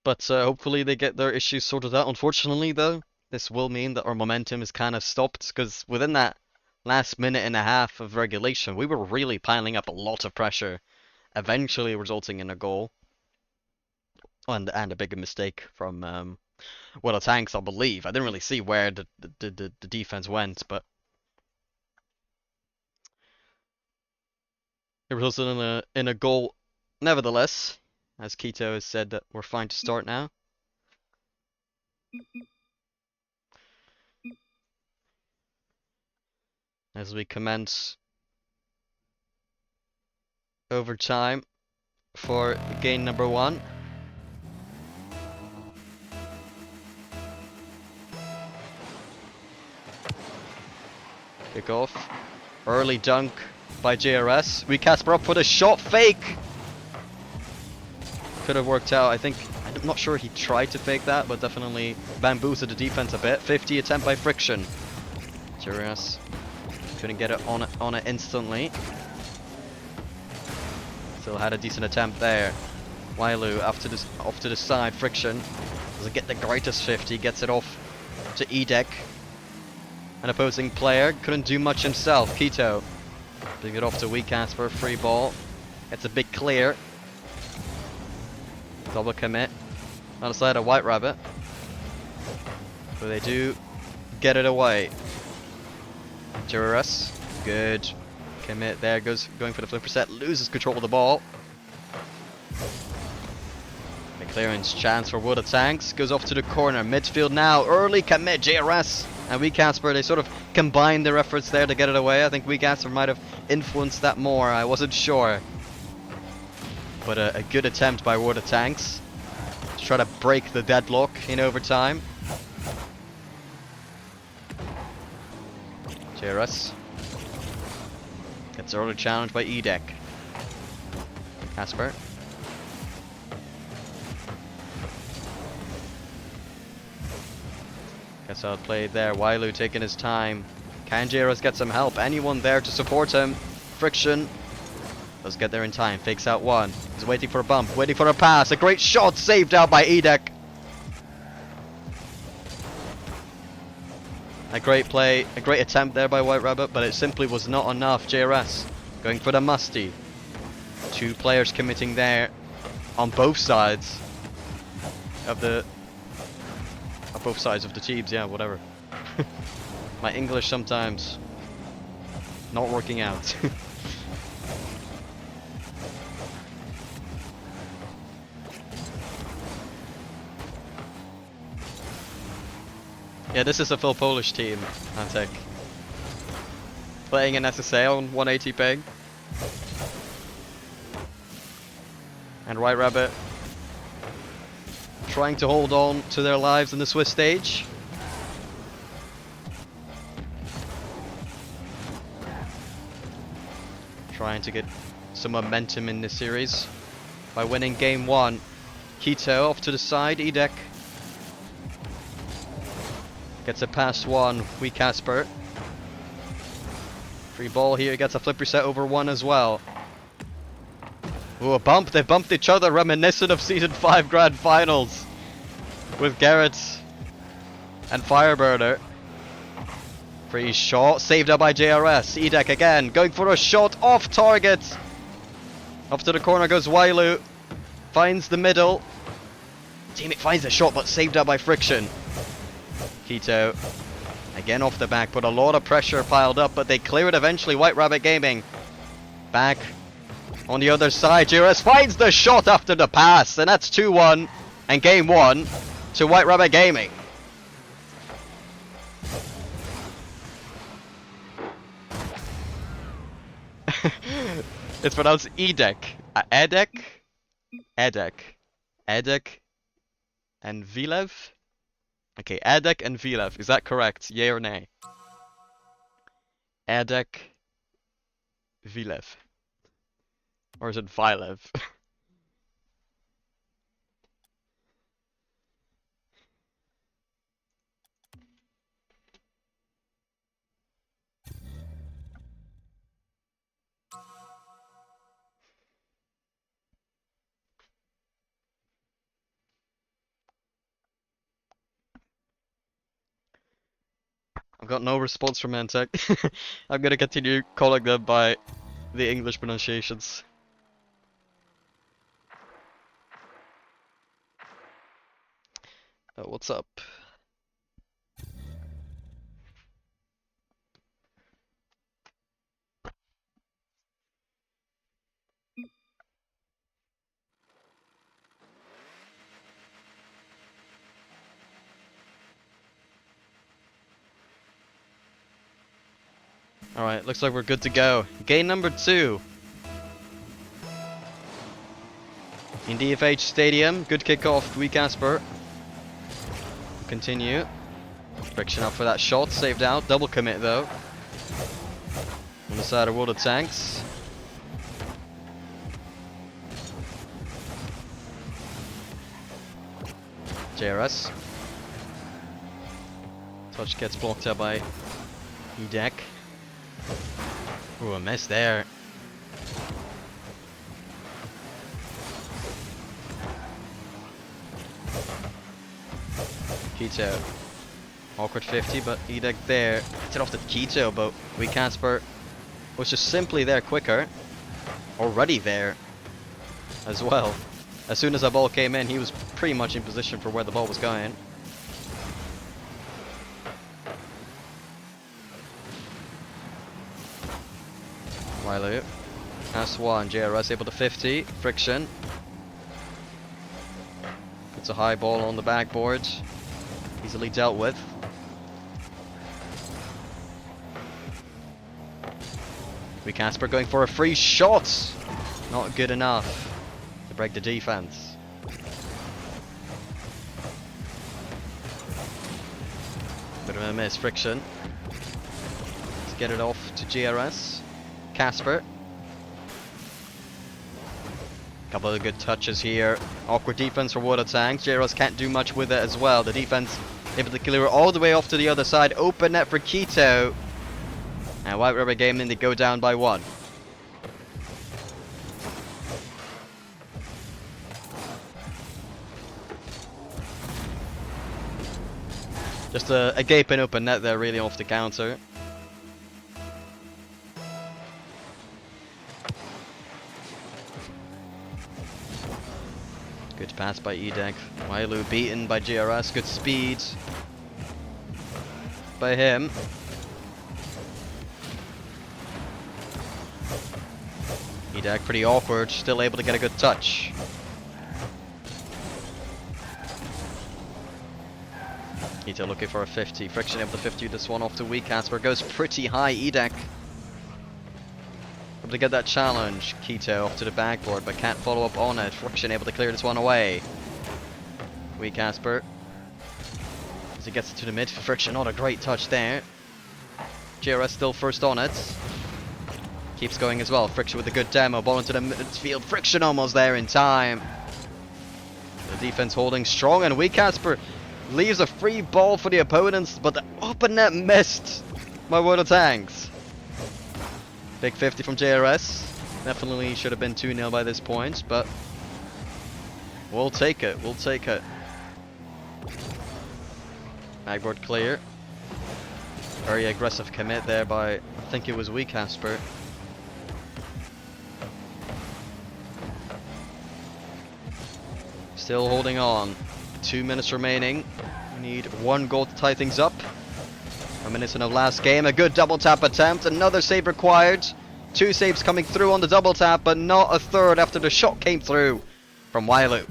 But hopefully they get their issues sorted out. Unfortunately, though, this will mean that our momentum is kind of stopped, because within that last minute and a half of regulation, we were really piling up a lot of pressure, eventually resulting in a goal. And a bigger mistake from World of Tanks, I believe. I didn't really see where the defense went, but it resulted in a goal nevertheless. As Keto has said that we're fine to start now. As we commence overtime for game number 1. Kickoff. Early dunk by JRS. We Casper up with a shot fake. Could have worked out. I'm not sure he tried to fake that, but definitely bamboozled the defense a bit. 50 attempt by Friction. JRS couldn't get it on it instantly. Still had a decent attempt there. Wailu off to the side. Friction doesn't get the greatest 50. Gets it off to Edek. An opposing player couldn't do much himself. Keto picking it off to Casper. Free ball. It's a big clear. Double commit on the side of White Rabbit. But they do get it away. JRS, good commit there, going for the flipper set, loses control of the ball. The clearance chance for World of Tanks, goes off to the corner, midfield now, early commit, JRS and Casper, they sort of combined their efforts there to get it away. I think Casper might have influenced that more, I wasn't sure. But a good attempt by World of Tanks to try to break the deadlock in overtime. JRS gets early challenge by Edek. Casper. Gets outplayed there. Wailu taking his time. Can JRS get some help? Anyone there to support him? Friction. Does get there in time. Fakes out one. He's waiting for a bump. Waiting for a pass. A great shot saved out by Edek. A great play. A great attempt there by White Rabbit, but it simply was not enough. JRS going for the musty. 2 players committing there on both sides of the teams. Yeah, whatever. My English sometimes not working out. Yeah, this is a full Polish team, I think. Playing an SSA on 180 ping. And White Rabbit trying to hold on to their lives in the Swiss stage. Trying to get some momentum in this series by winning game 1. Keto off to the side, Edek gets a past 1, Wee Casper. Free ball here, gets a flip reset over 1 as well. Ooh, a bump, they bumped each other, reminiscent of Season 5 Grand Finals with Garrett and Fireburner. Free shot, saved up by JRS. Edek again, going for a shot off target. Up to the corner goes Wailu. Finds the middle. Teammate finds the shot, but saved up by Friction. Keto, again off the back, put a lot of pressure piled up, but they clear it eventually. White Rabbit Gaming. Back on the other side, JRS finds the shot after the pass, and that's 2-1, and game 1 to White Rabbit Gaming. It's pronounced Edek. Edek? Edek. Edek and Vilev? Okay, Edek and Vilev. Is that correct? Yay or nay? Edek Vilev. Or is it Vilev? I've got no response from Antec. I'm gonna continue calling them by the English pronunciations. What's up? Alright, looks like we're good to go. Game number 2. In DFH Stadium, good kickoff, Wee Casper. Continue. Friction up for that shot, saved out. Double commit though. On the side of World of Tanks. JRS. Touch gets blocked out by Edek. Ooh, a miss there. Keto. Awkward 50, but Edek there. Gets it off the Keto, but Wee Casper was just simply there quicker. Already there as well. As soon as that ball came in, he was pretty much in position for where the ball was going. Wailu. Pass 1, JRS able to 50. Friction. Puts a high ball on the backboard. Easily dealt with. Wee Casper going for a free shot. Not good enough to break the defense. Bit of a miss. Friction. Let's get it off to JRS. Casper. Couple of good touches here. Awkward defense for Water Tanks. JRS can't do much with it as well. The defense able to clear it all the way off to the other side. Open net for Keto. And White River Gaming, they go down by 1. Just a gaping open net there, really off the counter. Good pass by Edek. Wailu beaten by JRS. Good speed by him. Edek pretty awkward, still able to get a good touch. Keto looking for a 50. Friction able to 50 this one off to Wee Casper. Goes pretty high. Edek able to get that challenge. Keto off to the backboard, but can't follow up on it. Friction able to clear this one away. Wee Casper. As he gets it to the mid. Friction, not a great touch there. JRS still first on it. keeps going as well. Friction with a good demo. Ball into the midfield. Friction almost there in time. The defense holding strong, and Casper leaves a free ball for the opponents, but the open net missed. My World of Tanks. Big 50 from JRS. Definitely should have been 2-0 by this point, but we'll take it. We'll take it. Magboard clear. Very aggressive commit there by, I think it was Casper. Still holding on. 2 minutes remaining. We need 1 goal to tie things up. Reminiscent of last game. A good double tap attempt. Another save required. 2 saves coming through on the double tap, but not a third after the shot came through from Wailu.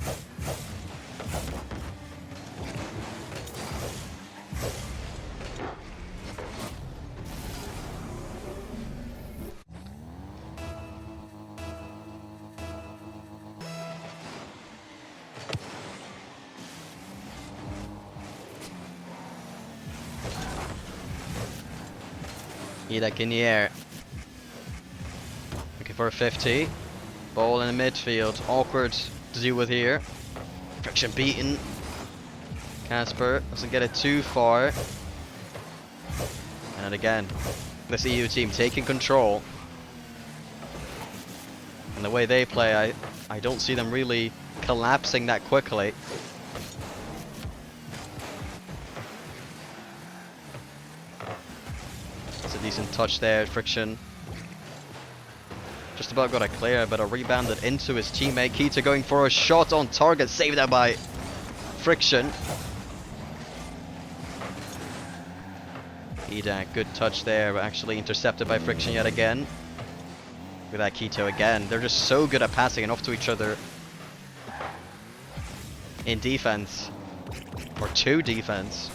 Edek in the air. Looking for a 50. Ball in the midfield. Awkward to deal with here. Friction beaten. Casper doesn't get it too far. And again, this EU team taking control. And the way they play, I don't see them really collapsing that quickly. Decent touch there, Friction. Just about got a clear, but rebounded into his teammate. Kita going for a shot on target, saved out by Friction. Edak, good touch there, but actually intercepted by Friction yet again. Look at that Keto again. They're just so good at passing and off to each other in defense. Or to defense.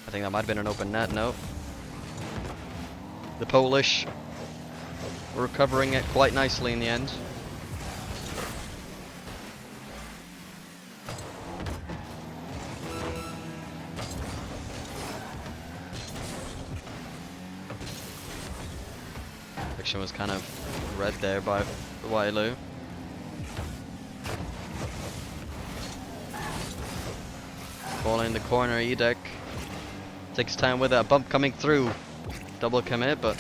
I think that might have been an open net, no. The Polish were recovering it quite nicely in the end. Friction was kind of read there by Wailu. Ball in the corner, Edek. Takes time with a bump coming through. Double commit, but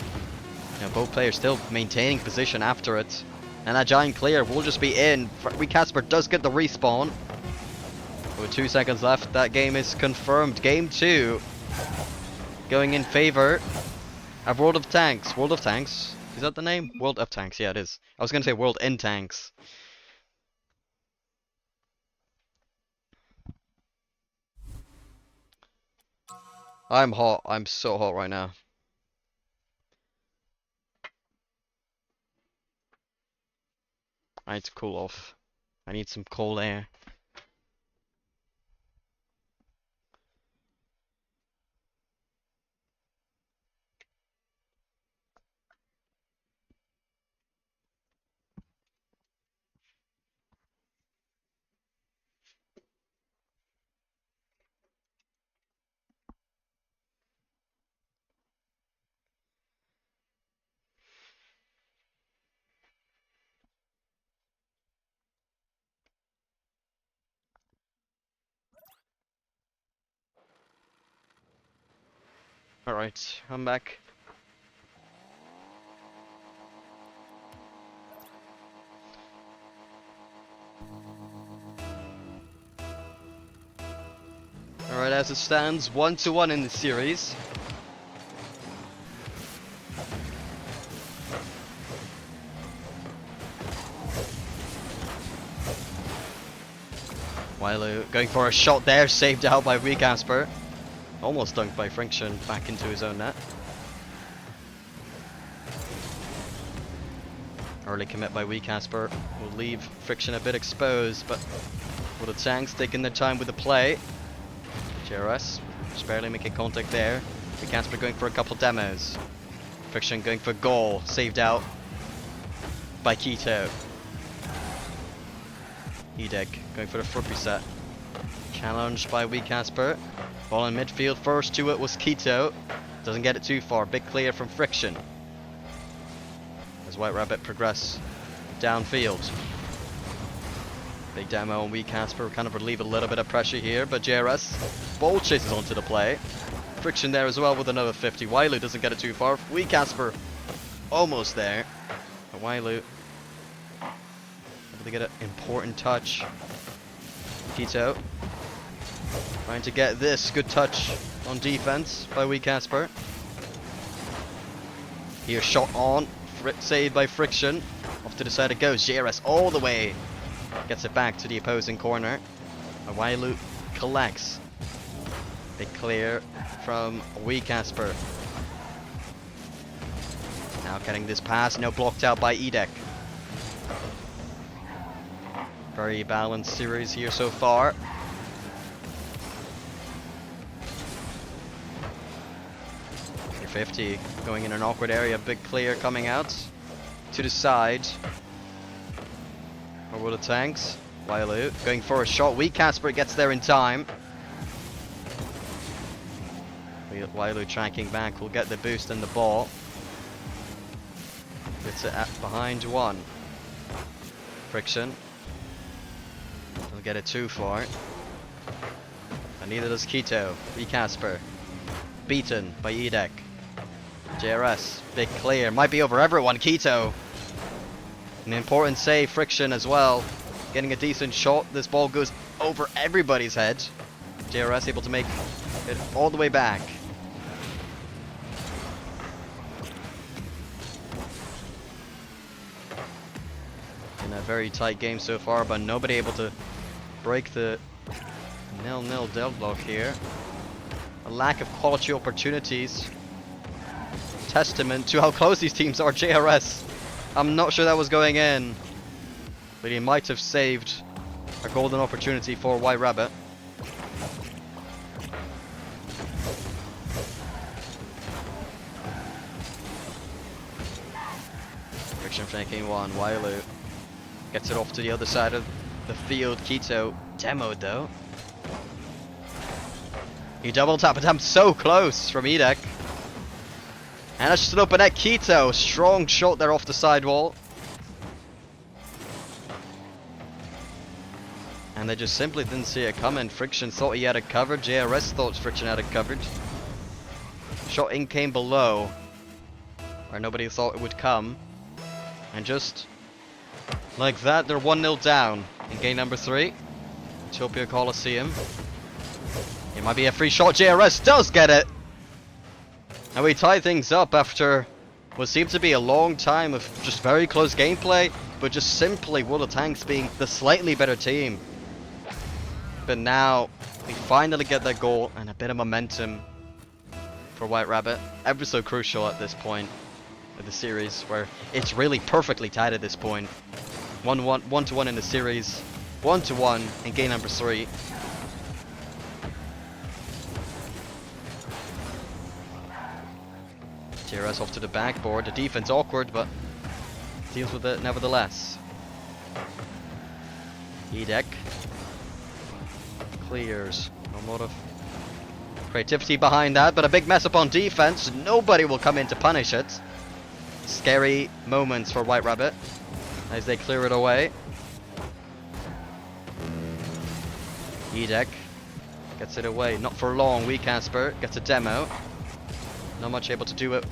you know, both players still maintaining position after it. And that giant clear will just be in. Casper does get the respawn. With 2 seconds left, that game is confirmed. Game 2 going in favor of World of Tanks. World of Tanks? Is that the name? World of Tanks, yeah it is. I was gonna say World in Tanks. I'm hot. I'm so hot right now. I need to cool off. I need some cold air. Alright, I'm back. Alright, as it stands, 1-1 in the series. Wailu going for a shot there, saved out by Casper. Almost dunked by Friction back into his own net. Early commit by Casper will leave Friction a bit exposed, but for the Tanks taking their time with the play. JRS just barely making contact there. Casper going for a couple demos. Friction going for goal, saved out by Keto. Edek going for the foot reset. Challenged by Wee Casper. Ball in midfield. First to it was Quito. Doesn't get it too far. Big clear from Friction. As White Rabbit progress downfield. Big demo on Wee Casper. Kind of relieve a little bit of pressure here. But JRS ball chases onto the play. Friction there as well with another 50. Wailu doesn't get it too far. Wee Casper almost there. But Wailu able to get an important touch. Quito trying to get this good touch on defense by Wee Casper. Here shot on, saved by Friction. Off to the side it goes. JRS all the way. Gets it back to the opposing corner. And Wailu collects. Big clear from Wee Casper. Now getting this pass, no, blocked out by Edek. Very balanced series here so far. Your 50 going in an awkward area, big clear coming out to the side. Or will the tanks? Wailu going for a shot. Wee Casper gets there in time. Wailu tracking back will get the boost and the ball. Gets it behind one. Friction. Doesn't get it too far. And neither does Quito. Wee Casper. Beaten by Edek. JRS. Big clear. Might be over everyone. Quito. An important save. Friction as well. Getting a decent shot. This ball goes over everybody's head. JRS able to make it all the way back. In a very tight game so far, but nobody able to break the 0-0 deadlock here. A lack of quality opportunities. Testament to how close these teams are. JRS. I'm not sure that was going in, but he might have saved a golden opportunity for White Rabbit. Friction flanking one. Wailu gets it off to the other side of the field. Quito demoed though. He double tap it. I'm so close from Edek. And that's just an open net. Quito, strong shot there off the sidewall. And they just simply didn't see it coming. Friction thought he had it covered. JRS thought Friction had it covered. Shot in came below, where nobody thought it would come. And just like that, they're 1-0 down in game number 3. Utopia Coliseum. It might be a free shot. JRS does get it. And we tie things up after what seemed to be a long time of just very close gameplay, but just simply World of Tanks being the slightly better team. But now we finally get that goal and a bit of momentum for White Rabbit. Ever so crucial at this point of the series, where it's really perfectly tied at this point. 1-1 in the series, 1-1 in game number 3. JRS off to the backboard. The defense awkward, but deals with it nevertheless. Edek clears. A lot of creativity behind that, but a big mess up on defense. Nobody will come in to punish it. Scary moments for White Rabbit as they clear it away. Edek gets it away, not for long. Wee Casper gets a demo. Not much able to do it.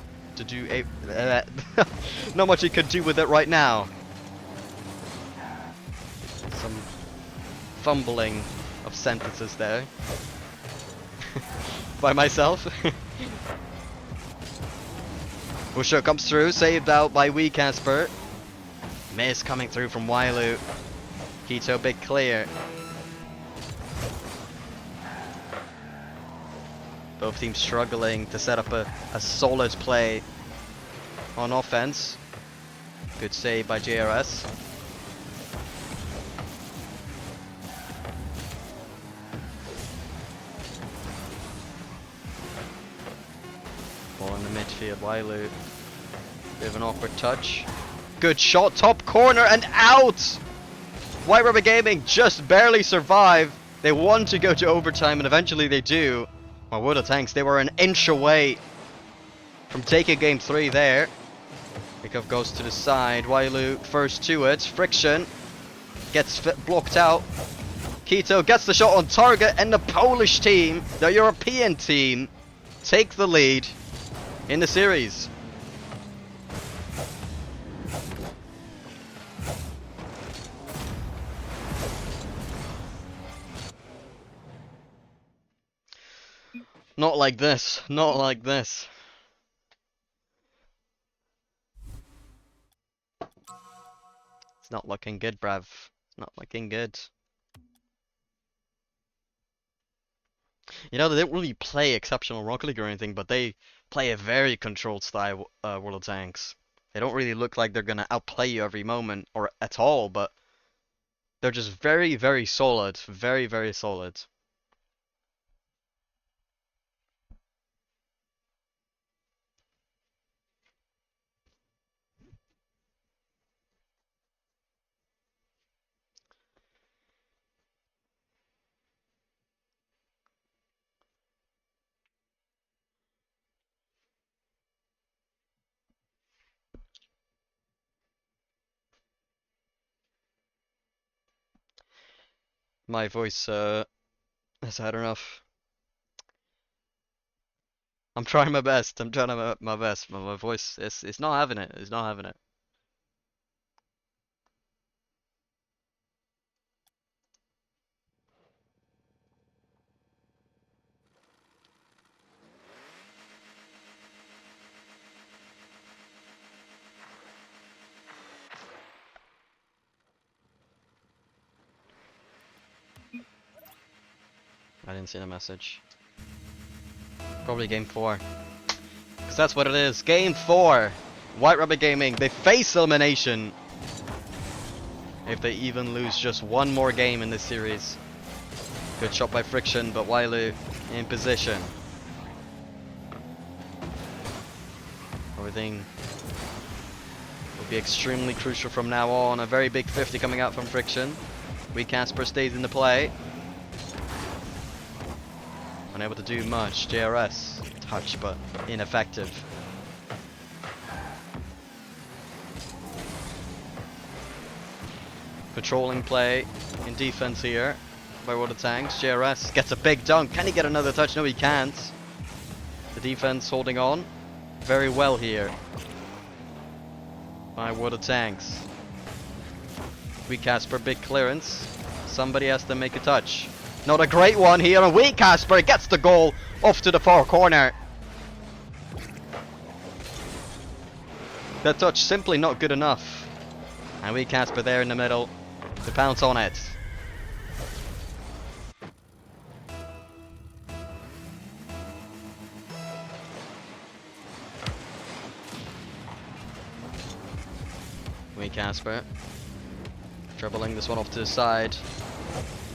Not much he could do with it right now. Some fumbling of sentences there by myself. Busho comes through, saved out by Wee Casper. Miss coming through from Wailu. Quito big clear. Both teams struggling to set up a solid play on offense. Good save by JRS. Ball in the midfield. Wailu. Bit of an awkward touch. Good shot. Top corner and out! White Rabbit Gaming just barely survive They want to go to overtime, and eventually they do. My Water Tanks, they were an inch away from taking game 3 there. Pickup goes to the side. Wailu first to it. Friction gets blocked out. Keto gets the shot on target, and the Polish team, the European team, take the lead in the series. Not like this. Not like this. It's not looking good, bruv. It's not looking good. You know, they don't really play exceptional Rocket League or anything, but they play a very controlled style, World of Tanks. They don't really look like they're gonna outplay you every moment, or at all, but they're just very, very solid. Very, very solid. My voice, has had enough. I'm trying my best. I'm trying my best. My voice it's not having it. It's not having it. I didn't see the message. Probably game 4. Because that's what it is. Game 4. White Rabbit Gaming. They face elimination. If they even lose just one more game in this series. Good shot by Friction, but Wailu in position. Everything will be extremely crucial from now on. A very big 50 coming out from Friction. Casper stays in the play. Unable to do much. JRS touch, but ineffective. Controlling play in defense here by Water Tanks. JRS gets a big dunk. Can he get another touch? No, he can't. The defense holding on very well here by Water Tanks. Casper, big clearance. Somebody has to make a touch. Not a great one here, and Casper gets the goal off to the far corner. That touch simply not good enough. And Casper there in the middle to pounce on it. Casper dribbling this one off to the side.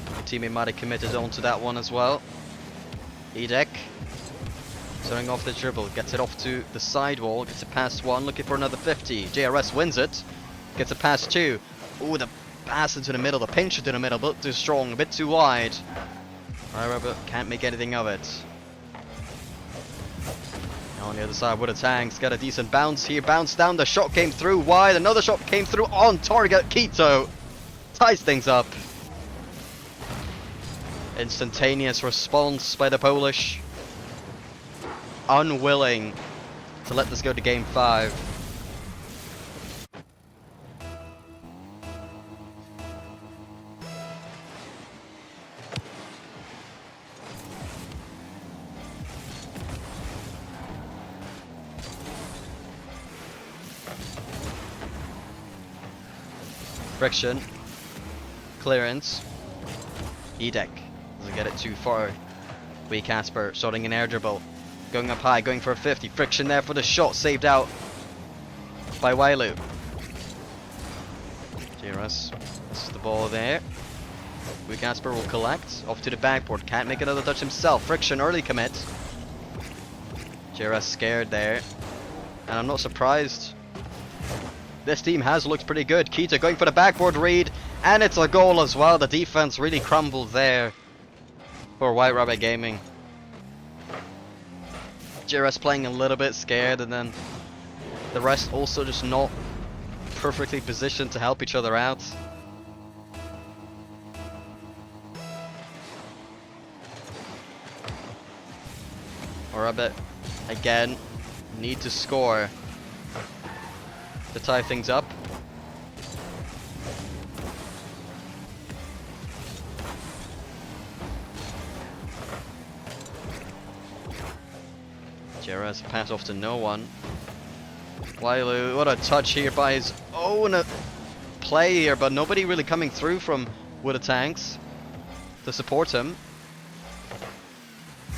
The teammate might have committed onto that one as well. Edek starting off the dribble, gets it off to the sidewall, gets it past one, looking for another 50. JRS wins it, gets it past 2. Ooh, the pass into the middle, the pinch into the middle, a bit too strong, a bit too wide. However, can't make anything of it. On the other side, Water Tanks got a decent bounce here, bounce down, the shot came through wide, another shot came through on target. Keto ties things up. Instantaneous response by the Polish. Unwilling to let this go to game 5. Friction. Clearance. Edek doesn't get it too far. Casper starting an air dribble. Going up high, going for a 50. Friction there for the shot, saved out by Wailu. JRS, this is the ball there. Casper will collect. Off to the backboard. Can't make another touch himself. Friction early commit. JRS scared there. And I'm not surprised. This team has looked pretty good. Keita going for the backboard read, and it's a goal as well. The defense really crumbled there for White Rabbit Gaming. JRS playing a little bit scared, and then the rest also just not perfectly positioned to help each other out. Rabbit again need to score to tie things up. JRS pass off to no one. Wailu, what a touch here by his own play here, but nobody really coming through from Wood of Tanks to support him.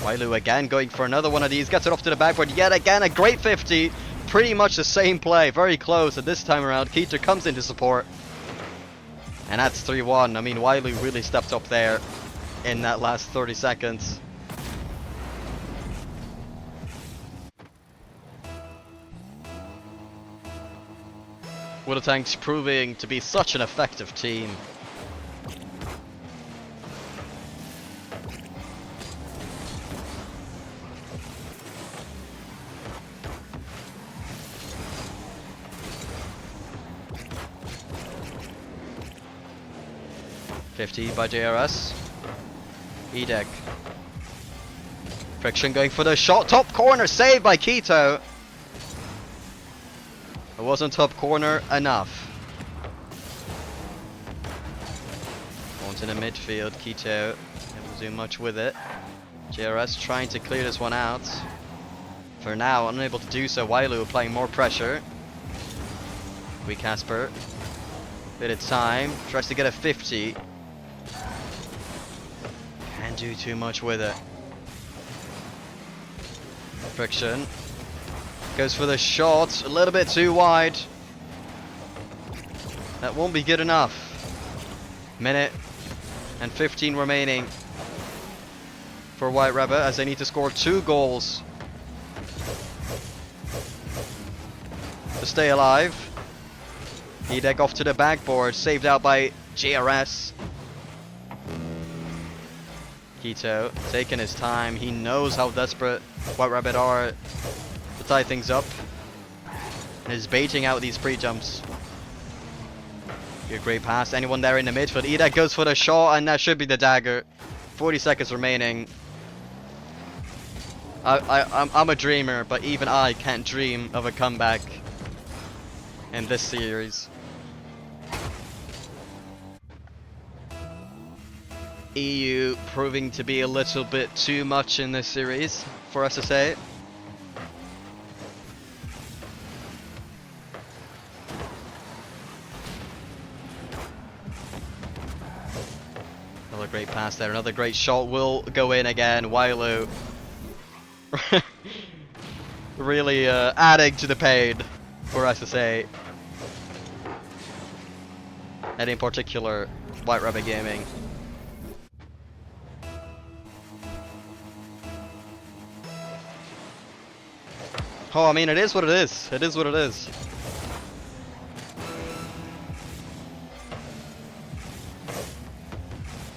Wailu again going for another one of these, gets it off to the backboard yet again, a great 50. Pretty much the same play, very close, and this time around Keter comes into support. And that's 3-1. I mean, Wailu really stepped up there in that last 30 seconds. Wood of Tanks proving to be such an effective team. .50 by JRS. Edek. Friction going for the shot. Top corner saved by Keto. It wasn't top corner enough. On to the midfield. Keto didn't do much with it. JRS trying to clear this one out. For now, unable to do so. Wailu applying more pressure. Wee Casper. Bit of time. Tries to get a 50. Can't do too much with it. Friction. Goes for the shot. A little bit too wide. That won't be good enough. Minute and 15 remaining for White Rabbit as they need to score 2 goals to stay alive. Edek off to the backboard, saved out by JRS. Keto taking his time. He knows how desperate White Rabbit are to tie things up, and is baiting out these pre-jumps. Good, great pass. Anyone there in the midfield? Edek goes for the shot, and that should be the dagger. 40 seconds remaining. I'm a dreamer, but even I can't dream of a comeback in this series. EU proving to be a little bit too much in this series for SSA. Another great pass there, another great shot will go in again. Wailu really adding to the pain for SSA. And in particular, White Rabbit Gaming. Oh, I mean, it is what it is. It is what it is.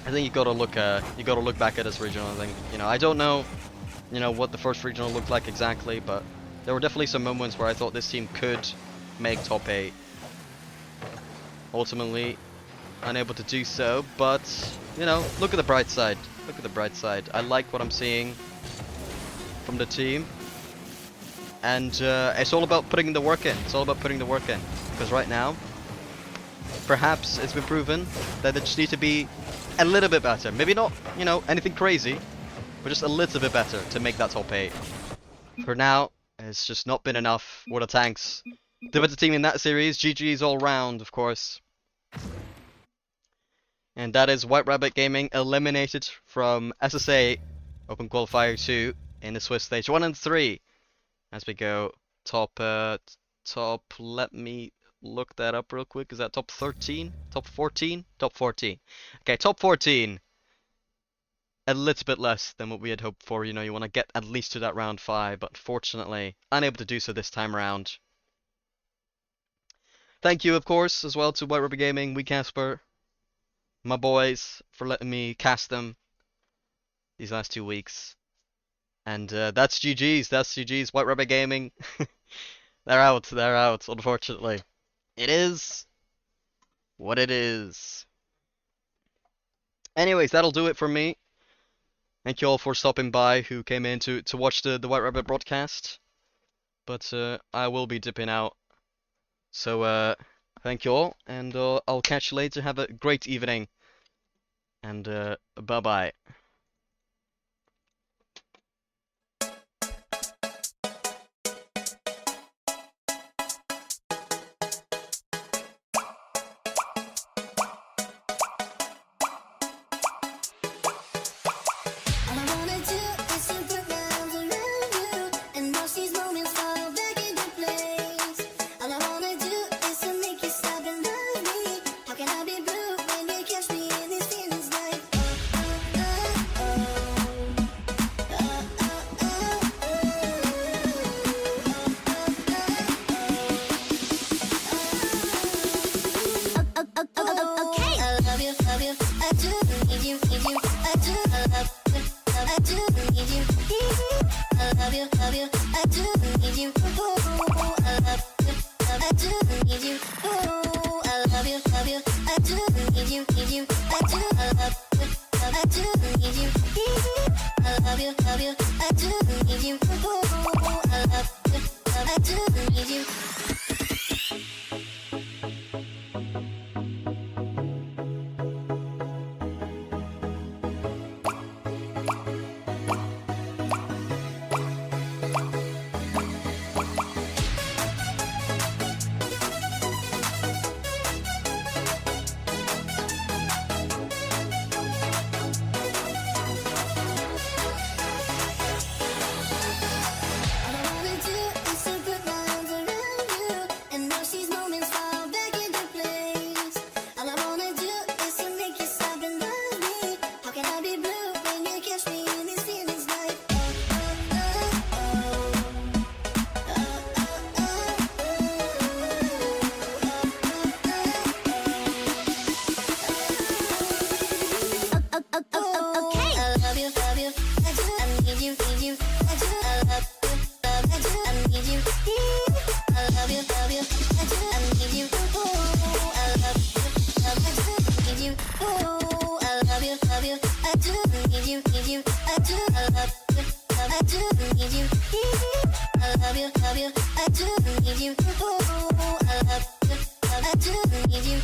I think you gotta look back at this regional. I think, I don't know, what the first regional looked like exactly, but there were definitely some moments where I thought this team could make top 8. Ultimately, unable to do so, but look at the bright side. Look at the bright side. I like what I'm seeing from the team. And it's all about putting the work in. It's all about putting the work in. Because right now, perhaps it's been proven that they just need to be a little bit better. Maybe not, anything crazy, but just a little bit better to make that top 8. For now, it's just not been enough. Wood of Tanks, the better team in that series. GG's all round, of course. And that is White Rabbit Gaming eliminated from SSA Open Qualifier 2 in the Swiss stage 1 and 3. As we go top, let me look that up real quick. Is that top 13? Top 14? Top 14. Okay, top 14. A little bit less than what we had hoped for. You want to get at least to that round 5, but fortunately, unable to do so this time around. Thank you, of course, as well to White Rabbit Gaming, Wee Casper, my boys, for letting me cast them these last 2 weeks. And that's GG's. That's GG's. White Rabbit Gaming. They're out. They're out. Unfortunately, it is what it is. Anyways, that'll do it for me. Thank you all for stopping by who came in to watch the White Rabbit broadcast. But I will be dipping out. So thank you all, and I'll catch you later. Have a great evening. And bye-bye. All I wanna do is to put my arms around you and watch these moments fall back into place. All I wanna do is to make you stop and love me. How can I be blue when you catch me in these feelings like okay. I love you, I do need you, I do love you, I do need you, I love you, I do need you, oh, I love you, I do need you, oh, I love you, I do need you, I do love you, I do need you, I love you, I do need you, oh, I love you, I do need you. All I wanna do is to put my arms around you and watch these moments fall back into place. All I wanna do is to make you stop and love me. How can I be blue when you catch me in these feelings like okay. I love you, I do, I need you, I do, I love you, I do, I need you, I love you, I do, I need you, oh, I love you, I do, need you, oh, I love you, I do, need you, I do, I love you, I do, need you, I love you, I do, need you, oh, I love you, I do, need you.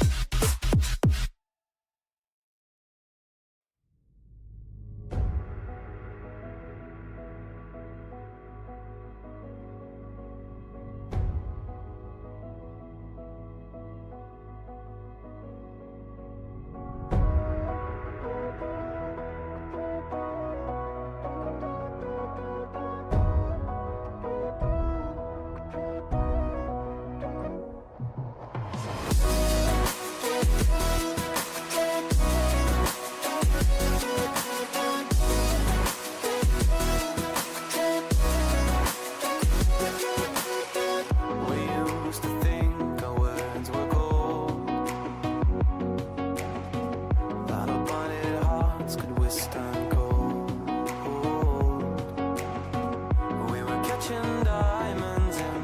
We used to think our words were gold, that our blinded hearts could withstand cold. We were catching diamonds in